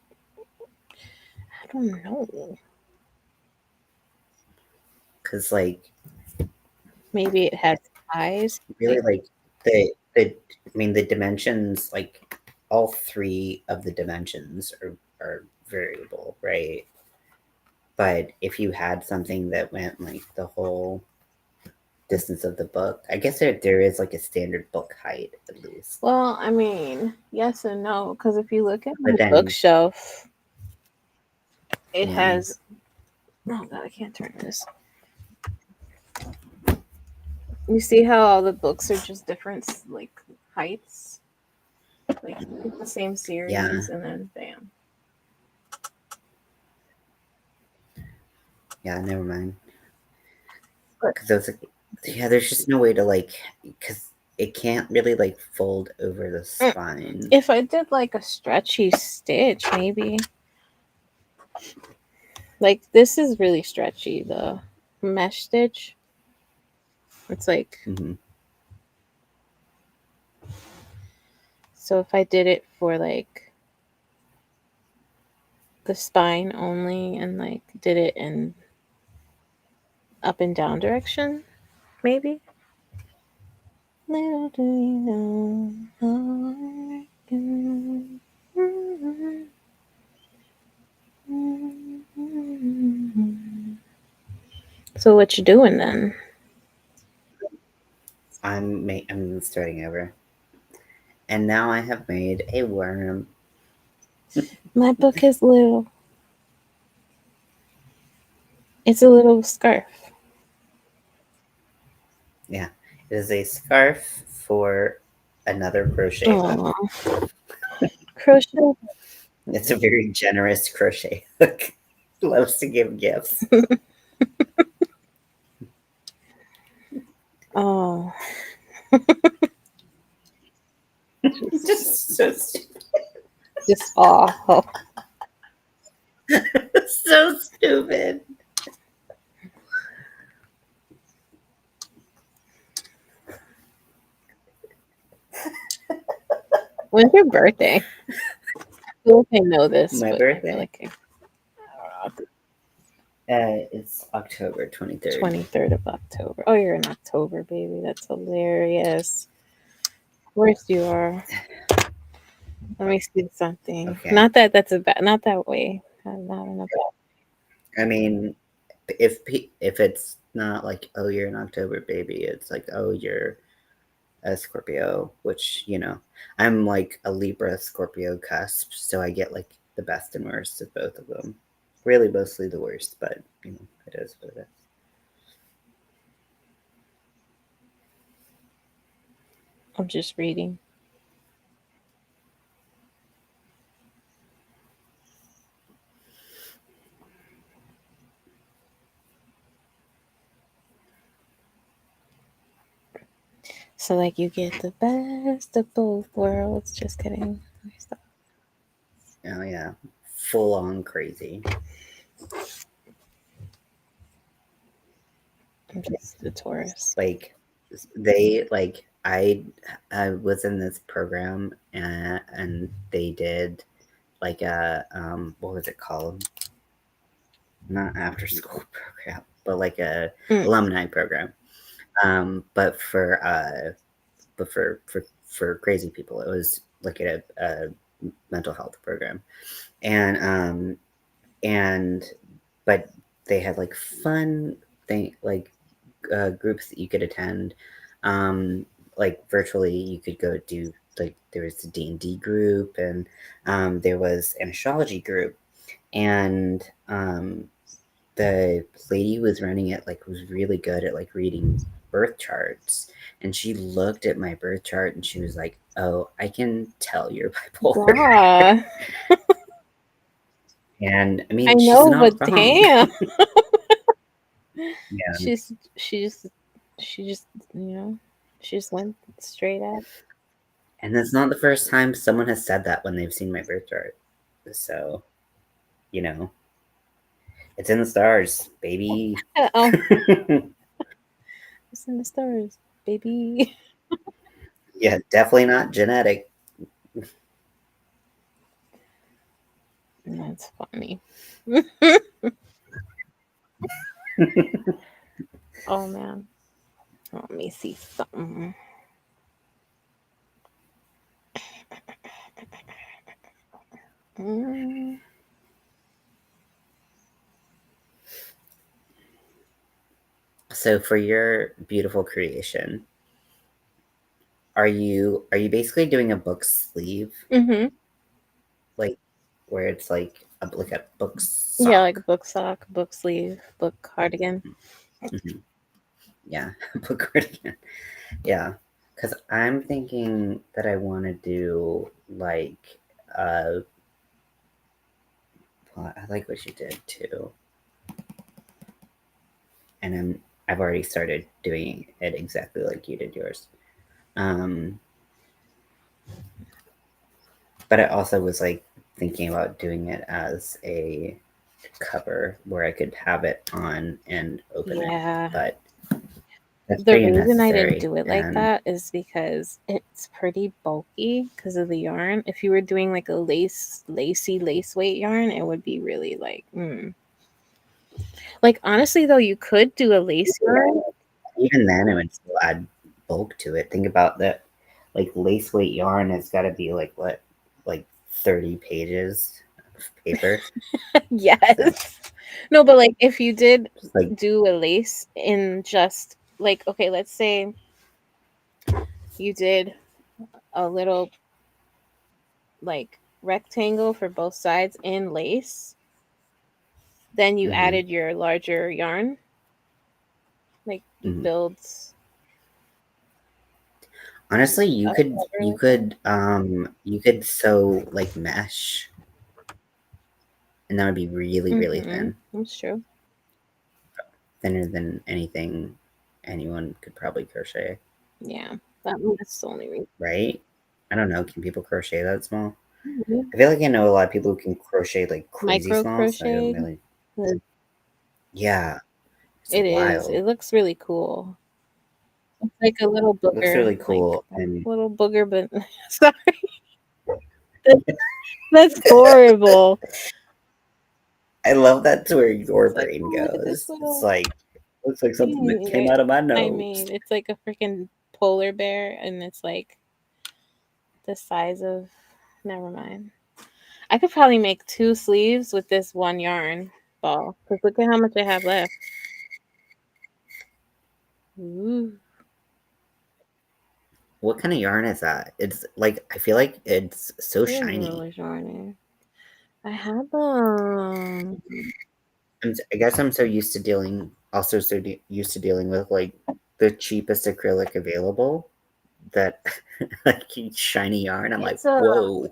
I don't know. Because like Maybe it has eyes. really like the I mean the dimensions, like all three of the dimensions are variable, right? But if you had something that went like the whole distance of the book, I guess there is like a standard book height at least. Well, I mean, yes and no. Because if you look at my But then bookshelf, it yeah, has. Oh god, I can't turn this. You see how all the books are just different, like heights, like the same series, yeah, and then bam. never mind. But Because I was like, yeah, there's just no way to like, because it can't really like fold over the spine. if I did like a stretchy stitch, maybe. Like this is really stretchy. The mesh stitch. It's like Mm-hmm. so. If I did it for like the spine only, and like did it in up and down direction, maybe. Little do you know how I can. So what you doing then? I'm starting over, and now I have made a worm. My book is little. It's a little scarf. Yeah, it is a scarf for another crochet hook. Aww. Crochet. It's a very generous crochet hook. Loves to give gifts. Oh. Just so stupid. Just oh. So stupid. When's your birthday? I feel like I know this, My but I feel birthday? like It's October 23rd. 23rd of October. Oh, you're in October, baby. That's hilarious. Of course you are. Let me see something. Okay. Not that that's a bad. Not that way. Not in a bad. I mean, if it's not like, oh, you're an October baby, it's like, oh, you're a Scorpio, which, I'm like a Libra Scorpio cusp, so I get like the best and worst of both of them. Really, mostly the worst, but it is what it is. I'm just reading. So like you get the best of both worlds. Just kidding. Stop. Oh yeah, full on crazy. I'm just the Taurus. Like they like I was in this program and they did like a what was it called? Not after school program, but like a alumni program. But for crazy people, it was like a mental health program, and but they had like fun thing like groups that you could attend, like virtually. You could go do like there was the D&D group, and there was an astrology group, and the lady who was running it like was really good at like reading birth charts, and she looked at my birth chart and she was like, "Oh, I can tell you're bipolar." Yeah. And I I mean, she's know, not but wrong. damn. Yeah. She just she just went straight at. And that's not the first time someone has said that when they've seen my birth chart. So, you know, it's in the stars, baby. Oh, it's in the stars, baby. Yeah, definitely not genetic. That's funny. Oh man. Let me see something. Mm. So for your beautiful creation, are you basically doing a book sleeve, Mm-hmm. like where it's like a book Yeah, like a sock? book sock, book sleeve, book cardigan. Mhm. Yeah, book cardigan. Yeah, because I'm thinking that I want to do like uh, well, I like what you did too, and I've already started doing it exactly like you did yours. Um, but I also was like thinking about doing it as a cover where I could have it on and open it, Yeah. but that's The pretty reason I didn't unnecessary. do it like And that is because it's pretty bulky because of the yarn. If you were doing like a lacy lace weight yarn, it would be really like, Like honestly though, you could do a lace yarn. even then, it would still add bulk to it. Think about that, like lace weight yarn has got to be like what, like 30 pages of paper. So Yes. No, but like if you did just like, do a lace in just like okay, let's say you did a little like rectangle for both sides in lace, then you mhm. added your larger yarn, like you Mhm. build Honestly, a cover like that. you could sew like mesh, and that would be really really Mm-hmm. thin, That's true. thinner than anything anyone could probably crochet, Yeah. That's the only reason. right? I don't know. Can people crochet that small? Mhm. I feel like I know a lot of people who can crochet like crazy Micro small, so I don't crochet. really. It Yeah, it's is. wild. It looks really cool. It's like a little It looks booger, really like cool, and little booger, but sorry, that's, that's horrible. I love that's where your It's like, brain oh, look at this goes. It's little like looks like something that thing came that out of my I nose. made. It's like a freaking polar bear, and it's like the size of. Never mind. I could probably make 2 sleeves with this one yarn ball. Cause look at how much I have left. Ooh, What kind of yarn is that? It's like I feel like it's so it is shiny. really shiny. I had them. I guess I'm so used to dealing, also used to dealing with like the cheapest acrylic available that like shiny yarn. I'm like, It's a. whoa,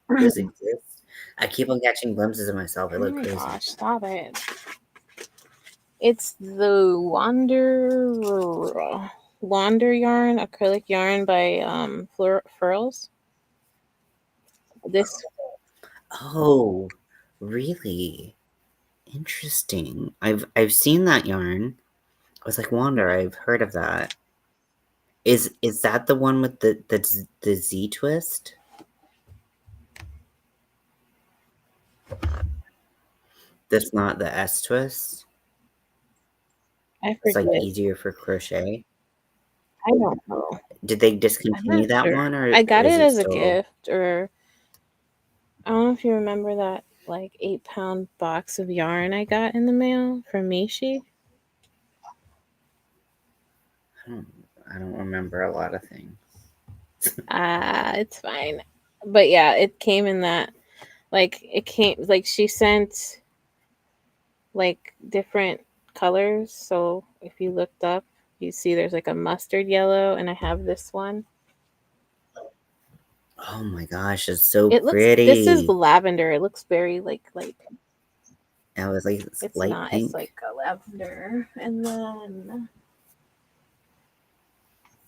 Oh this exists. I keep on catching glimpses of myself. I look my crazy. gosh! Stop it. It's the Wander yarn, acrylic yarn by Furls. This Oh, really? Interesting. I've seen that yarn. I was like, Wander, I've heard of that. Is that the one with the Z twist? That's not the S twist. I It's like forget. easier for crochet. I don't know. Did they I'm discontinue not that sure. one, or I got is it it as a still? gift, or I don't know if you remember that like 8 pound box of yarn I got in the mail from Mishi. I don't, I don't remember a lot of things. It's fine. But yeah, it came in that, like, it came, like, she sent, like, different colors. So if you looked up, you see there's like a mustard yellow, and I have this one. Oh my gosh, it's so This is pretty. lavender. It looks very like light. I was like, it's It's light not. It's pink. like a lavender. And then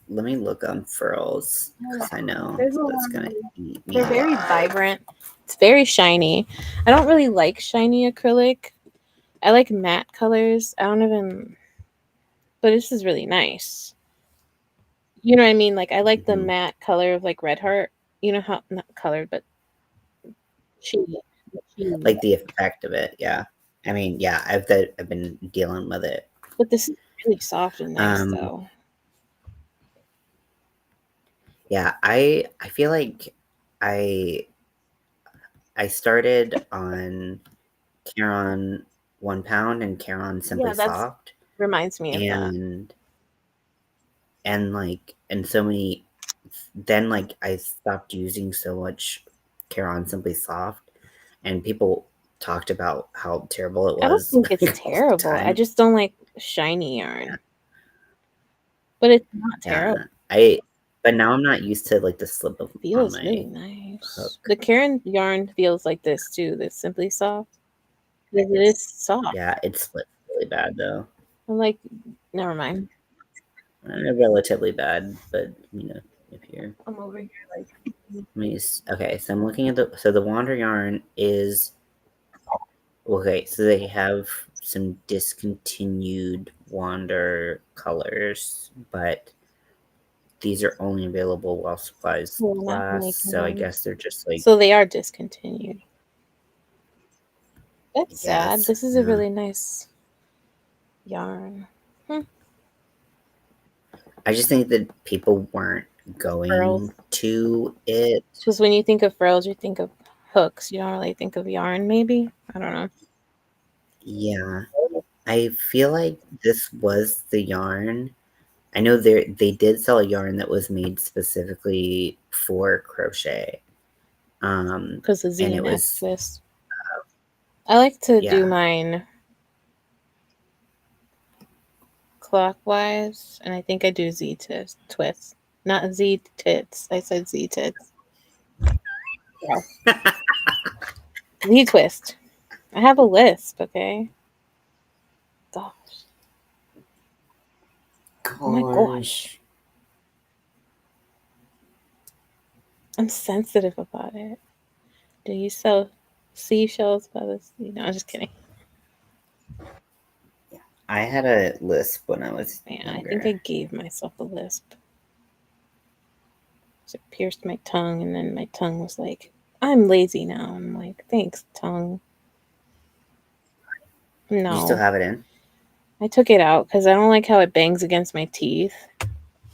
Let me look on furls because I know there's a that's lot gonna of, eat me they're very alive. vibrant. It's very shiny. I don't really like shiny acrylic. I like matte colors. I don't even, but this is really nice. You know what I mean? Like, I like the Mhm. matte color of like Red Heart. You know how, not colored, but sheen. Sheen. Like the effect of it, yeah. I mean, yeah, I've been dealing with it. But this is really soft and nice Um, though. yeah, I feel like I I started on Caron 1 pound and Caron Simply Yeah, that's Soft, reminds me of that. and like and so many. Then like I stopped using so much Caron Simply Soft, and people talked about how terrible it I don't was think it's all the terrible. I time. just don't like shiny yarn. But it's not terrible. Yeah, I but now I'm not used to like the slip of on Feels really my nice. hook. The Karen yarn feels like this too. This Simply Soft. Because it is soft. Yeah, it split really bad though. I'm like, never mind. Relatively bad, but you know, if you're I'm over here like, okay, so I'm looking at the Wander yarn is okay. So they have some discontinued Wander colors, but these are only available while supplies we're not last. making So I them. guess they're just like So they are discontinued. I That's sad. guess This is a yeah. really nice yarn. Hmm. I just think that people weren't Pearls. going to it. Because when you think of frills, you think of hooks. You don't really think of yarn, maybe? I don't know. Yeah, I feel like this was the yarn. I know they did sell a yarn that was made specifically for crochet. Because the And Z it neck was twist. I like to do yeah. mine clockwise, and I think I do Z twist, not Z tits. I said Z tits. Yeah. Z twist. I have a lisp. Okay. Gosh. Oh my gosh. Gosh. I'm sensitive about it. Do you sell seashells by the sea? No, I'm just kidding. I had a lisp when I was Man, I think I younger. gave myself a lisp. So it pierced my tongue, and then my tongue was like, "I'm lazy now." I'm like, "Thanks, tongue." You still No, have it in? I took it out because I don't like how it bangs against my teeth.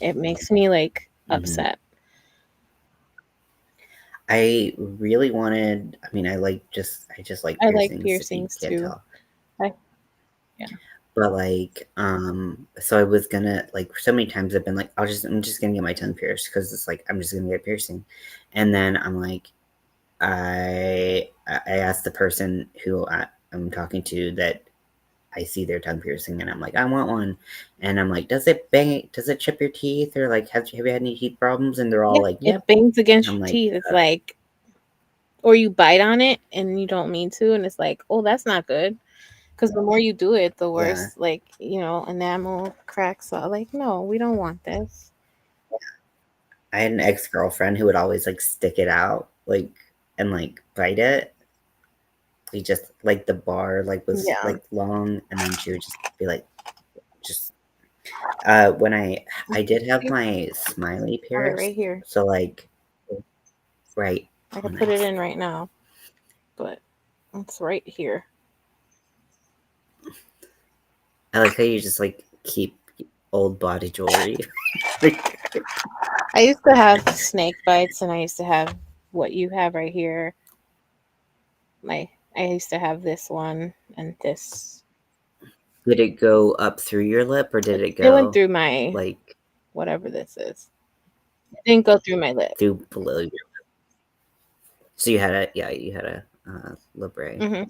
It makes me like Hmm. upset. I really wanted. I mean, I just like I like piercings. If you piercings can't too. tell, I Yeah. but like, so I was gonna like so many times I've been like, I'm just gonna get my tongue pierced because it's like I'm just gonna get a piercing, and then I'm like, I asked the person who I'm talking to that I see their tongue piercing, and I'm like, I want one, and I'm like, does it bang? Does it chip your teeth, or like have you had any teeth problems? And they're all Yeah, like, it yep. bangs And against I'm your like, teeth. It's like, or you bite on it and you don't mean to, and it's like, oh, that's not good. Because the more you do it, the yeah. worse, like, enamel cracks are. Like, no, we don't want this. I had an ex girlfriend who would always like stick it out, like and like bite it. He just like the bar like was Yeah. like long, and then she would just be like, just when I did have my smiley I have it right pierced, here. so like right. I Oh, could put it nice. in right now, but it's right here. I like how you just like keep old body jewelry. Like, I used to have snake bites, and I used to have what you have right here. My I used to have this one and this. did it go up through your lip or did it It went go through my like whatever this is. It didn't go through my lip. through below your. So you had a libre. Hmm.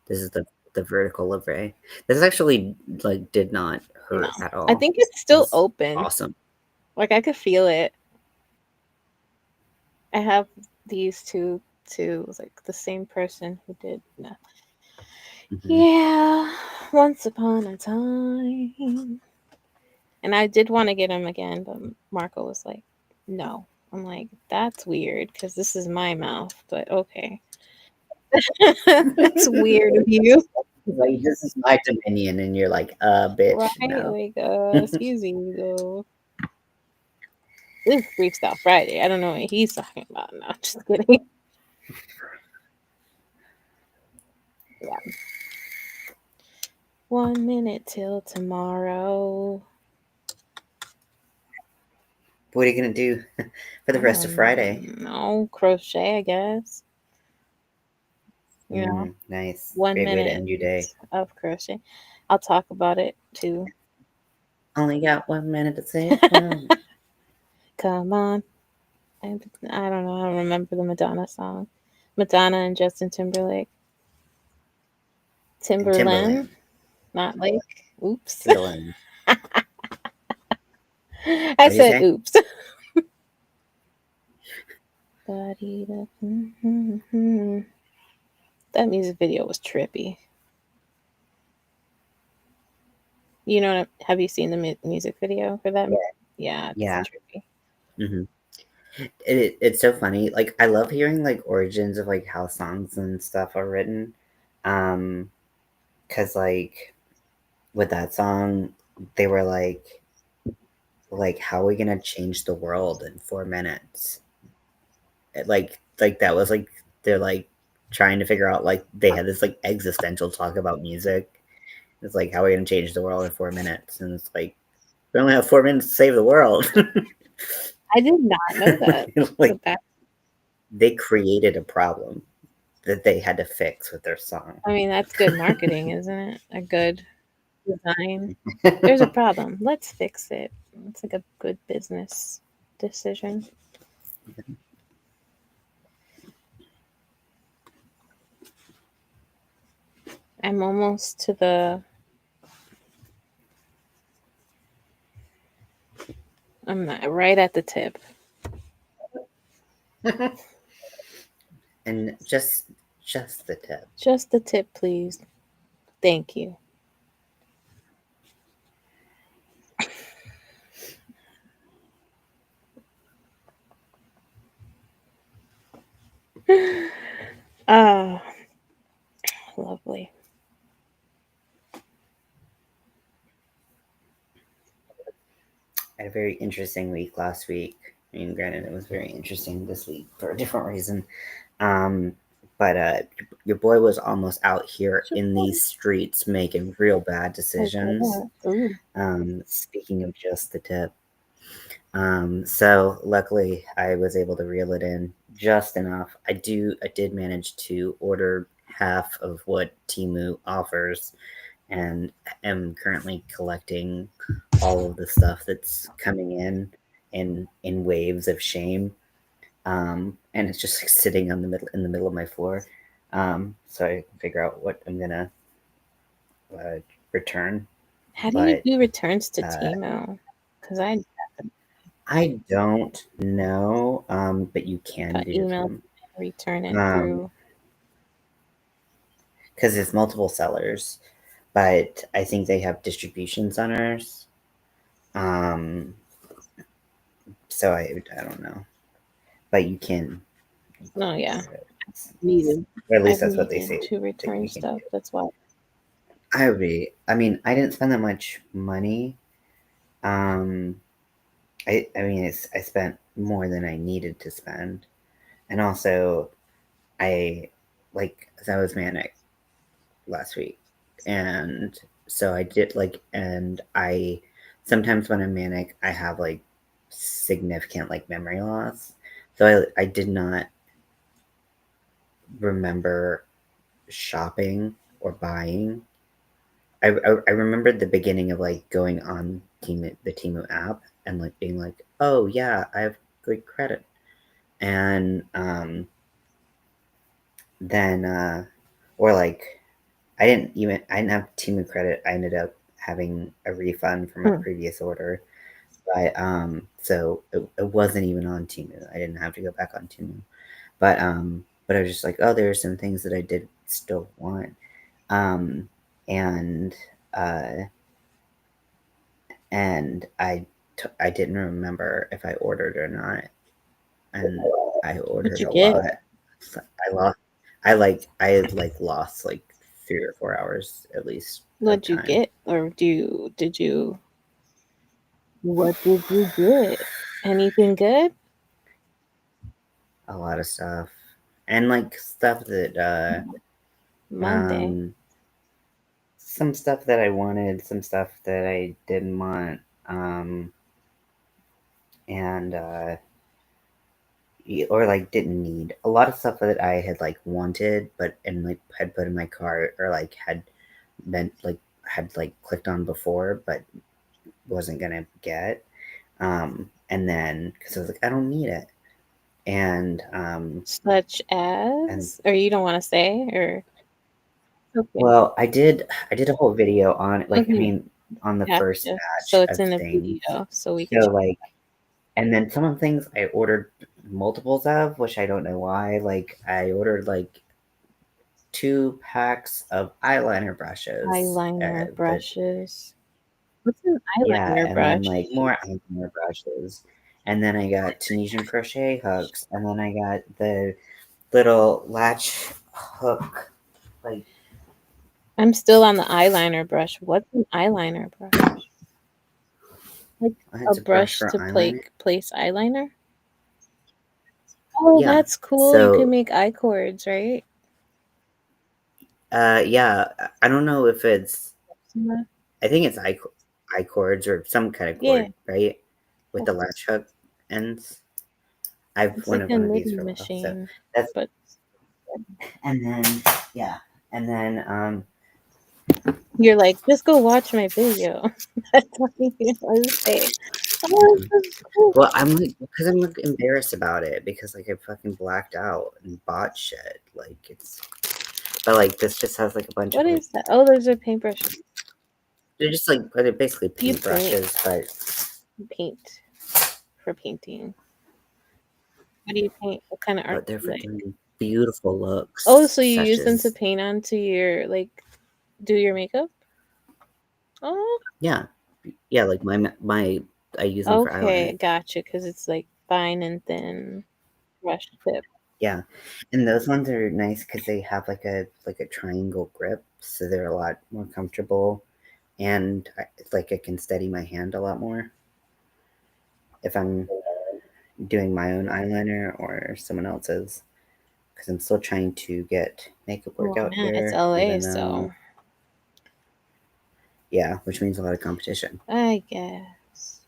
This is the vertical libre. This actually like did not No, hurt at I all. think it's It still was open. awesome. Like I could feel it. I have these two too. It was like the same person who did. No. Hmm. Yeah, once upon a time. And I did want to get him again, but Marco was like, no. I'm like, that's weird because this is my mouth, but okay. That's weird of you. Like this is my dominion, and you're like, Right? bitch, no. Like, excuse me, though. This is Freestyle Friday. I don't know what he's talking about. No, just kidding. Yeah. 1 minute till tomorrow. What are you gonna do for the rest of Friday? No, crochet, I guess. You know, Nice. 1 Great way to minute end your day. of crochet. I'll talk about it too. Only got 1 minute to say it. Come on. I don't know. I don't remember the Madonna song. Madonna and Justin Timberlake. And Timberland, Timberland. not like. Oops. Timberland. I What do you said say? oops. That music video was trippy. You know, have you seen the music video for that? Yeah, it's Yeah. trippy. Hmm. It's so funny. Like I love hearing like origins of like how songs and stuff are written. Cause like with that song, they were like how are we gonna change the world in 4 minutes? Like that was like they're like trying to figure out like they had this like existential talk about music. It's like how are we gonna change the world in 4 minutes? And it's like we only have 4 minutes to save the world. I did not know that. Like But that, they created a problem that they had to fix with their song. I mean, that's good marketing, isn't it? A good design. There's a problem. Let's fix it. It's like a good business decision. I'm almost to the. I'm not, right at the tip. And just the tip. Just the tip, please. Thank you. Ah, lovely. I had a very interesting week last week. I mean, granted, it was very interesting this week for a different reason. Um, but your boy was almost out here in these streets making real bad decisions. Ooh. Speaking of just the tip. So luckily, I was able to reel it in just enough. I did manage to order half of what Timu offers, and am currently collecting all of the stuff that's coming in waves of shame. And it's just like sitting on the middle of my floor. So I can figure out what I'm gonna uh, return. How do you But do returns to uh, Timo? Because I don't know, but you can got do emailed them return it because through. it's multiple sellers, but I think they have distribution centers. Um, so I don't know, but you can. No, yeah. It's, Needed. or at least I've that's what they needed say to that return you can do. stuff. That's why. I mean, I didn't spend that much money. Um, I mean, I spent more than I needed to spend, and also I like I was manic last week, and so I did and I sometimes when I'm manic, I have like significant like memory loss. So I did not remember shopping or buying. I remembered the beginning of like going on the Timu app and like being like, oh yeah, I have good credit. And then or like I didn't have Temu credit. I ended up having a refund from a Hmm. previous order. But so it wasn't even on Temu. I didn't have to go back on Temu. But I was just like, oh, there are some things that I did still want. Um and uh and I didn't remember if I ordered or not. And I What'd ordered you a get? lot. So I lost like 3 or 4 hours at least of What'd you time. get? Or did you what did you get? Anything good? A lot of stuff. And like stuff that Monday. some stuff that I wanted, some stuff that I didn't want. Um and or like didn't need. A lot of stuff that I had like wanted but and like had put in my cart or like had like clicked on before but wasn't gonna get. And then because I was like, I don't need it. And Such and as? Or you don't want to say? Or okay. well, I did a whole video on it, like I Hmm. mean on the first Gotcha. So batch it's of in a things. video, so we So could. like and then some of the things I ordered multiples of, which I don't know why. Like I ordered like 2 packs of eyeliner brushes. Eyeliner But brushes. What's an yeah, eyeliner and then brush? like more eyeliner brushes. And then I got Tunisian crochet hooks, and then I got the little latch hook, like I'm still on the eyeliner brush. What's an eyeliner brush? Like a it's a brush brush for to eyeliner. place eyeliner? Oh, Yeah. that's cool. You can So make eye cords, right? yeah, I don't know if it's Yeah. I think it's eye cords or some kind of Yeah. cord, right? With the latch hook ends. I've It's like wanted a one of these knitting for a while. So machine, that's but and then yeah. And then you're like, just go watch my video. That's what you want to say. Oh, this is cool. well, I'm like because I'm like embarrassed about it because like I fucking blacked out and bought shit. Like it's but like this just has like a bunch What of like is that? Oh, those are paintbrushes. they're just like they're basically You paintbrushes, but paint for painting. What do you paint? What kind of art they're do you for like? doing beautiful Oh, looks, so you such use them to as paint onto your like do your makeup? Oh, yeah, yeah. Like my I use them for okay, eyeliner. gotcha. Because it's like fine and thin brush tip. Yeah, and those ones are nice because they have like a triangle grip, so they're a lot more comfortable, and it's like I can steady my hand a lot more if I'm doing my own eyeliner or someone else's. Because I'm still trying to get makeup work Oh out man, it's here, LA, even though so yeah, which means a lot of competition. I guess.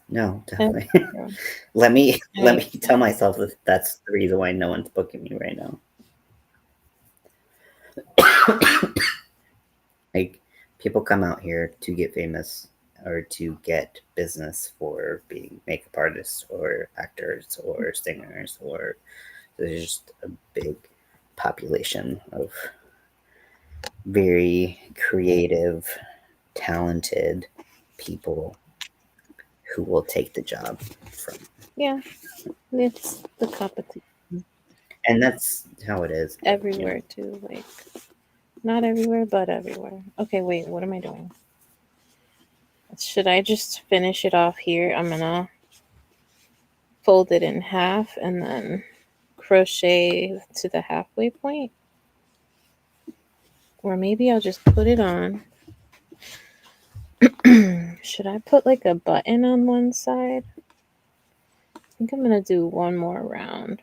No, That's definitely. true. Let I me tell myself that that's the reason why no one's booking me right now. Like people come out here to get famous or to get business for being makeup artists or actors or singers or there's just a big population of very creative, talented people who will take the job from. yeah, it's the competition And that's how it is. But, you know, everywhere too. Like not everywhere, but everywhere. Okay, wait, what am I doing? Should I just finish it off here? I'm gonna fold it in half and then crochet to the halfway point. Or maybe I'll just put it on. Should I put like a button on one side? I think I'm gonna do one more round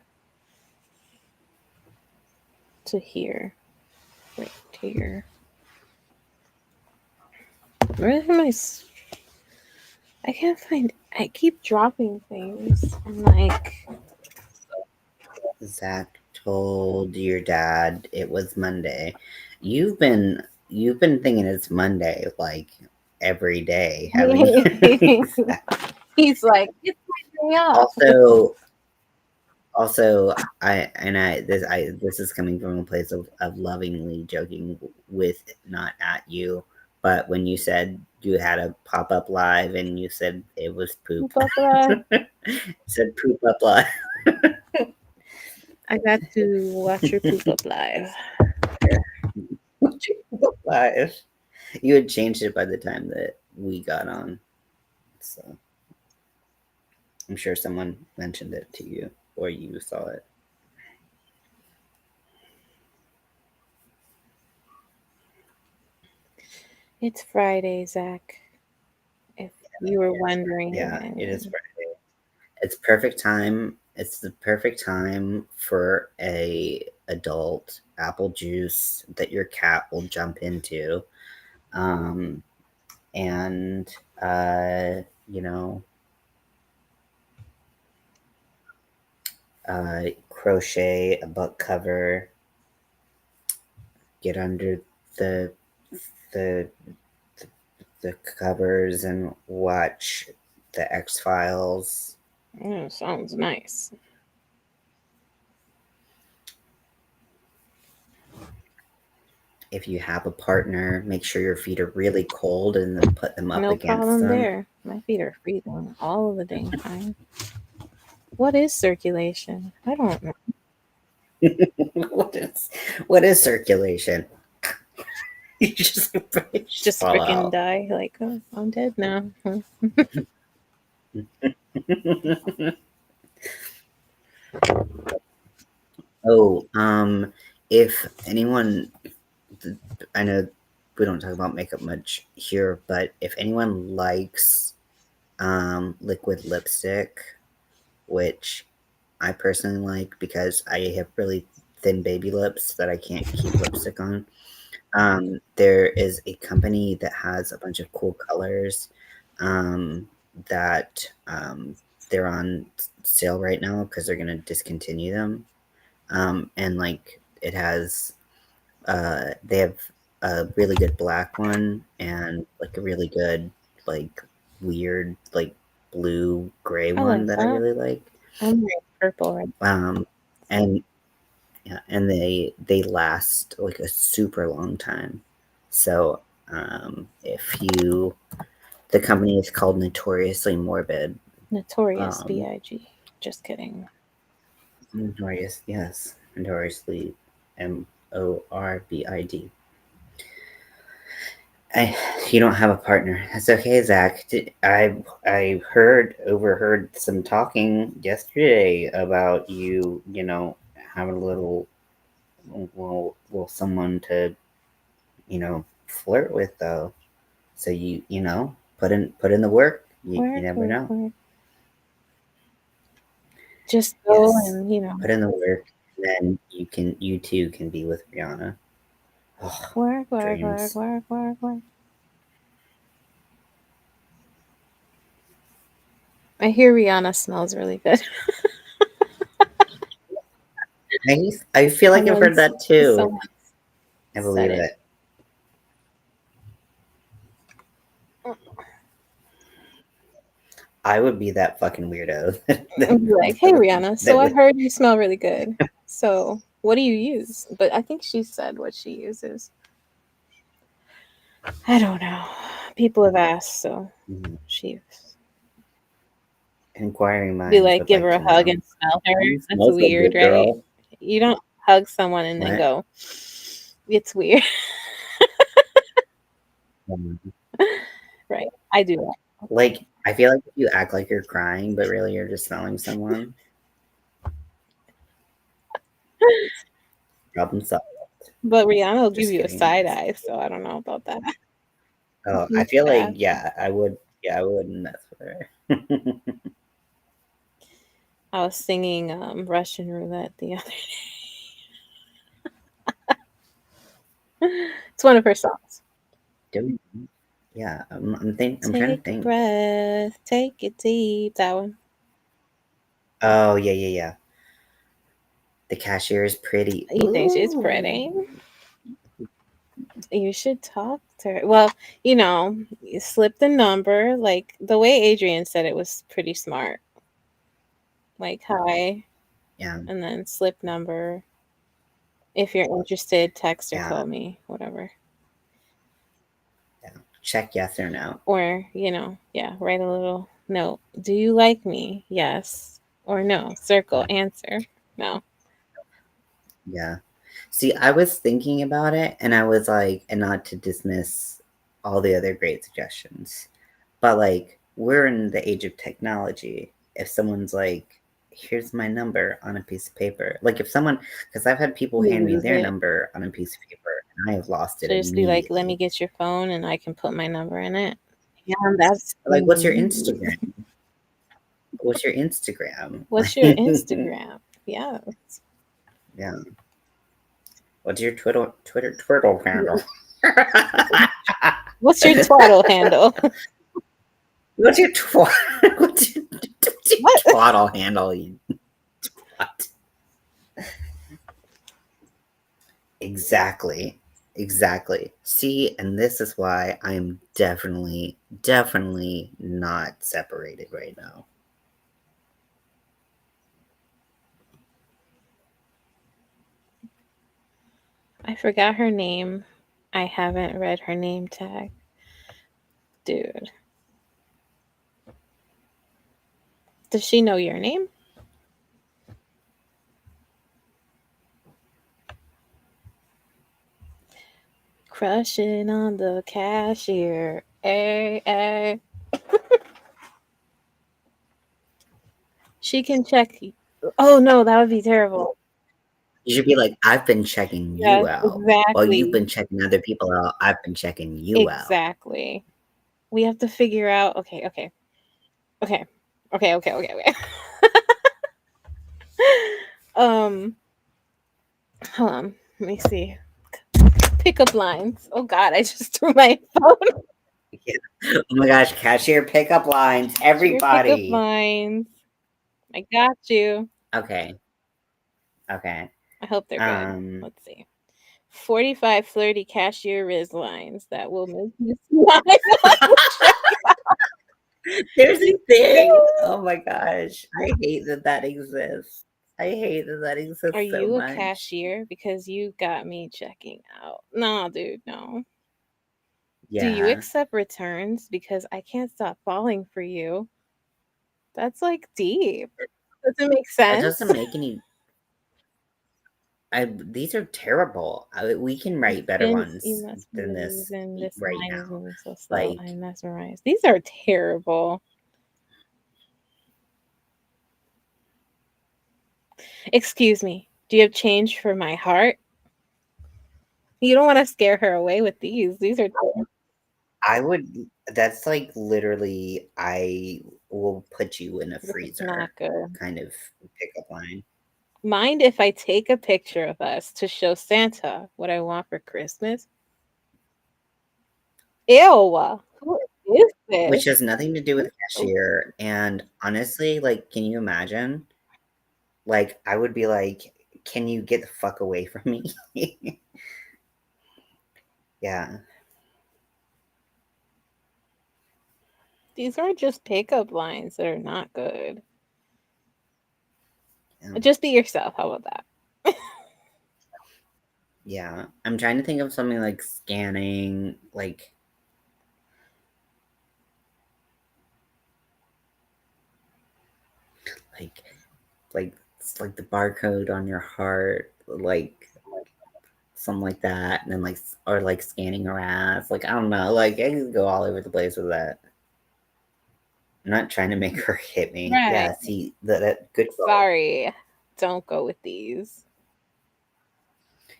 to here. Right here. Where are my I can't find I keep dropping things. I'm like Zach told your dad it was Monday. You've been thinking it's Monday like every day, haven't you? Zach? He's like, it's my day off. Also, this is coming from a place of lovingly joking with, not at you, but when you said you had a pop-up live and you said it was poop. Poop up live. Said poop up live. I got to watch your poop up live. Poop up live. You had changed it by the time that we got on. So I'm sure someone mentioned it to you or you saw it. It's Friday, Zach. If you were wondering. Yeah, it is Friday. It's perfect time. It's the perfect time for a adult apple juice that your cat will jump into. And you know, crochet a book cover, get under the the the covers and watch the X-Files. Sounds nice. If you have a partner, make sure your feet are really cold and then put them up No against problem them. there. My feet are freezing all of the dang time. What is circulation? I don't know. What is circulation? You just Just fall freaking out. die. Like, oh, I'm dead now. Oh, if anyone, I know we don't talk about makeup much here, but if anyone likes liquid lipstick, which I personally like because I have really thin baby lips that I can't keep lipstick on. There is a company that has a bunch of cool colors that they're on sale right now because they're going to discontinue them. And like it has, they have a really good black one and like a really good, like weird, like blue gray I one like that I that. really like. I'm wearing purple right And yeah, and they last like a super long time. So if you, the company is called Notoriously Morbid. Notorious Um, B.I.G. Just kidding. Notorious, yes, Notoriously Morbid. You don't have a partner. That's okay, Zach. I overheard some talking yesterday about you. You know, having a little someone to flirt with though. So you put in the work. You Work, never work, know. work. Just go Yes, and, put in the work. Then you too can be with Rihanna. Oh, work, work, work, dreams. work, work, work. I hear Rihanna smells really good. I feel like I've heard Someone's that too. someone I said believe it. it. I would be that fucking weirdo. And be like, hey Rihanna, so That I would. heard you smell really good. So what do you use? But I think she said what she uses. I don't know. People have asked, so Mhm. she Inquiring be minds like, would give like her to a hug know. and smell her. You That's smell so weird, good, right? girl. You don't hug someone and then What? go. It's weird, Um, right? I do that. Like I feel like if you act like you're crying, but really you're just smelling someone. Problem solved. But Rihanna will give Just you a kidding. side eye, so I don't know about that. Oh, I Huge feel like pass. yeah, I would. Yeah, I wouldn't mess with her. I was singing Russian roulette the other day. It's one of her songs. Do yeah, I'm trying to Take a think. breath, take it deep. That one. Oh yeah, yeah, yeah. The cashier is pretty. You think she's Ooh, pretty? You should talk to her. Well, you slip the number. Like the way Adrian said it was pretty smart. Like, hi, Yeah. and then slip number. If you're interested, text or Yeah. call me, whatever. Yeah. Check yes or no. Or, write a little note. Do you like me? Yes or no. Circle, answer. No. Yeah. See, I was thinking about it and I was like, and not to dismiss all the other great suggestions, but like, we're in the age of technology. If someone's like, here's my number on a piece of paper, like if someone, because I've had people hand me Lose their it. number on a piece of paper and I have lost it So just be like, let me immediately. get your phone and I can put my number in it. Yeah, that's Like, what's your Instagram? What's your Instagram? What's your Instagram? Yeah. Yeah. What's your Twitter handle? What's your twaddle handle? What's your what's your What? twaddle handle? You twat. Exactly. Exactly. See, and this is why I'm definitely not separated right now. I forgot her name. I haven't read her name tag. Dude. Does she know your name? Crushing on the cashier. Ay. She can check. Oh no, that would be terrible. You should be like, I've been checking Yes, you out. While you've exactly. been checking other people out, I've been checking you out. Exactly. We have to figure out. Okay. Hold on. Let me see. Pickup lines. Oh God, I just threw my phone. Yeah. Oh my gosh, cashier pickup lines, Your pickup everybody. lines. I got you. Okay. Okay. I hope they're good. Um, Let's see. 45 flirty cashier Riz lines that will make you smile. there's a thing. Oh my gosh. I hate that that exists. I hate that that Are exists so you a much. cashier? Because you got me checking out. No, dude, no. Do you Yeah. accept returns? Because I can't stop falling for you. That's like deep. Doesn't make That sense. doesn't make any these are terrible. We can write better Vince, you ones must be than the this reason this right line is now. moving so slow. Like, I'm mesmerized. These are terrible. Excuse me. Do you have change for my heart? You don't want to scare her away with these. These are terrible. I would that's like literally I will put you in a This is not freezer good. kind of pickup line. Mind if I take a picture of us to show Santa what I want for Christmas? Ew. Who is Which this? has nothing to do with Oh, cashier. And honestly, like, can you imagine? Like, I would be like, can you get the fuck away from me? Yeah. these are just pickup lines that are not good. Yeah. Just be yourself. How about that? Yeah. I'm trying to think of something like scanning, like it's like the barcode on your heart, like something like that, and then like or like scanning her ass. Like I don't know, like I could go all over the place with that. I'm not trying to make her hit me. Right. Yeah, see that good goal. Sorry. Don't go with these.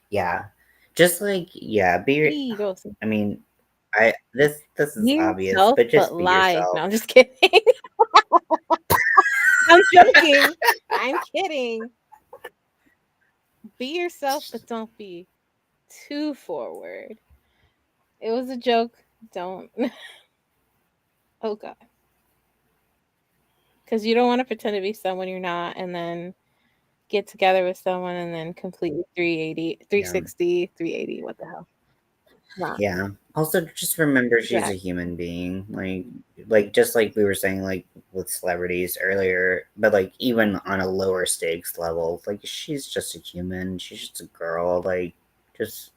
Yeah, just like yeah, be. Eee, gross. I mean, this Be is obvious, yourself, but but just be lie. No, yourself. I'm just kidding. I'm joking. I'm kidding. Be yourself, but don't be too forward. It was a joke. Don't. Oh, God. Because you don't want to pretend to be someone you're not and then get together with someone and then completely 380, Yeah, 360, 380. What the hell? not. Yeah. Also, just remember she's a Exactly. human being. Like just like we were saying, like with celebrities earlier, but like even on a lower stakes level, like she's just a human. She's just a girl. Like, just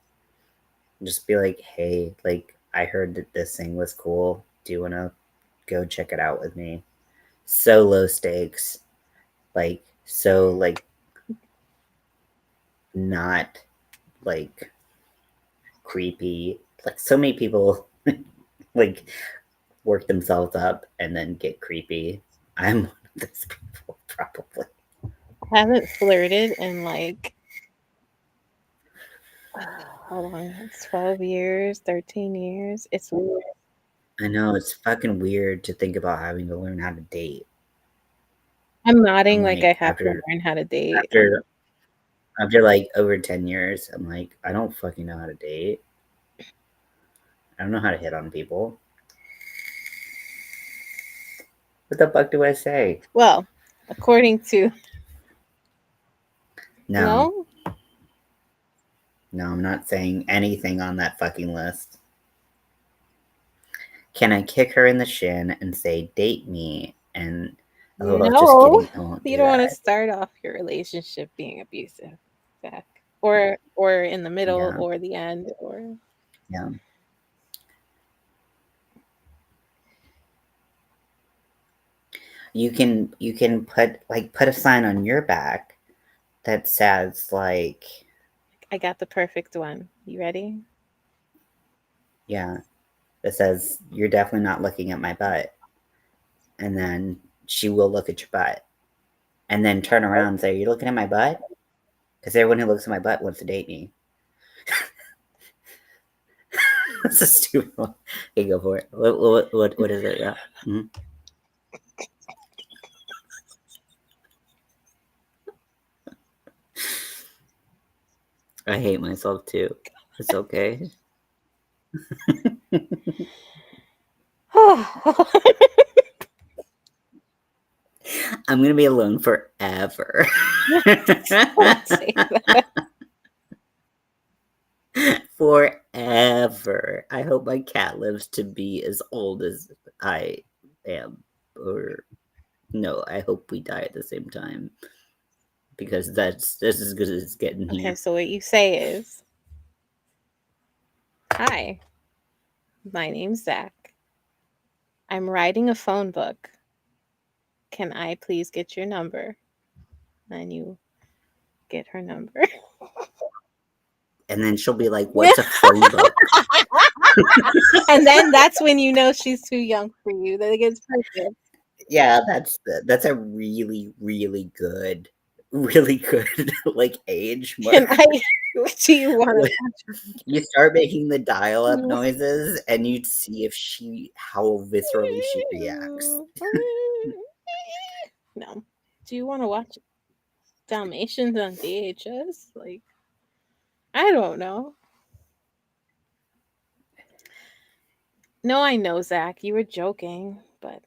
just be like, hey, like I heard that this thing was cool. Do you want to go check it out with me? So low stakes, like so like not like creepy. Like so many people like work themselves up and then get creepy. I'm one of those people, probably. I haven't flirted in like how long? It's 12 years, 13 years. It's weird. I know it's fucking weird to think about having to learn how to date. I'm nodding I'm like I like have to learn how to date. after after like over 10 years, I'm like, I don't fucking know how to date. I don't know how to hit on people. What the fuck do I say? Well, according to No, no, no, I'm not saying anything on that fucking list. Can I kick her in the shin and say, date me? And, oh, just no, kidding. I won't you do don't want to that. start off your relationship being abusive, Zach, or in the middle Yeah, or the end or yeah. You can put a sign on your back that says like, I got the perfect one. You ready? yeah, that says you're definitely not looking at my butt. And then she will look at your butt. And then turn around and say, you're looking at my butt? Because everyone who looks at my butt wants to date me. That's a stupid one. Okay, go for it. What is it? Yeah. Mhm. I hate myself too. It's okay. I'm gonna be alone forever. Don't say that. Forever. I hope my cat lives to be as old as I am. Or no, I hope we die at the same time. Because that's as good as it's getting Okay, here. so what you say is, "Hi, my name's Zach. I'm writing a phone book. Can I please get your number?" And you get her number. And then she'll be like, what's a phone book? And then that's when you know she's too young for you. That it gets perfect. Yeah, that's a really good like age Can mark. I? Do you want When you start making the dial-up to? noises and you'd see if she how viscerally she reacts. No. Do you want to watch Dalmatians on VHS? Like, I don't know. No, I know, Zach. You were joking, but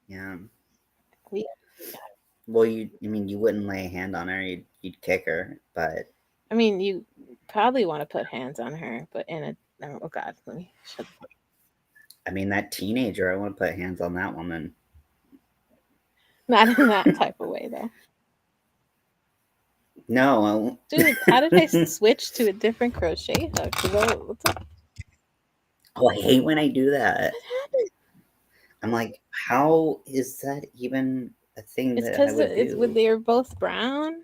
Yeah. we. Well, I mean, you wouldn't lay a hand on her. You'd kick her, but I mean, you probably want to put hands on her, but in a. Oh God, let me shut. I mean, that teenager, I want to put hands on that woman. Not in that type of way, though. No, I won't. Dude, how did I switch to a different crochet hook? What's up? Oh, I hate when I do that. What happened? I'm like, how is that even a thing It's that I because would it's when do? they're both brown.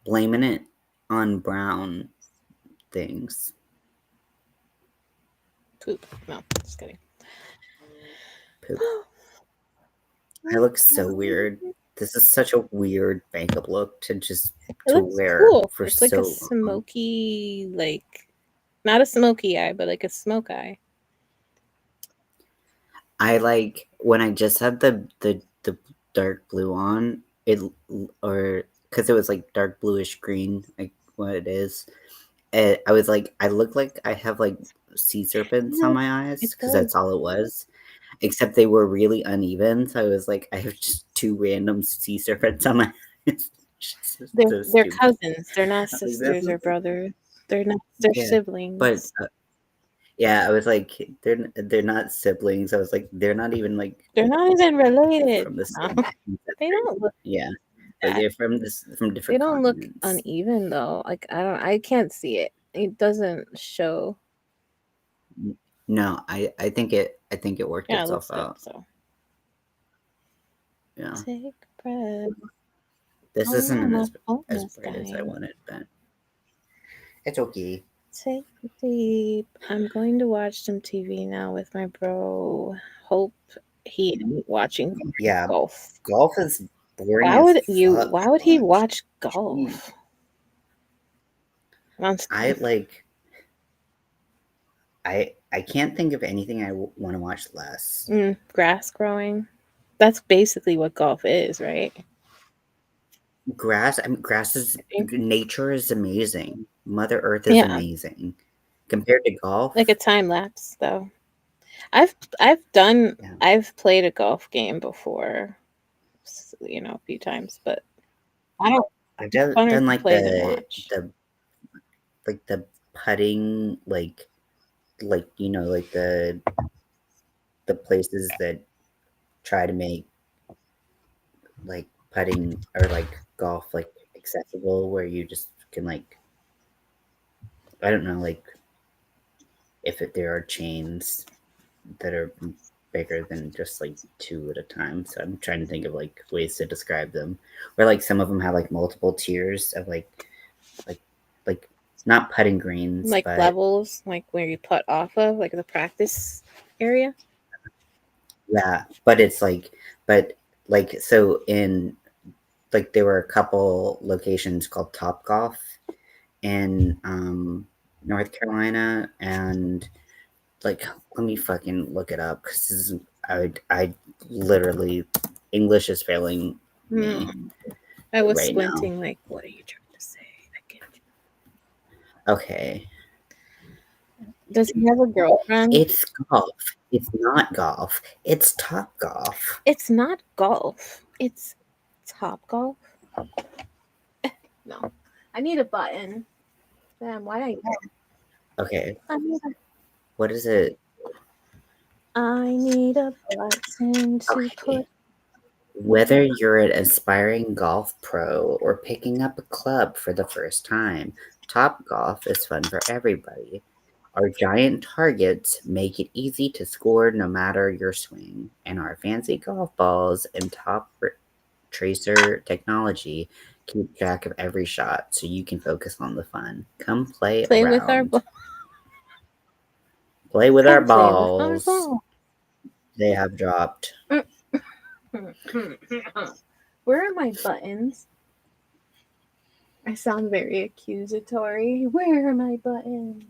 Blaming it on brown things. Poop. No, just kidding. Poop. I look so weird. This is such a weird makeup look It to looks wear cool. for It's like a so long. smoky, like not a smoky eye, but like a smoke eye. I like when I just had the dark blue on it, or because it was like dark bluish green, like what it is. I was like, I look like I have like sea serpents on No, my it eyes because does. that's all it was. Except they were really uneven, so I was like, I have just two random sea serpents on my eyes. So They're stupid. cousins. They're not I'm like, that's sisters or not, brothers. They're not. They're yeah, but siblings. yeah, I was like, they're not siblings. I was like, they're not even like They're not even related. from the No, same they ancestry. don't look Yeah, like that. they're from They different don't look continents. uneven though. Like I don't. I can't see it. It doesn't show. No, I think it worked Yeah, it itself looks good. out. So Yeah, take a breath. this Oh no, isn't my phone as is bright as I dying. wanted, but it's okay. Take a deep. I'm going to watch some TV now with my bro. Hope he ain't watching Yeah, golf. golf is boring Why as would you? fuck Why to would he watch. watch Jeez. golf? On I screen? like I can't think of anything I want to watch less. Grass growing. That's basically what golf is, right? Grass, I mean, grass is I think. nature is amazing. Mother Earth is Yeah, amazing compared to like a golf. time lapse though. I've done Yeah, I've played a golf game before, a few times, but I don't. I've It's funner done to like play than watch. the putting like like the places that try to make like putting or like golf like accessible where you just can like I don't know like there are chains that are bigger than just like two at a time. So I'm trying to think of like ways to describe them. Or like some of them have like multiple tiers of like like not putting greens, Like but levels, like where you putt off of, like the practice area. yeah, but it's but like so in like there were a couple locations called Top Golf in North Carolina and like let me fucking look it up because I literally English is failing me Hmm. I was right now. squinting, like, what are you trying to say? I can't. Okay, Does he have a girlfriend? it's golf. It's not golf. It's Top Golf. It's not golf. It's top golf. No, I need a button. Damn, why I? Okay, I need a, what is it? I need a button to Okay, put. whether you're an aspiring golf pro or picking up a club for the first time, Top Golf is fun for everybody. Our giant targets make it easy to score no matter your swing, and our fancy golf balls and tracer technology keep track of every shot so you can focus on the fun. Come play Play with our around. ball. Play with our Come play with our balls. ball. They have dropped. Where are my buttons? I sound very accusatory. Where are my buttons?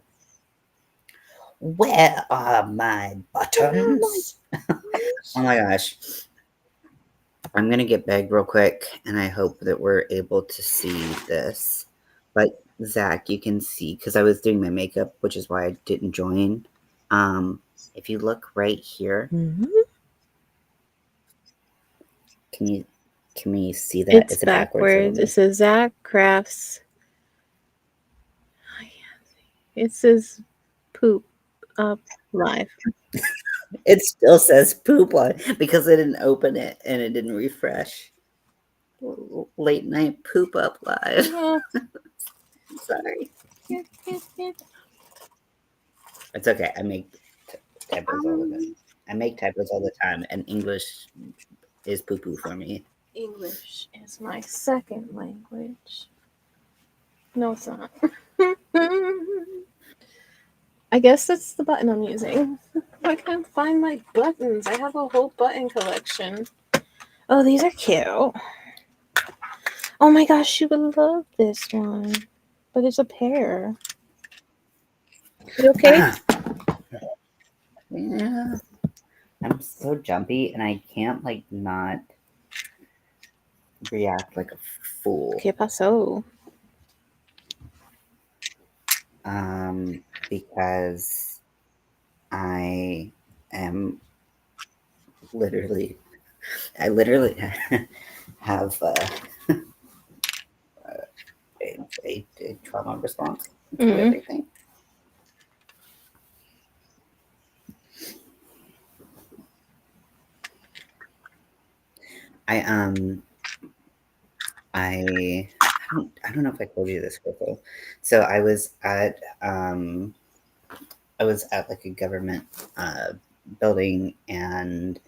Where are my Where are my buttons? buttons? Oh my gosh. I'm gonna get back real quick and I hope that we're able to see this. But Zach, you can see because I was doing my makeup, which is why I didn't join. If you look right here, Mm-hmm. can you can we see that? It's Is it backwards? Or let backwards. It me says Zach Crafts. It says poop up live. it still says poop on because I didn't open it and it didn't refresh. Late night poop up live. Yeah. Sorry. It's okay. I make typos all the time. I make typos all the time, and English is poo poo for me. English is my second language. No, it's not. I guess that's the button I'm using. I can't find my buttons. I have a whole button collection. Oh, these are cute. Oh my gosh, you would love this one. But it's a pair. You okay? Yeah, I'm so jumpy, and I can't like not react like a fool. ¿Qué pasó? Because I am literally, I literally have a trauma response to Mm-hmm. everything. I I don't know if I told you this before. So I was at like a government building, and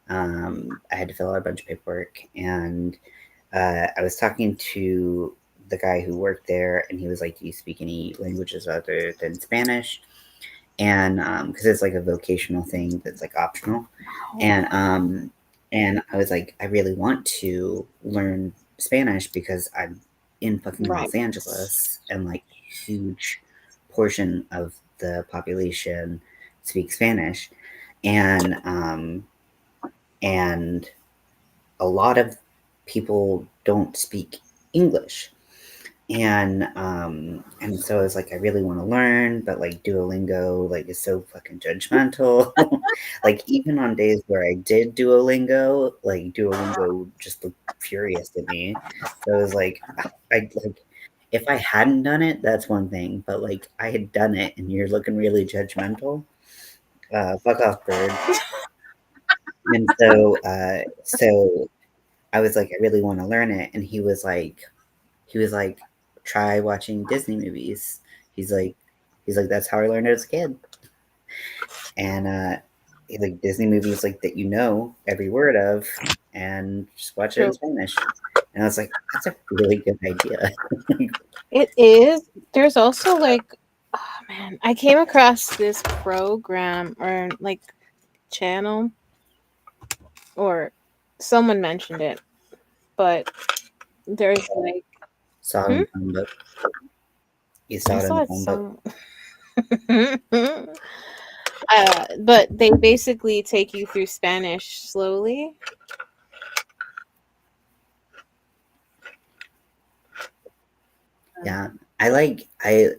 I had to fill out a bunch of paperwork, and I was talking to the guy who worked there, and he was like, "Do you speak any languages other than Spanish?" And because it's like a vocational thing that's like optional, and I was like, I really want to learn Spanish because I'm in fucking Right. Los Angeles, and like huge portion of the population speaks Spanish, and and a lot of people don't speak English. And so I was like, I really want to learn, but like Duolingo like is so fucking judgmental. Like even on days where I did Duolingo, like Duolingo just looked furious at me. So I was like, I like if I hadn't done it, that's one thing, but like I had done it and you're looking really judgmental. Fuck off, bird. And so I was like, I really want to learn it, and he was like, try watching Disney movies. He's like, he's like, that's how I learned as a kid. And he's like, Disney movies like that, you know every word of, and just watch it in True. Spanish. And I was like, that's a really good idea. It is. There's also like, oh man, I came across this program or like channel, or someone mentioned it, but there's like, Saw it in hmm? the phone book. You I saw it in saw the it phone book. some. But they basically take you through Spanish slowly. Yeah, I like I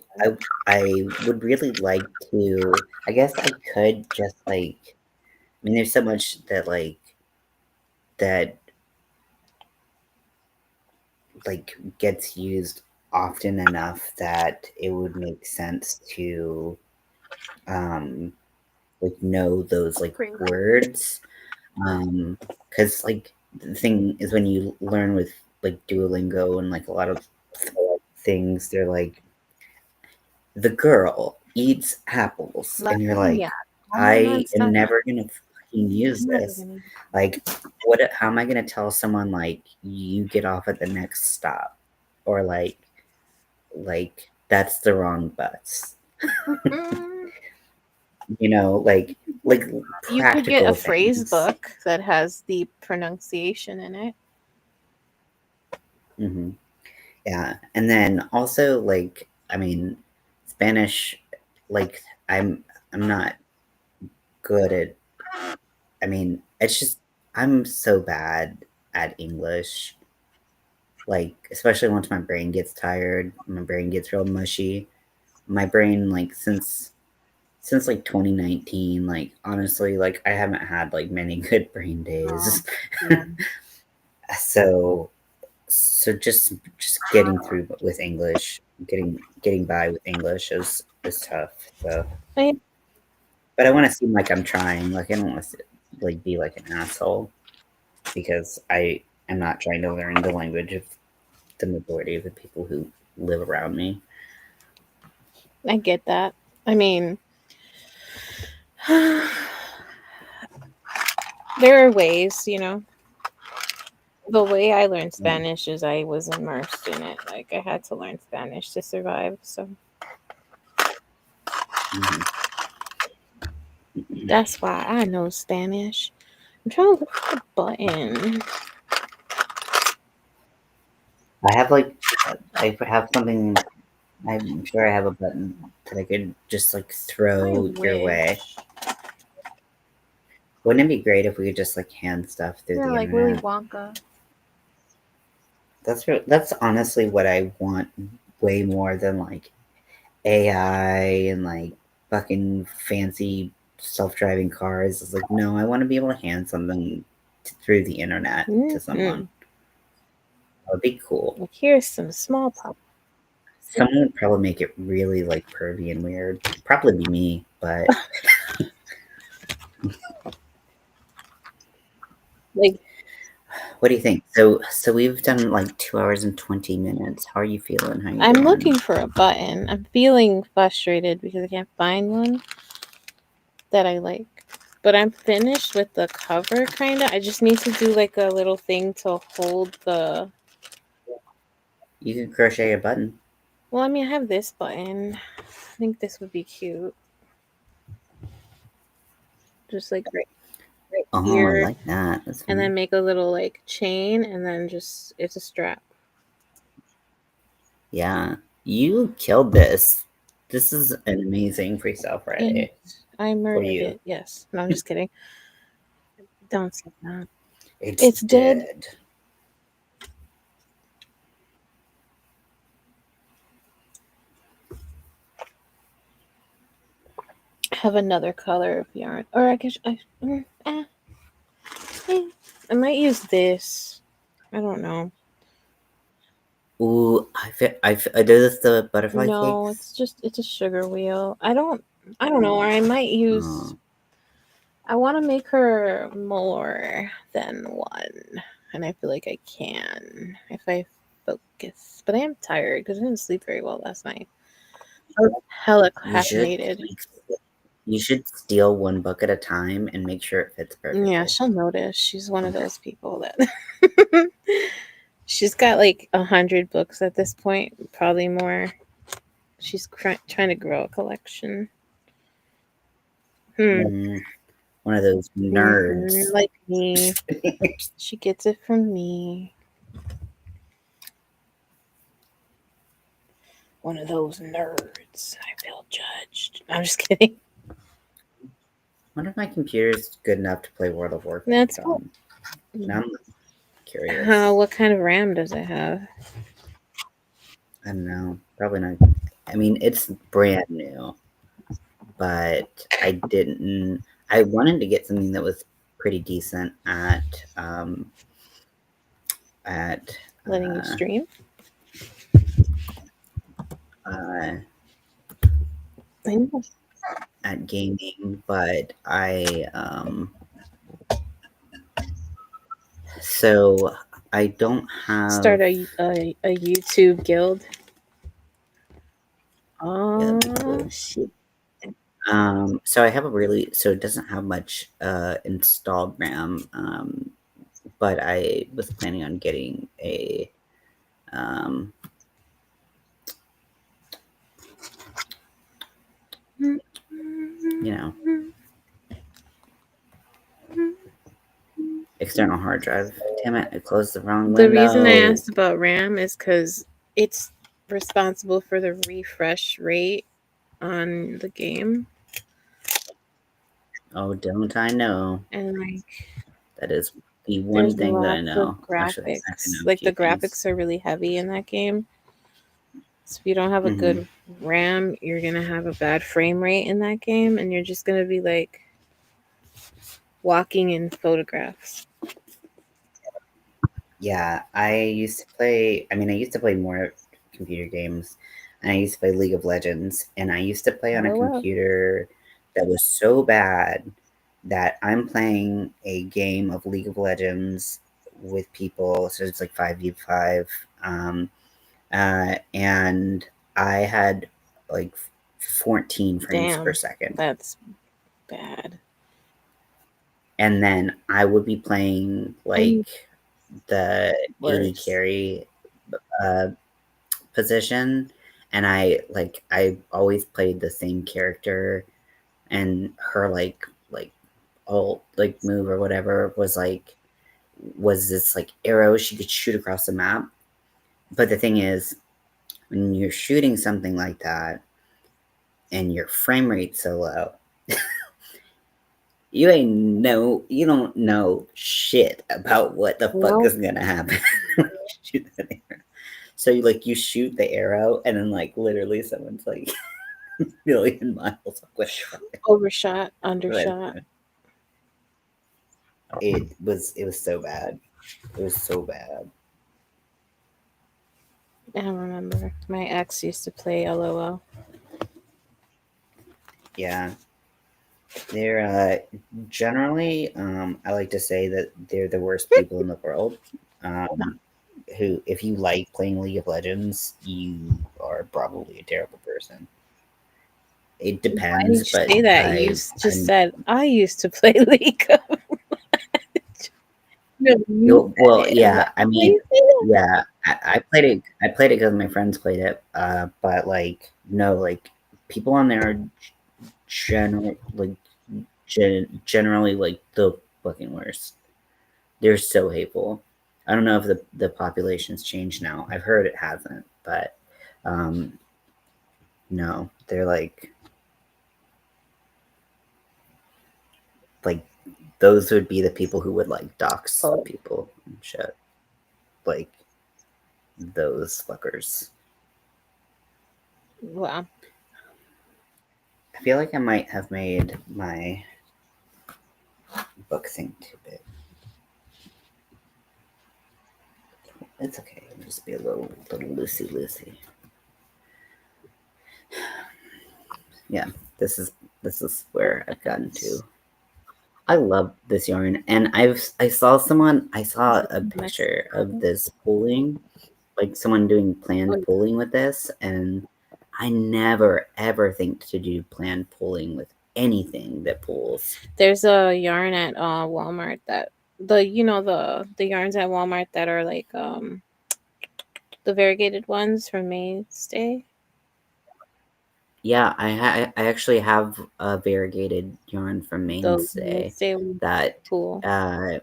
would really like to. I guess I could just like. I mean, there's so much that that like gets used often enough that it would make sense to um like know those like words, because like the thing is when you learn with like Duolingo and like a lot of things, they're like the girl eats apples, and you're Yeah, like, ¿cómo no I am está? never gonna fucking use Never this. gonna. Like, what? How am I gonna tell someone like you get off at the next stop, or like that's the wrong bus? Mm. You know, like You could get a practical phrase things. book that has the pronunciation in it. Hmm. Yeah, and then also like I mean, Spanish. Like I'm not good at. I mean, it's just I'm so bad at English. Like especially once my brain gets tired, my brain gets real mushy. My brain like since like 2019, like honestly, like I haven't had like many good brain Oh, days. yeah. So just getting through with English, getting by with English is tough. So, I, but I want to seem like I'm trying. Like I don't want to like be like an asshole because I am not trying to learn the language of the majority of the people who live around me. I get that. I mean, there are ways, you know. The way I learned Yeah. Spanish is I was immersed in it. Like I had to learn Spanish to survive. So Mhm. that's why I know Spanish. I'm trying to look for the button. I have like I have something. I'm sure I have a button that I could just like I throw your way. wish. Wouldn't it be great if we could just like hand stuff through Yeah, the like Willy internet? Wonka. That's honestly what I want way more than like AI and like fucking fancy self-driving cars. It's like no, I want to be able to hand something through the internet to Mm-hmm. someone. That would be cool. Like here's some small pop. Someone would probably make it really like pervy and weird. Probably be me, but Like, what do you think? So we've done like 2 hours and 20 minutes. How are you feeling? How you I'm doing? looking for a button. I'm feeling frustrated because I can't find one that I like. But I'm finished with the cover, kind of. I just need to do like a little thing to hold the. You can crochet a button. Well, I mean, I have this button. I think this would be cute. Just like right Oh, I here. like that. That's And then fun. make a little like chain, and then just it's a strap. Yeah, you killed this. This is an amazing Freestyle And Friday I for murdered you. it. Yes. No, I'm just kidding. Don't say that. It's It's dead. dead. I have another color of yarn, or I guess I might use this. I don't know. Ooh, are those the butterfly No, cakes? it's a sugar wheel. I don't know. Or I might use. Oh, I want to make her more than one, and I feel like I can if I focus. But I am tired because I didn't sleep very well last night. I was hella you should caffeinated. like, you should steal one book at a time and make sure it fits Yeah, perfectly. she'll notice. She's one of those people that she's got like 100 books at this point, probably more. She's trying to grow a collection. Mm, one of those nerds. Like me. She gets it from me. One of those nerds. I feel judged. I'm just kidding. Wonder if my computer's good enough to play World of That's Warcraft what. on. Now I'm curious. What kind of RAM does it have? I don't know. Probably not. I mean, it's brand new, but I didn't. I wanted to get something that was pretty decent at Letting you uh, stream? uh, I know. at gaming, but so I don't Start have. a YouTube guild. Yeah, that'd be Oh cool. shit! So I have a really so it doesn't have much installed RAM, but I was planning on getting a um, you know, external hard drive. Damn it, I closed the wrong The reason I window. asked about RAM is because it's responsible for the refresh rate on the game, Oh, don't I know? and like That is the one there's thing that I lots of know. Actually, I graphics. know a Like few the things. graphics are really heavy in that game. So if you don't have a Hmm. good RAM, you're gonna have a bad frame rate in that game, and you're just gonna be like walking in photographs. Yeah, I used to play. I mean, I used to play more computer games, and I used to play League of Legends, and I used to play on a LOL. computer that was so bad that I'm playing a game of League of Legends with people. So it's like 5v5, and I had like 14 frames per Damn, second, that's bad. and then I would be playing I'm like the AD worse. carry uh, position, and I always played the same character, and her like ult like move or whatever was this like arrow she could shoot across the map. But the thing is, when you're shooting something like that and your frame rate's so low, you don't know shit about what the fuck No, is gonna happen when you shoot that arrow. So you shoot the arrow and then like literally someone's like million miles away from it. overshot, But undershot. it was so bad. It was so bad. I don't remember. My ex used to play LOL. Yeah, they're generally. I like to say that they're the worst people in the world. Who, if you like playing League of Legends, you are probably a terrible person. It Why did depends, you but say that? You just I'm said I used to play League of Legends. No, you well, said it. Why yeah. I did mean, you say that? yeah. I played it. I played it because my friends played it. But like, no, like people on there are generally like the fucking worst. They're so hateful. I don't know if the population's changed now. I've heard it hasn't, but um, no, they're like those would be the people who would like dox Oh, people and shit. Like those fuckers. wow. I feel like I might have made my book thing too big. It's okay. It'll just be a little loosey. Yeah, this is where I've gotten to. I love this yarn, and I saw a picture of Mexican. this pooling, like someone doing planned Oh, pooling with this, and I never ever think to do planned pooling with anything that pools. there's a yarn at Walmart that the yarns at Walmart that are like the variegated ones from Mainstay. Yeah, I actually have a variegated yarn from The Mainstay Mainstay ones that cool. uh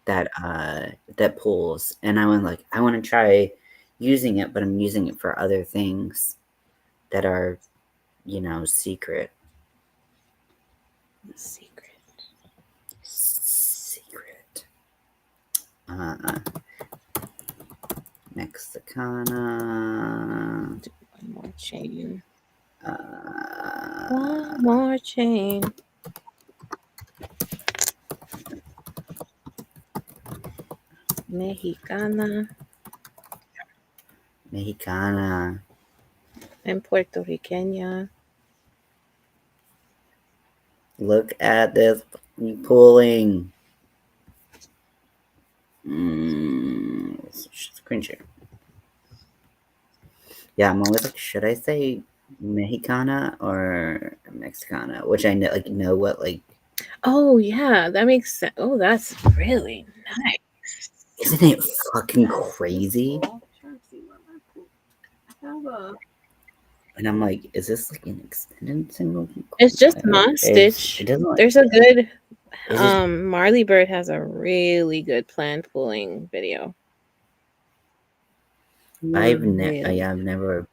that pulls, and I went like I want to try using it, but I'm using it for other things that are, secret. Secret. Secret. Uh Mexicana. One more chain. One Uh more chain. Mexicana Mexicana. and Puerto Riqueña. Look at this pulling. Screen share. Yeah, I'm always like, should I say Mexicana or Mexicana? Which I know what like. Oh yeah, that makes sense. Oh, that's really nice. Isn't it fucking crazy? And I'm like, is this like an extended single? It's just Mod It Stitch. doesn't like. There's a good Is it? Marley Bird has a really good planned pooling video. Really. Yeah, I've never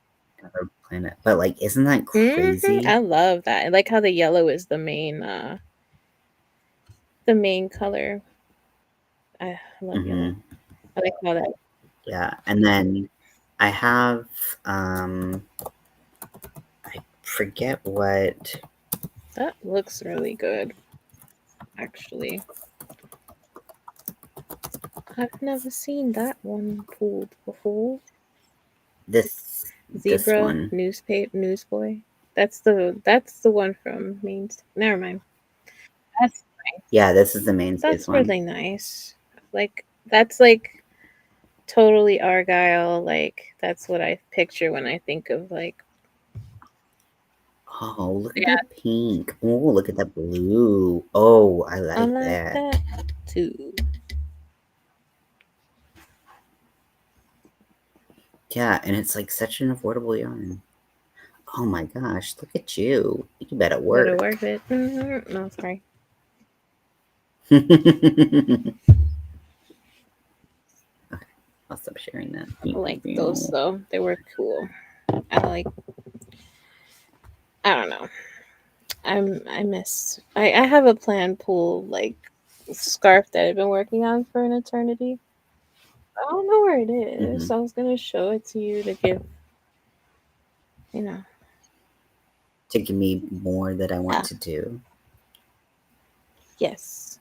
planned it, but like, isn't that crazy? I love that. I like how the yellow is the main color. I love yellow. Hmm. I like how that Yeah, and then I have um, I forget what. that looks really good. Actually, I've never seen that one pulled before. This Zebra one. newsboy. That's the one from Main. Never mind. That's Yeah, this is the main space that's one. really nice. Like that's like totally Argyle. Like that's what I picture when I think of like Oh, look at yeah. that pink. Oh, look at that blue. Oh, I I like like that. that too. Yeah, and it's like such an affordable yarn. Oh my gosh, look at you. You better Better work. work it. No, sorry. Okay, I'll stop sharing that. I like those though. They were cool. I like. I don't know. I miss. I have a planned pool like scarf that I've been working on for an eternity. I don't know where it is. Hmm. I was gonna show it to you to give. You know. To give me more that I want Yeah. to do. Yes.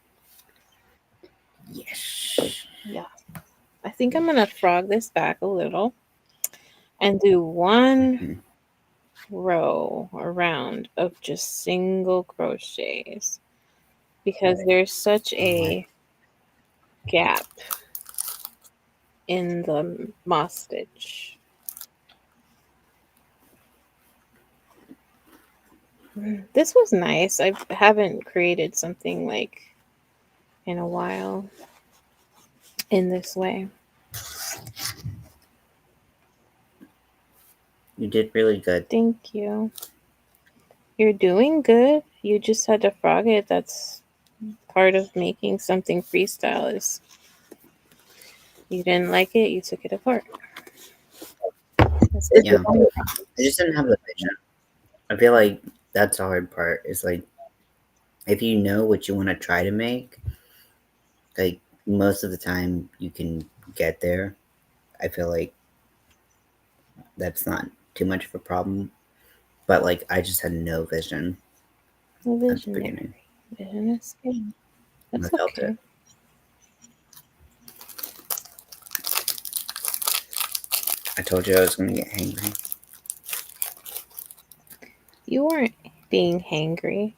Yes. Yeah. I think I'm gonna frog this back a little. and do one Mhm. row around of just single crochets because there's such Oh, a gap in the moss stitch. This was nice. I haven't created something like in a while in this way. you did really good. Thank you. You're doing good. You just had to frog it. That's part of making something freestyle is you didn't like it, you took it apart. That's the Yeah, design I just process. didn't have the vision. I feel like that's the hard part. Is like if you know what you want to try to make, like most of the time you can get there. I feel like that's not too much of a problem. But like I just had no vision at the Visionary. beginning. Vision is good. And I That's felt it. okay. I told you I was gonna get hangry. You weren't being hangry.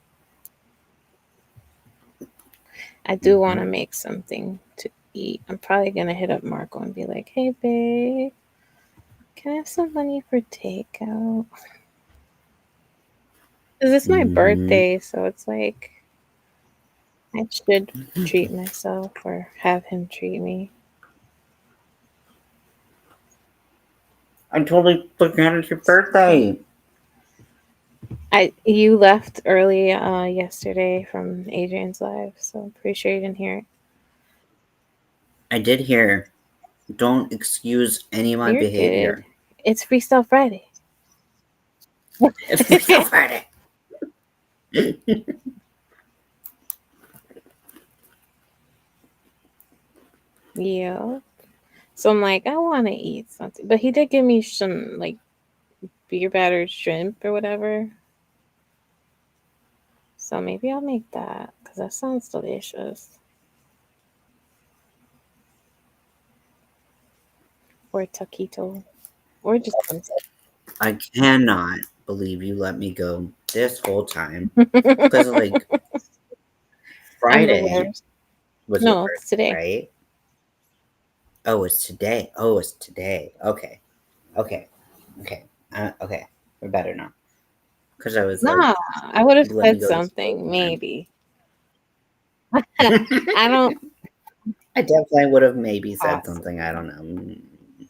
I do want to Mm-hmm. make something to eat. I'm probably gonna hit up Marco and be like, "Hey, babe, can I have some money for takeout?" Because it's my Mm-hmm. birthday, so it's like I should treat myself or have him treat me. I totally forgot it's your Okay. birthday. You left early yesterday from Adrian's live, so I'm pretty sure you didn't hear it. I did hear. Don't excuse any of my You're good. behavior. It's Freestyle Friday. It's Freestyle Friday. Yeah. So I'm like, I want to eat something, but he did give me some like beer battered shrimp or whatever. So maybe I'll make that because that sounds delicious. Or taquito, or just I cannot believe you let me go this whole time. Because like I'm the Friday worst. was your No, it's birthday, today. right? Oh, it's today. Oh, it's today. Okay. Okay. Okay. Okay. We're better now. Because I was Nah, like, I would have you let me said go this whole something time. maybe. I don't. I definitely would have maybe said something. I Possibly. don't know.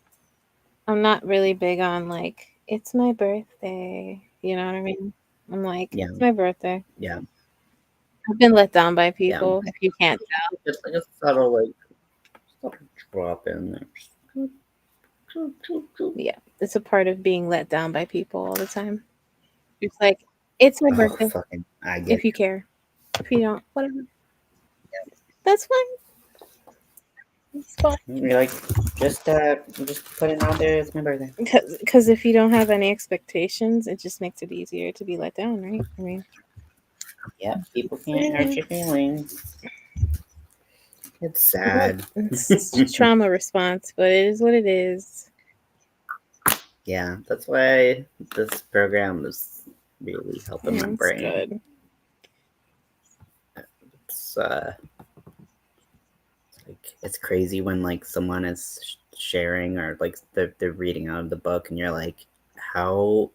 I'm not really big on like it's my birthday. You know what I mean? I'm like Yeah. it's my birthday. Yeah. I've been let down by Yeah. people. If you can't Just like a subtle, subtle drop in there. tell, yeah, it's a part of being let down by people all the time. It's like it's my Oh, birthday. fucking, I get If you it. care, if you don't, whatever. That's fine. It's fine. You're like, just put it out there. It's my birthday. Because if you don't have any expectations, it just makes it easier to be let down, right? I mean, Yeah, people can't hurt your feelings. It's sad. it's trauma response, but it is what it is. Yeah, that's why this program is really helping my It's brain. good. It's like it's crazy when like someone is sharing or like they're reading out of the book and you're like, how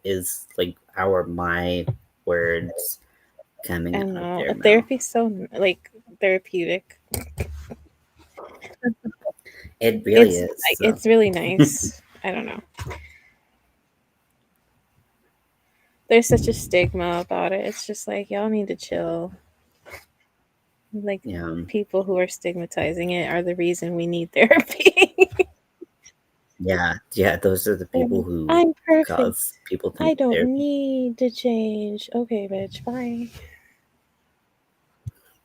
are my words coming And out of their a mouth? therapy's so like therapeutic. It really It's is. like So it's really nice. I don't know. There's such a stigma about it. It's just like y'all need to chill. Like yeah, people who are stigmatizing it are the reason we need therapy. yeah. Those are the people who I'm perfect. cause people to I need don't therapy. need to change. Okay, bitch. Bye.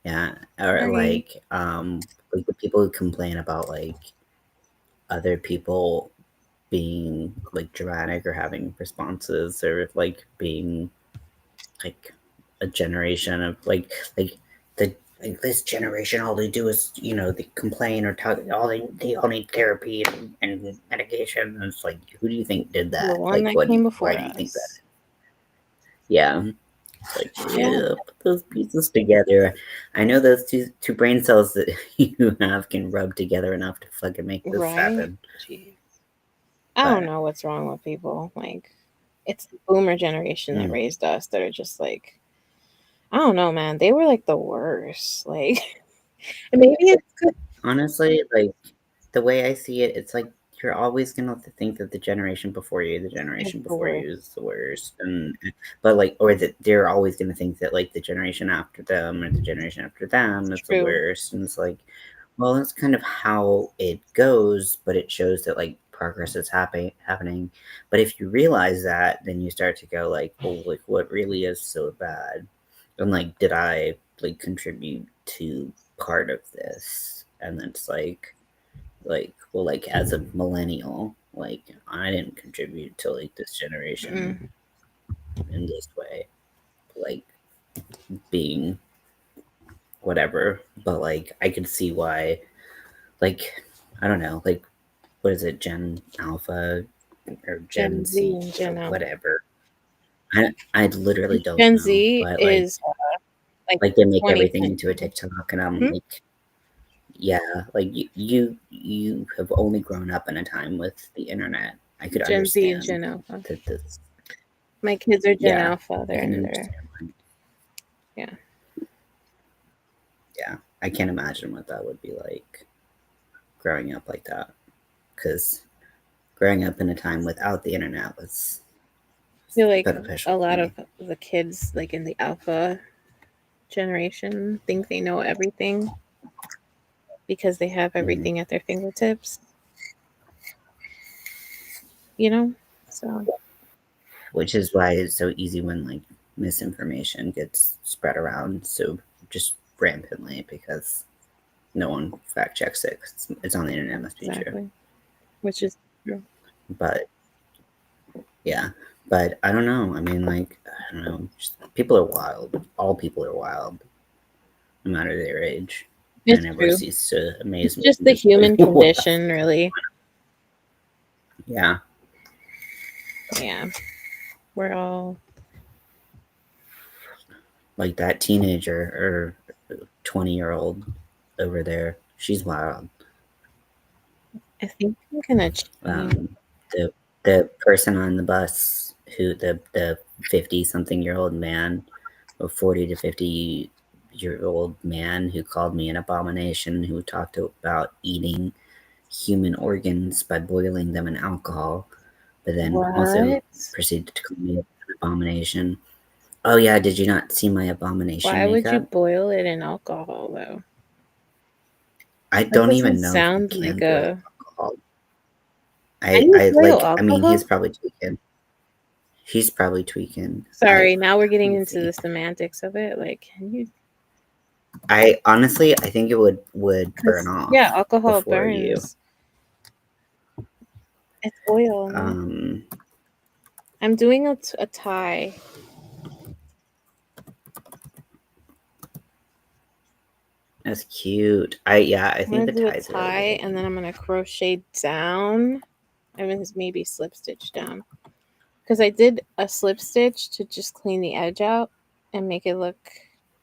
Yeah, or Bye. like the people who complain about like other people being like dramatic or having responses or like being like a generation of like the like this generation, all they do is, you know, they complain or talk. They all need therapy and medication. And it's like, who do you think did The that? one Like, that came why before do you think that? us. Yeah, it's like, Yeah. yeah, put those pieces together. I know those two brain cells that you have can rub together enough to fucking make this Right? happen. Jeez. I don't But know what's wrong with people. Like, it's the boomer generation that mm, raised us that are just like, I don't know, man. They were like the worst. Like, maybe it's good. honestly, like the way I see it, it's like you're always gonna have to think that the generation before you, the It's generation the before worst. you is the worst, and but like, or that they're always gonna think that like the generation after them or the generation after them It's is the true. worst, and it's like, well, that's kind of how it goes, but it shows that like progress is happening. But if you realize that, then you start to go like, well, like what really is so bad, and like, did I like contribute to part of this? And then it's like well, like as a millennial, like I didn't contribute to like this generation Mm. in this way, like being whatever, but like I could see why, like I don't know, like what is it, Gen Alpha or Gen Gen Z Z and or Gen Alpha. whatever. I literally don't Gen know, Z but is like like they make everything into a 2010. TikTok, and I'm Hmm? like, yeah, like you have only grown up in a time with the internet. I could Gen Z and understand Gen Alpha. that this, My kids are Gen yeah, Alpha. I They're can in there. understand. Yeah. Yeah, I can't imagine what that would be like growing up like that. Because growing up in a time without the internet was I feel like beneficial a for lot of me. the kids, like in the Alpha generation, think they know everything because they have Mm. everything at their fingertips, you know? So, Which is why it's so easy when like misinformation gets spread around so just rampantly because no one fact checks it. It's on the internet, it must be true. exactly. Which is true. But yeah, but I don't know. I mean, like, I don't know. Just, people are wild. All people are wild, no matter their age. And it It's never true. ceases to It's amaze me. just I'm the just like, human what the condition, really. yeah. Yeah. We're all, Like that teenager or 20-year-old over there, she's wild. I think I'm gonna change. Um, the the person on the bus who the 50-something-year-old man or 40 to 50-year-old man who called me an abomination, who talked about eating human organs by boiling them in alcohol, but then also What? proceeded to call me an abomination. Oh yeah, did you not see my abomination Why would you makeup? boil it in alcohol, though? I That don't doesn't even know if you sound like can boil a. alcohol. Can you I boil like. I mean, he's alcohol? probably tweaking. He's probably tweaking. Sorry, now we're Let getting me into the see. semantics of it. Like, can you? I honestly, I think it would burn Because, yeah, off alcohol before you. burns. It's oil, man. Um, I'm doing a tie. that's cute. I I'm gonna think the do a tie's really tie, good. and then I'm gonna crochet down. I mean, maybe slip stitch down. Because I did a slip stitch to just clean the edge out and make it look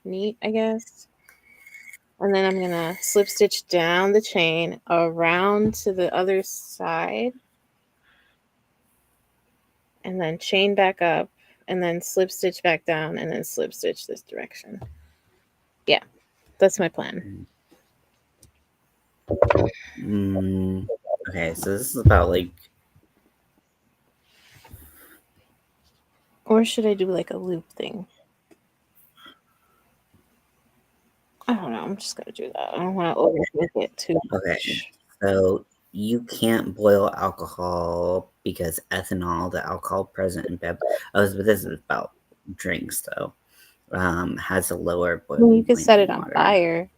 neat, I guess. And then I'm gonna slip stitch down the chain around to the other side, and then chain back up, and then slip stitch back down, and then slip stitch this direction. Yeah, that's my plan. Mm, okay, so this is about like Or should I do like a loop thing? I don't know. I'm just gonna do that. I don't want to overthink it too okay. much. So you can't boil alcohol because ethanol, the alcohol present in but this is about drinks though, has a lower I mean, you boiling could point set it than on water. fire.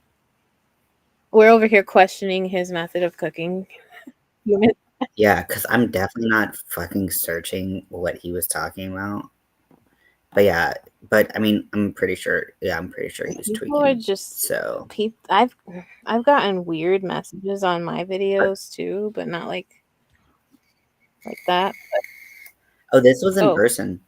We're over here questioning his method of cooking. Human. Yeah, because I'm definitely not fucking searching what he was talking about But yeah, but I mean, I'm pretty sure. Yeah, I'm pretty sure he was People are tweaking. just So I've gotten weird messages on my videos too, but not like that. oh, this was in Oh, person.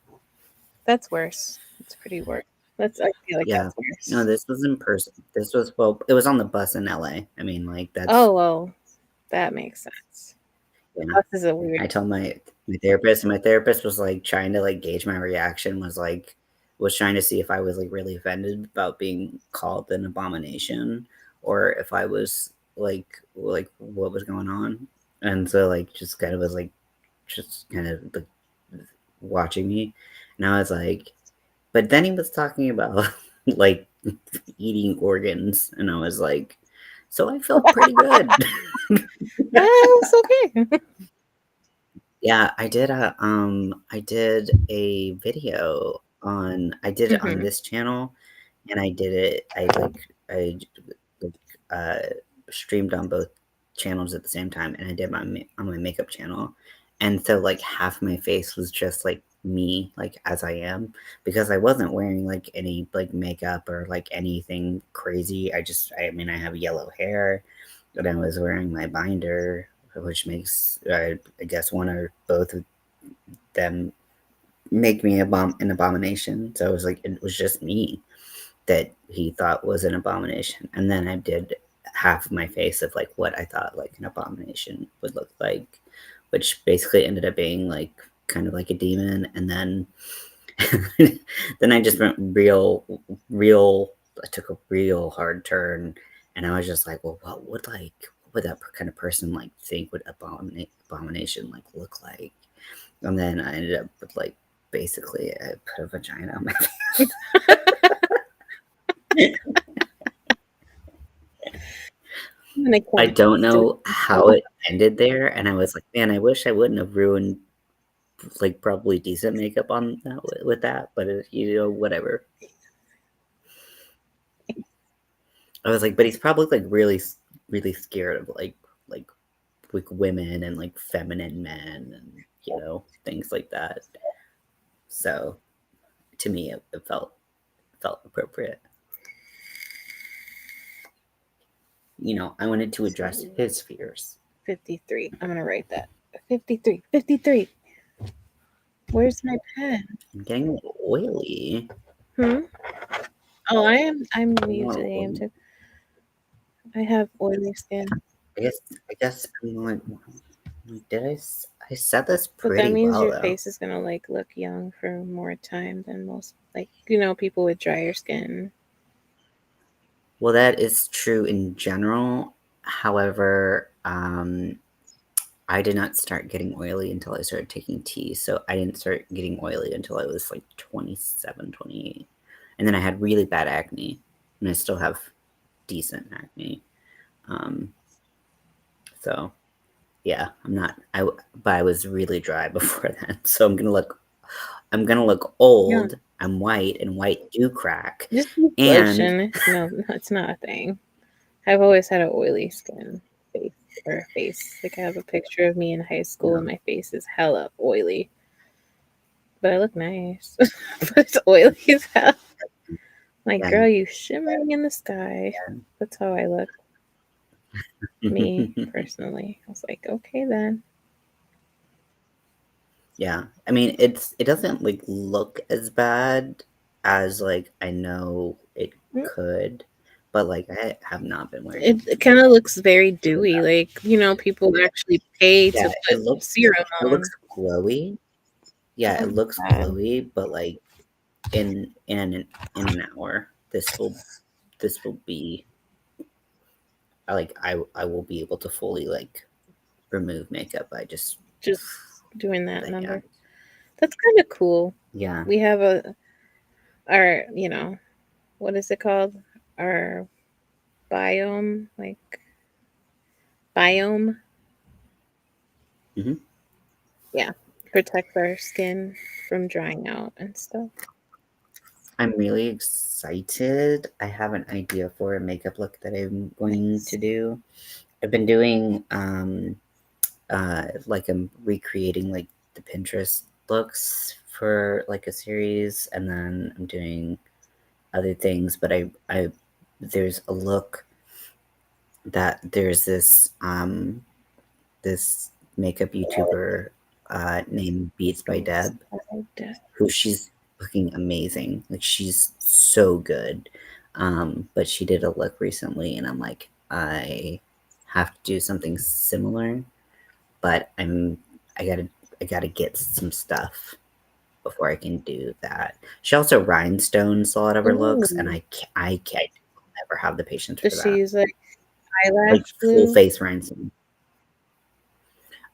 that's worse. It's pretty worse. That's I feel like Yeah. that's No, worse. this was in person. This was well, it was on the bus in LA. I mean, like that's Oh well, that makes sense. yeah. Bus is a weird. I told my therapist, and my therapist was like trying to like gauge my reaction, was trying to see if I was like really offended about being called an abomination or if I was like what was going on. And so like just kind of was like just kind of like watching me. And I was like, but then he was talking about like eating organs, and I was like, so I feel pretty good. It's okay. Yeah, I did a video on I did it on Hmm. this channel, and I like uh streamed on both channels at the same time, and I did on my makeup channel. And so like half my face was just like me, like as I am, because I wasn't wearing like any like makeup or like anything crazy. I mean I have yellow hair, and I was wearing my binder, which makes I guess one or both of them make me an abomination. So it was just me that he thought was an abomination, and then I did half of my face of like what I thought like an abomination would look like, which basically ended up being like kind of like a demon, and then then I just went real. I took a real hard turn, and I was just like, well, what would that kind of person like think would abomination like look like? And then I ended up with like basically I put a vagina on my face. And I I can't don't do know how it ended there, and I was like, man, I wish I wouldn't have ruined like probably decent makeup on that with that, but you know whatever. I was like, but he's probably like really scared of like women and like feminine men and things like that. So to me, it felt appropriate. I wanted to address his fears. 53. I'm gonna write that. 53. 53. Where's my pen? I'm getting a little oily. Hmm. Oh, I am. I'm I'm a little usually am oily. too. I have oily skin, I guess. I guess. I'm like, I said this but that pretty means well your though. face is gonna like look young for more time than most, like people with drier skin. Well, that is true in general. However, I did not start getting oily until I started taking tea. So I didn't start getting oily until I was like 27, 28. And then I had really bad acne, and I still have decent acne. Um, so yeah, but I was really dry before then. So I'm gonna look Yeah, old. I'm white, and white do crack. just use And lotion. No, it's not a thing. I've always had an oily skin face or face. Like I have a picture of me in high school, and my face is hella oily, but I look nice. But it's oily as hell. Like, yeah, girl, you shimmering in the sky. That's how I look. Me personally, I was like, okay then. yeah. I mean, it doesn't like look as bad as like I know it could, but like I have not been wearing It kind of looks very for dewy. that. Like people actually pay Yeah, to put serum it looks on. glowy. Yeah, it looks Bad. glowy, but like in an hour, this will be like I will be able to fully like remove makeup by just Just doing that the number. hand. That's kind of cool. Yeah. We have our what is it called? Our biome, like biome. Hmm. Yeah, protects our skin from drying out and stuff. I'm really excited. I have an idea for a makeup look that I'm going to Nice. do. I've been doing like I'm recreating like the Pinterest looks for like a series, and then I'm doing other things. But I there's a look that there's this makeup YouTuber named Beats by Deb, who she's looking amazing. Like she's so good. But she did a look recently, and I'm like, I have to do something similar, but I gotta I gotta get some stuff before I can do that. She also rhinestones a lot of her looks, and Ooh. I can't never have the patience for Does she that. use like Like eyelash full glue? face rhinestone.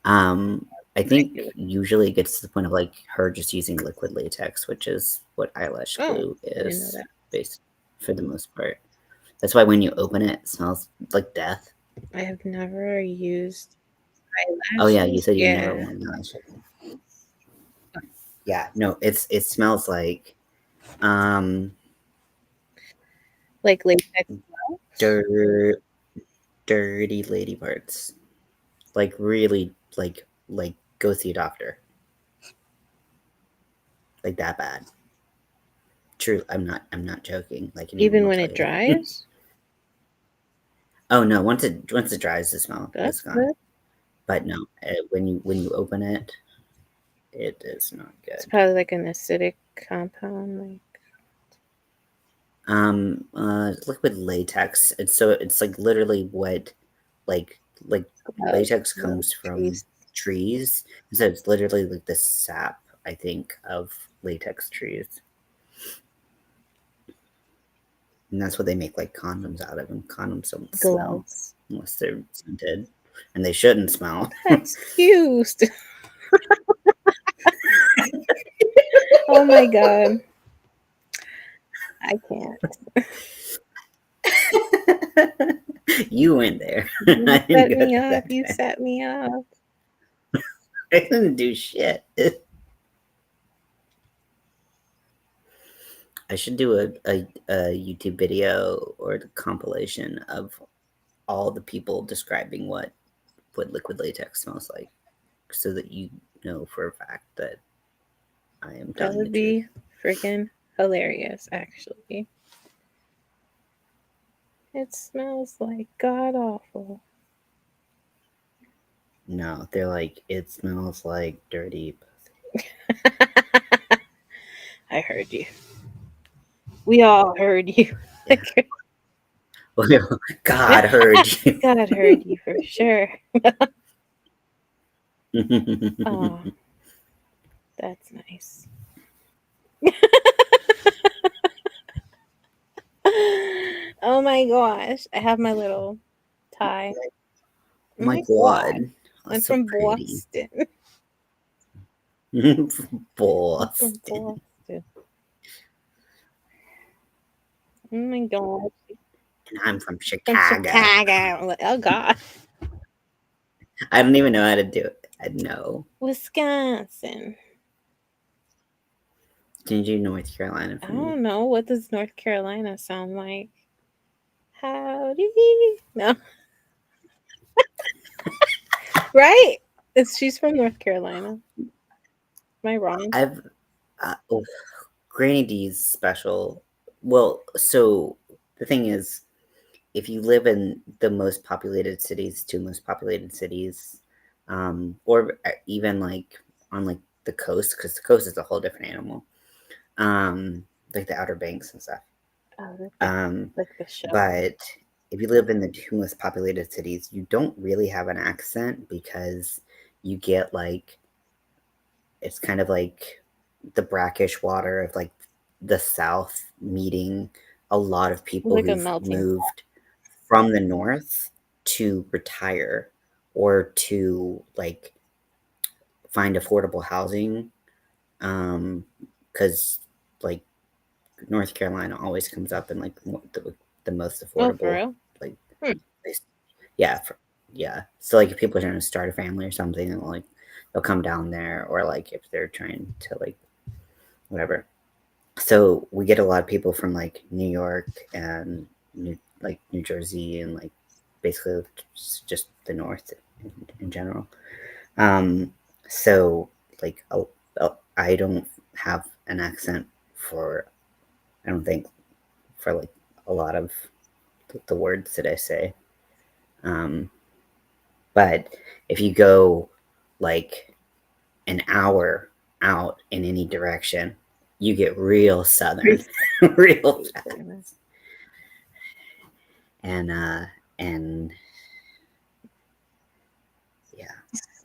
I think Regular. usually it gets to the point of like her just using liquid latex, which is what eyelash Oh, glue I didn't know is, that. based for the most part. That's why when you open it, it smells like death. I have never used Oh yeah, you eyelashes. said you've never Yeah, worn eyelashes. Yeah, no, it smells like um like latex gloves. dirt, dirty lady parts. Like really, like go see a doctor. Like that bad. True, I'm not joking. Like anyone Even will when tell it you that. dries. Oh no, once it dries, the smell is That's gone. good. But no, when you open it, it is not It's good. probably like an acidic compound. Like Liquid latex. It's like literally what, like latex the comes from trees. trees. So it's literally like the sap, I think, of latex trees, and that's what they make like condoms out of. And condoms don't smell Gloves. unless they're scented, and they shouldn't smell. That's used. Oh my god. I can't. You went there. You I didn't set go me to up. that. You set me up. I didn't do shit. I should do a YouTube video or the compilation of all the people describing what liquid latex smells like, so that you know for a fact that I am That telling the would truth. be freaking hilarious, actually. It smells like god awful. No, they're like, it smells like dirty pussy. I heard you. We all heard you. Yeah. Well, God heard you. God heard you for sure. Oh, that's nice. Oh my gosh. I have my little tie. Oh My my god. God, I'm that's so from pretty. Boston. I'm from Boston. Boston. Oh my god. And I'm from From Chicago. Chicago. I'm like, oh god. I don't even know how to do it. I know. Wisconsin. Can you do North Carolina I for me? don't know. What does North Carolina sound like? Howdy. No. Right? She's from North Carolina. Am I wrong? I've oh, Granny D's special. Well, so the thing is, if you live in the most populated cities, two most populated cities, or even like on like the coast, because the coast is a whole different animal, like the Outer Banks and stuff. Oh, Um, like the show. but if you live in the two most populated cities, you don't really have an accent, because you get like, it's kind of like the brackish water of like the South meeting a lot of It's people like a who've melting pot. moved from the North to retire, or to like find affordable housing. Because like North Carolina always comes up in like the most Oh, for affordable, real? like Hmm. place. Yeah, yeah. So like if people are trying to start a family or something, and like they'll come down there, or like if they're trying to like whatever. So we get a lot of people from like New York and New Jersey, and like basically just the North in general. Um, so like I don't have an accent for, I don't think, for like a lot of the words that I say. But if you go like an hour out in any direction, you get real southern, real fast. And yeah,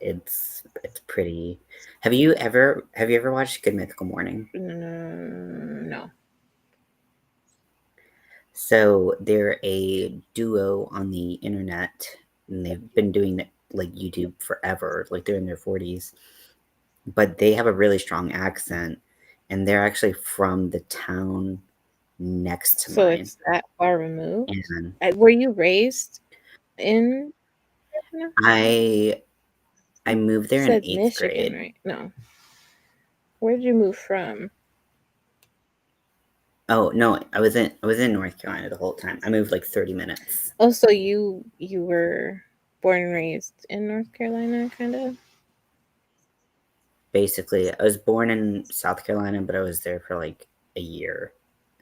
it's pretty. Have you ever watched Good Mythical Morning? No. So they're a duo on the internet, and they've been doing like YouTube forever. Like they're in their 40s, but they have a really strong accent, and they're actually from the town next to So mine. it's that far removed. And were you raised in? No? I moved there You in said 8th Michigan, grade. right? No. Where did you move from? Oh no, I was in North Carolina the whole time. I moved like 30 minutes. Oh, so you were born and raised in North Carolina, kind of? Basically, I was born in South Carolina, but I was there for like a year,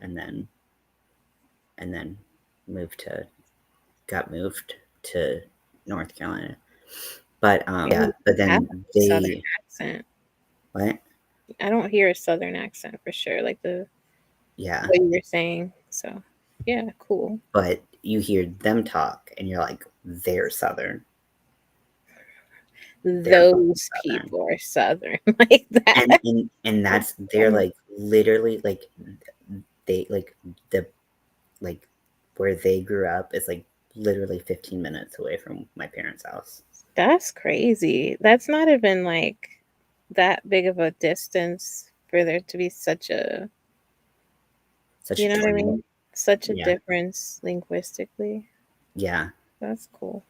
and then moved to North Carolina. But yeah, but then Southern they accent. what? I don't hear a Southern accent for sure, like the Yeah, what you were saying. So, yeah, cool. but you hear them talk, and you're like, they're Southern. Those Southern. people are Southern like that. And that's they're like literally like they like the like where they grew up is like literally 15 minutes away from my parents' house. That's crazy. That's not even like that big of a distance for there to be such a, Such you a know what I twin. mean? Such a Yeah. difference linguistically. Yeah. That's cool.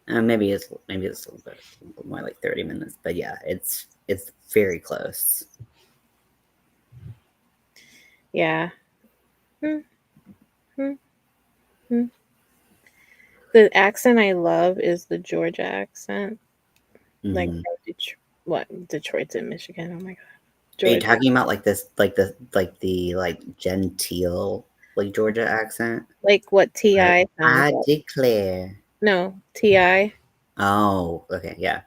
Maybe it's a little bit more like 30 minutes, but yeah, it's very close. Yeah. Hmm, hmm, hmm. The accent I love is the Georgia accent. Like Mm-hmm. Detroit's in Michigan. Oh my god. Are you Georgia. talking about like this, like the genteel like Georgia accent? Like what Like, TI sounds I like. declare. No, TI. Oh, okay, yeah,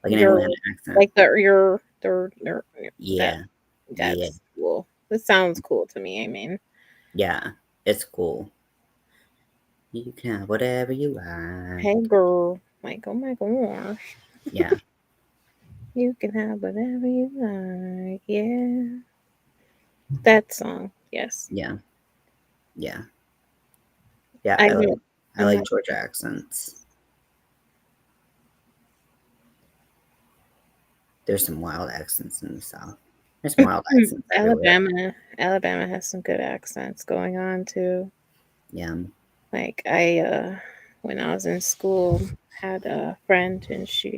like an You're Atlanta accent. like the that Yeah, yeah, that's cool. That sounds cool to me. I mean, yeah. It's cool. You can have whatever you like. hey girl, like oh my gosh, Yeah, you can have whatever you like. Yeah, that song. Yes, yeah, yeah, yeah. I I know. like Georgia accents. There's some wild accents in the South. There's some wild accents everywhere. Alabama has some good accents going on too. Yeah. Like I when I was in school had a friend and she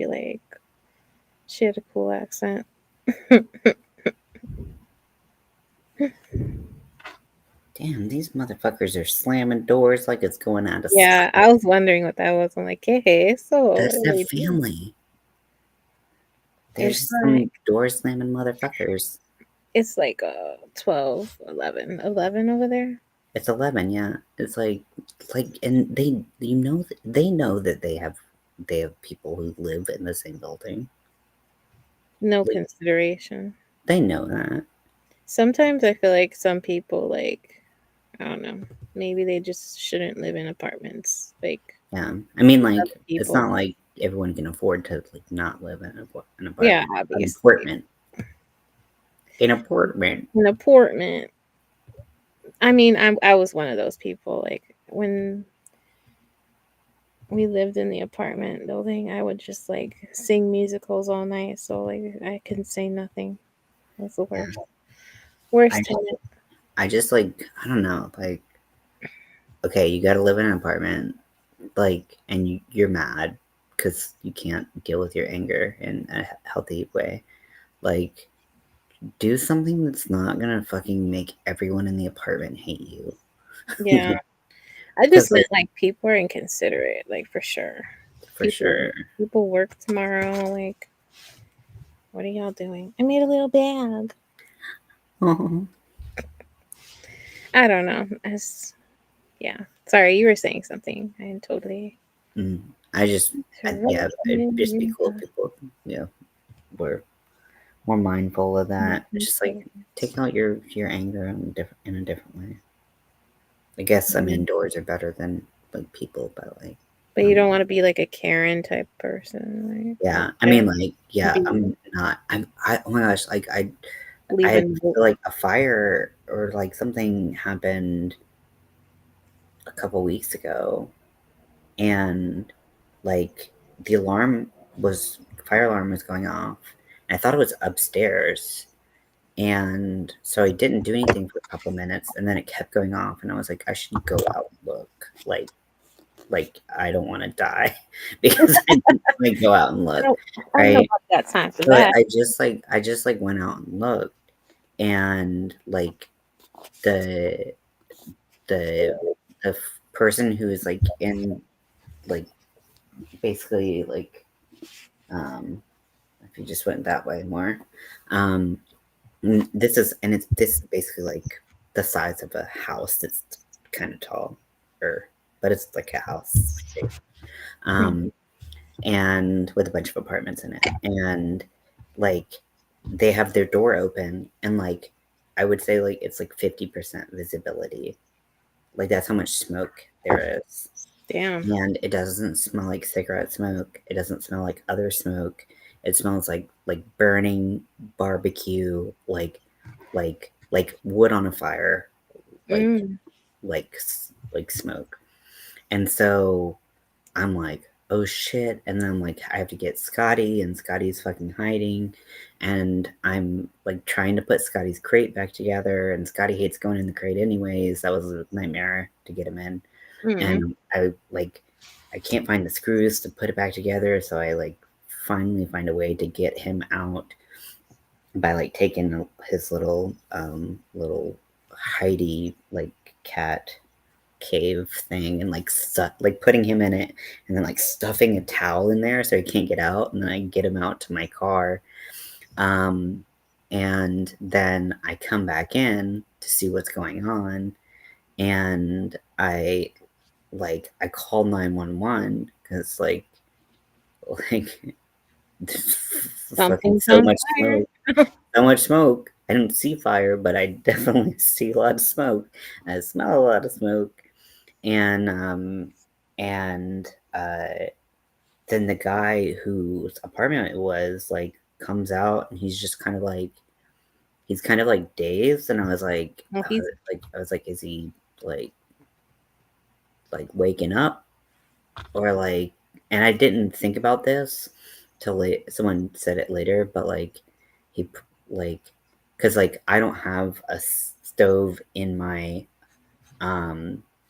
had a cool accent. Damn, these motherfuckers are slamming doors like it's going out of style. Yeah, I was wondering what that was. I'm like, hey, so That's their family. There's it's just like some door slamming motherfuckers. it's like 12, 11, 11 over there. It's 11, yeah. It's like, and they know that they have people who live in the same building. No Like, consideration. they know that. Sometimes I feel like some people like I don't know. Maybe they just shouldn't live in apartments. Like Yeah. I mean, like, other it's people. not like everyone can afford to like not live in an Yeah, apartment. An obviously. apartment. An apartment. An apartment. I mean, I was one of those people. Like when we lived in the apartment building, I would just like sing musicals all night. So like I couldn't say nothing. That's the worst. Worst tenant. I just like, I don't know, like, okay, you got to live in an apartment, like, and you're mad because you can't deal with your anger in a healthy way. Like, do something that's not gonna fucking make everyone in the apartment hate you. Yeah. I Because, just meant like people are inconsiderate, like for sure. for sure. People work tomorrow. Like, what are y'all doing? I made a little bag. Oh. I don't know. Yeah. Sorry, you were saying something. I totally I just, yeah, it'd interrupted just be you. cool if people, were more mindful of that. Just like taking out your anger in a different way. I guess indoors are better than like people, but like, But you don't want to be like a Karen type person, right? yeah. Like, I mean, like, yeah. be I'm not. Oh my gosh. Like, I leaving. feel like a fire or like something happened a couple weeks ago, and like the fire alarm was going off. And I thought it was upstairs, and so I didn't do anything for a couple minutes, and then it kept going off, and I was like, I should go out and look. Like I don't want to die because I didn't like go out and look, I don't know right? about that time for So that. I just like went out and looked, and like the the person who is like in like basically like if you just went that way more, um this is basically like the size of a house. It's kind of tall, or but it's like a house shape. Um, and with a bunch of apartments in it. And like they have their door open, and like I would say like it's like 50% visibility. Like that's how much smoke there is. Damn. And it doesn't smell like cigarette smoke. It doesn't smell like other smoke. It smells like burning barbecue, like wood on a fire, like Mm. like smoke. And so I'm like, oh shit. And then I'm like, I have to get Scotty, and Scotty's fucking hiding. And I'm like trying to put Scotty's crate back together, and Scotty hates going in the crate anyways. That was a nightmare to get him in. Mm. And I can't find the screws to put it back together, so I like finally find a way to get him out by like taking his little Heidi like cat cave thing, and like like putting him in it, and then like stuffing a towel in there so he can't get out, and then I get him out to my car. um and then I come back in to see what's going on, and I call 911 because like fucking Something's on fire. so much smoke. I don't see fire, but I definitely see a lot of smoke. I smell a lot of smoke. And and then the guy whose apartment it was like comes out, and he's kind of like dazed, and Well, he's I was like, is he like waking up, or like? And I didn't think about this till someone said it later, but like he like because like I don't have a stove in my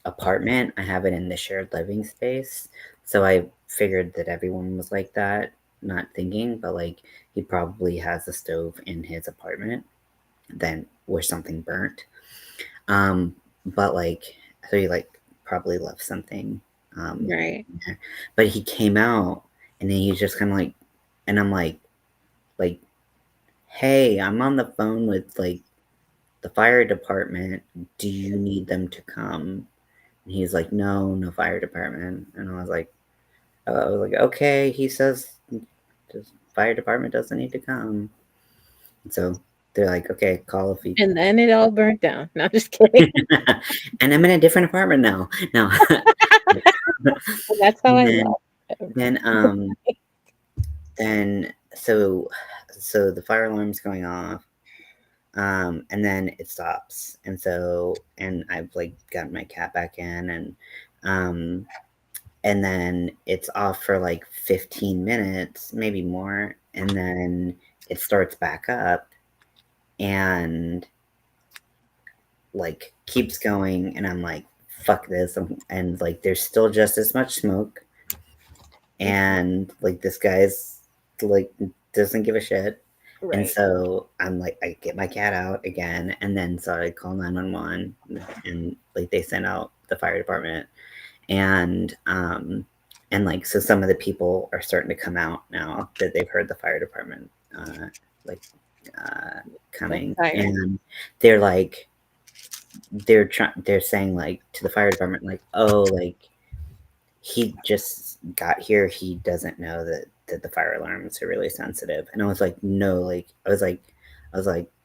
apartment. I have it in the shared living space. So I figured that everyone was like that, not thinking, but like he probably has a stove in his apartment then where something burnt. Um, but like so he like probably left something right. in there. But he came out, and then he's just kind of like, and I'm like, hey, I'm on the phone with like the fire department. Do you need them to come? And he's like, no, no fire department. And I was like, okay. He says the fire department doesn't need to come. And so they're like, okay, call if you. And then it all burnt down. No, just kidding. And I'm in a different apartment now. No. That's how And I love it. then then so the fire alarm's going off, and then it stops, and I've like gotten my cat back in, um and then it's off for like 15 minutes, maybe more, and then it starts back up, and like keeps going, and I'm like, fuck this. And like there's still just as much smoke, and like this guy's like doesn't give a shit. And Right. so I'm like, I get my cat out again, and then so I call 911, and like they send out the fire department, and like so some of the people are starting to come out now that they've heard the fire department like coming, fire. and they're like, they're saying like to the fire department, like, oh, like he just got here, he doesn't know that the fire alarms are really sensitive. And I was like, no, like I was like,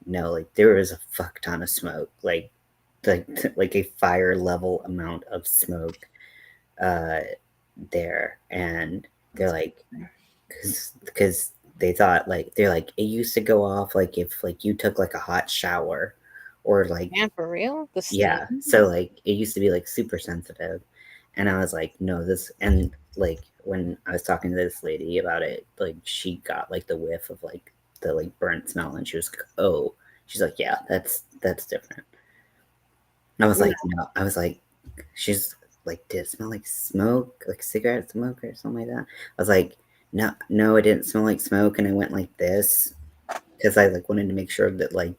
no, like there is a fuck ton of smoke, like a fire level amount of smoke uh there. And they're like, because they thought, like, they're like, it used to go off like if like you took like a hot shower, or like, Yeah, for real? The yeah, steam? so like it used to be like super sensitive. And I was like, no, this. And like when I was talking to this lady about it, like she got like the whiff of like the like burnt smell, and she was like, oh, she's like, yeah, that's different. And I was Yeah. like, no, I was like, she's like, did it smell like smoke, like cigarette smoke or something like that? I was like, no, no, it didn't smell like smoke. And I went like this because I like wanted to make sure that like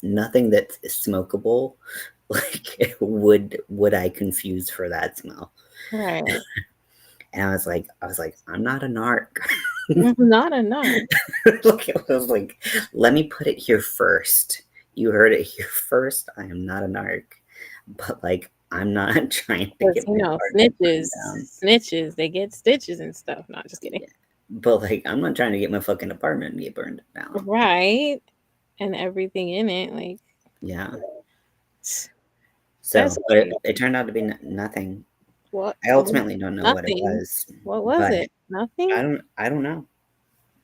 nothing that is smokable like would I confuse for that smell. Right. And I was like, I'm not a narc. Not a narc. Like, I was like, let me put it here first. You heard it here first. I am not a narc, but like I'm not trying to Because get my apartment burned down. snitches, they get stitches and stuff. Not just kidding. Yeah. But like I'm not trying to get my fucking apartment to get burned down. Right. And everything in it, like Yeah. that's So, but it turned out to be nothing. what I ultimately don't know what it nothing. was, What was but it? Nothing? I don't know.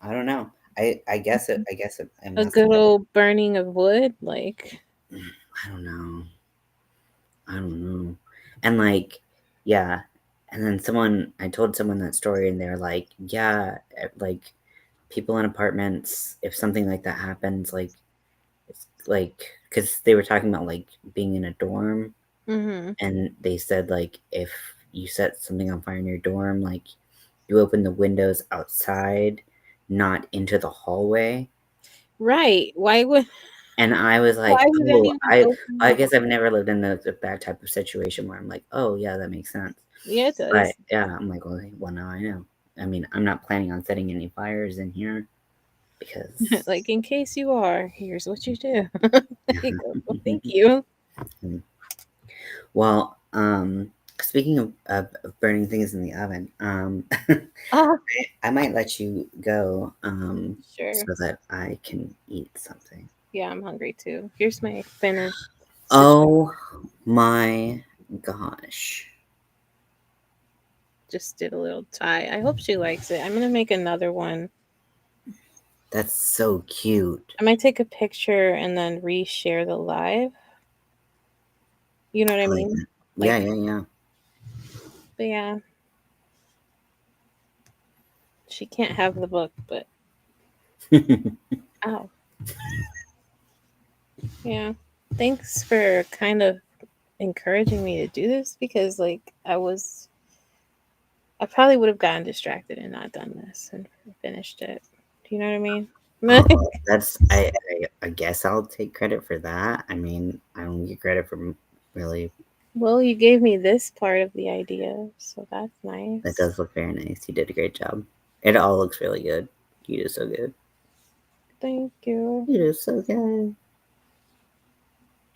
I don't know. I guess it A must good have been. old burning of wood, like I don't know. I don't know. And like, yeah. And then I told someone that story, and they're like, yeah, like people in apartments, if something like that happens, like it's like, because they were talking about like being in a dorm, mm-hmm. and they said like if you set something on fire in your dorm, like you open the windows outside, not into the hallway. Right. And I was Why like, would oh, anyone open I the guess I've never lived in that type of situation where I'm like, oh yeah, that makes sense. Yeah, it But does. yeah, I'm like, well, now I know. I mean, I'm not planning on setting any fires in here because. Like in case you are, here's what you do. Like, well, thank you. Well, speaking of burning things in the oven, Ah, I might let you go, sure. so that I can eat something. Yeah, I'm hungry too. Here's my finished sushi. Oh my gosh. Just did a little tie. I hope she likes it. I'm gonna make another one. That's so cute. I might take a picture and then reshare the live. You know what I I like mean? that. Like, Yeah, yeah, but yeah, she can't have the book, but yeah. ow. Yeah. Thanks for kind of encouraging me to do this because, like, I probably would have gotten distracted and not done this and finished it. Do you know what I mean? Oh, that's I guess I'll take credit for that. I mean, I don't get credit for really. Well, you gave me this part of the idea, so that's That nice. does look very nice. You did a great job. It all looks really good. You did so good. Thank you. You did so good.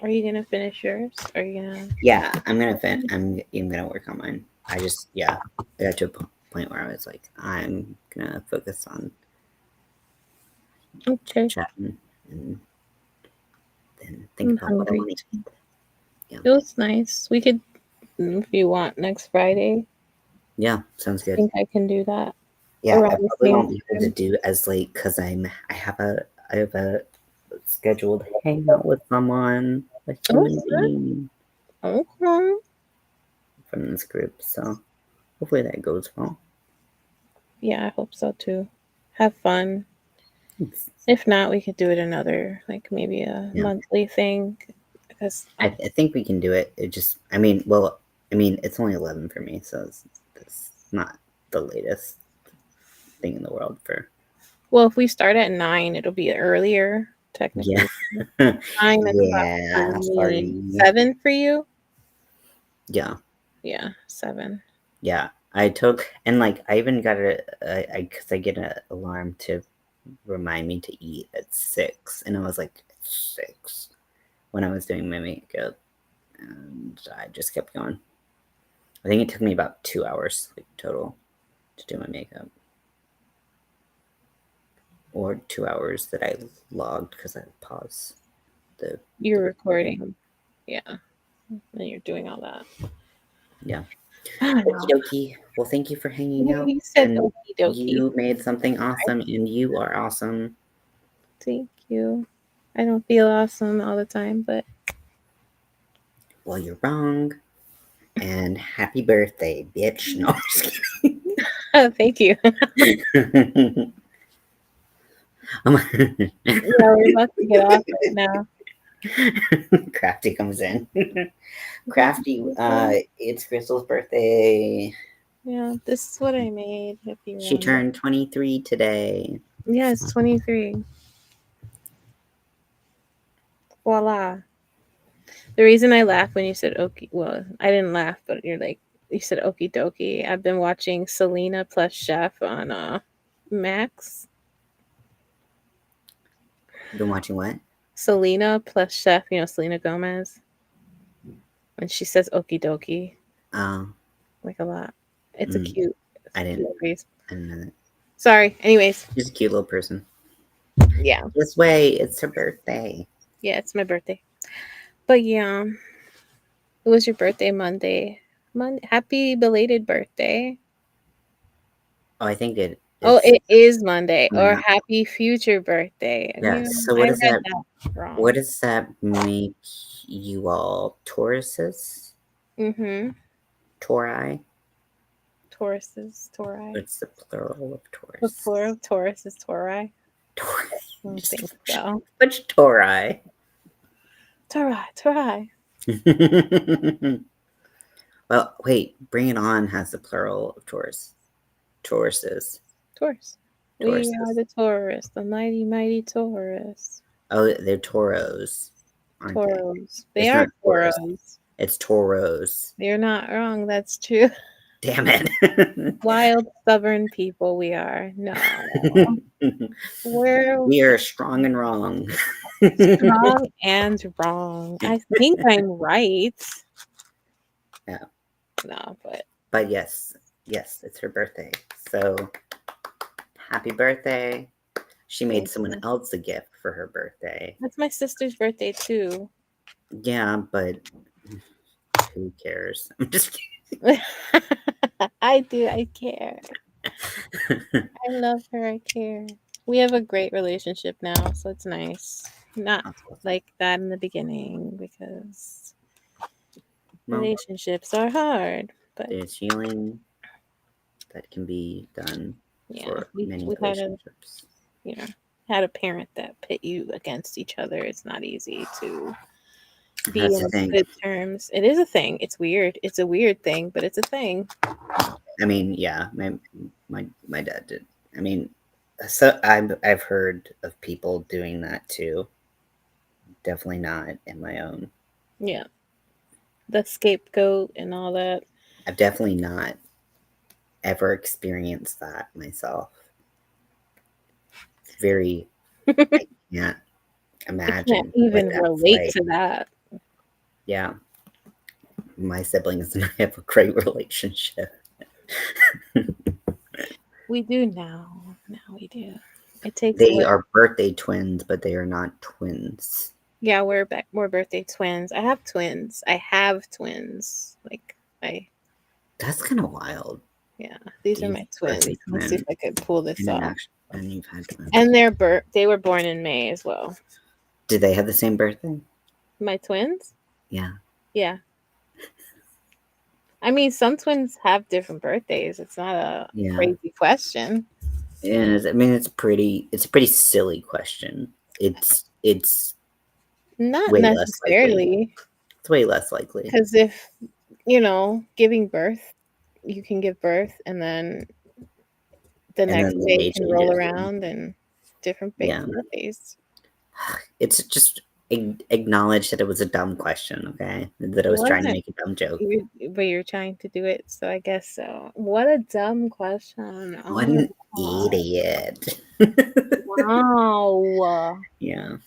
Are you gonna finish yours? Are you gonna? Yeah, I'm gonna work on mine. I just, yeah, I got to a point where I was like, I'm gonna focus on Okay. chatting and then think I'm about what I hungry. want to eat. Yeah, It was nice. We could, if you want, next Friday. yeah, sounds I good. think I can do that Yeah, I around the probably same won't be able to time. do as late because I have a scheduled hangout with someone, a human Okay. being Okay. from this group. So hopefully that goes well. Yeah, I hope so too. Have fun. Thanks. If not, we could do it another, like maybe a Yeah, monthly thing. Because I think we can do it. It just, I mean, well, I mean, it's only 11 for me, so it's not the latest thing in the world for. well, if we start at 9, it'll be earlier Yeah. technically. 9 o'clock for Yeah. me. Sorry. 7 for you? Yeah. Yeah, 7. Yeah. I took, and like, I even got because I get an alarm to remind me to eat at 6, and I was like 6 when I was doing my makeup, and I just kept going. I think it took me about 2 hours like, total to do my makeup, or 2 hours that I logged because I paused You're recording. Yeah. And you're doing all that. Yeah. I don't know. Okie dokie. Well, thank you for hanging out. You said And okie dokie. you made something awesome, and you are awesome. Thank you. I don't feel awesome all the time, but Well, you're wrong. And happy birthday, bitch. No, I'm just oh, thank you. kidding. Yeah, we're about to get off right now. Crafty comes in. Crafty, it's Crystal's birthday. Yeah, this is what I made. If you She wonder. turned 23 today. Yeah, it's 23. Voila. The reason I laughed when you said okie, well, I didn't laugh, but you said okie dokie. I've been watching Selena plus Chef on Max. You've been watching what? Selena plus Chef, Selena Gomez. When she says okie dokie, like a lot. It's a cute. I didn't Phrase. I didn't know that. Sorry. Anyways. She's a cute little person. Yeah. This way, it's her birthday. Yeah, it's my birthday. But yeah, it was your birthday Monday. Happy belated birthday. Oh, I think it. It is Monday. Or Yeah. happy future birthday. Yeah. So what I does read that? that wrong. What does that make you all? Tauruses? Mm-hmm. Tauri? Tauruses, Tauri. What's the plural of The Taurus? plural of Taurus is Tauri. Tauri. I don't think so. Which Tauri? Tauri. Well, wait. Bring It On has the plural of Taurus. Tauruses. Taurus. We are the Taurus, the mighty, mighty Taurus. Oh, they're Tauros, aren't Toros. they? They It's are not Taurus. Toros. It's Tauros. You're not wrong. That's true. Damn it. Wild, stubborn people we are. No. We are strong and wrong. Strong and wrong. I think I'm right. Yeah. No, but. But yes, it's her birthday. So happy birthday. She made someone else a gift for her birthday. That's my sister's birthday too. Yeah, but who cares? I'm just kidding. I do. I care. I love her. I care. We have a great relationship now, so it's nice. Not like that in the beginning because relationships are hard. But there's healing that can be done for many relationships. Had a parent that pit you against each other. It's not easy to be That's on good terms. It is a thing. It's weird. It's a weird thing, but it's a thing. I mean, yeah, my dad did. I mean, so I've heard of people doing that too. Definitely not in my own. Yeah. The scapegoat and all that. I've definitely not ever experienced that myself. It's very I can't imagine. I can't even relate to that. Yeah. My siblings and I have a great relationship. We do now. Now we do. It takes. They are birthday twins, but they are not twins. Yeah, we're birthday twins. I have twins. Like That's kind of wild. Yeah, these are my twins. Let's see if I could pull this off. And you've had twins. And they were born in May as well. Do they have the same birthday? My twins? Yeah. Yeah. I mean, some twins have different birthdays. It's not a crazy question. Yeah, I mean, it's a pretty silly question. It's not necessarily. It's way less likely. Because if giving birth, you can give birth, and then the next day can roll around and different birthdays. It's just acknowledge that it was a dumb question, okay? That I was trying to make a dumb joke. But you're trying to do it, so I guess so. What a dumb question. idiot. Wow. Yeah.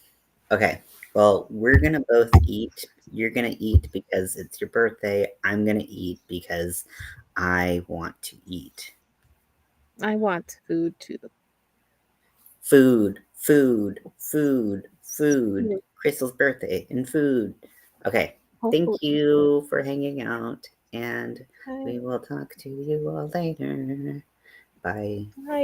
Okay. Well, we're gonna both eat. You're gonna eat because it's your birthday. I'm gonna eat because I want to eat. I want food too. Food, food, food, food. Crystal's birthday and food. Okay. Hopefully. Thank you for hanging out, and Bye. we will talk to you all later. Bye. Bye.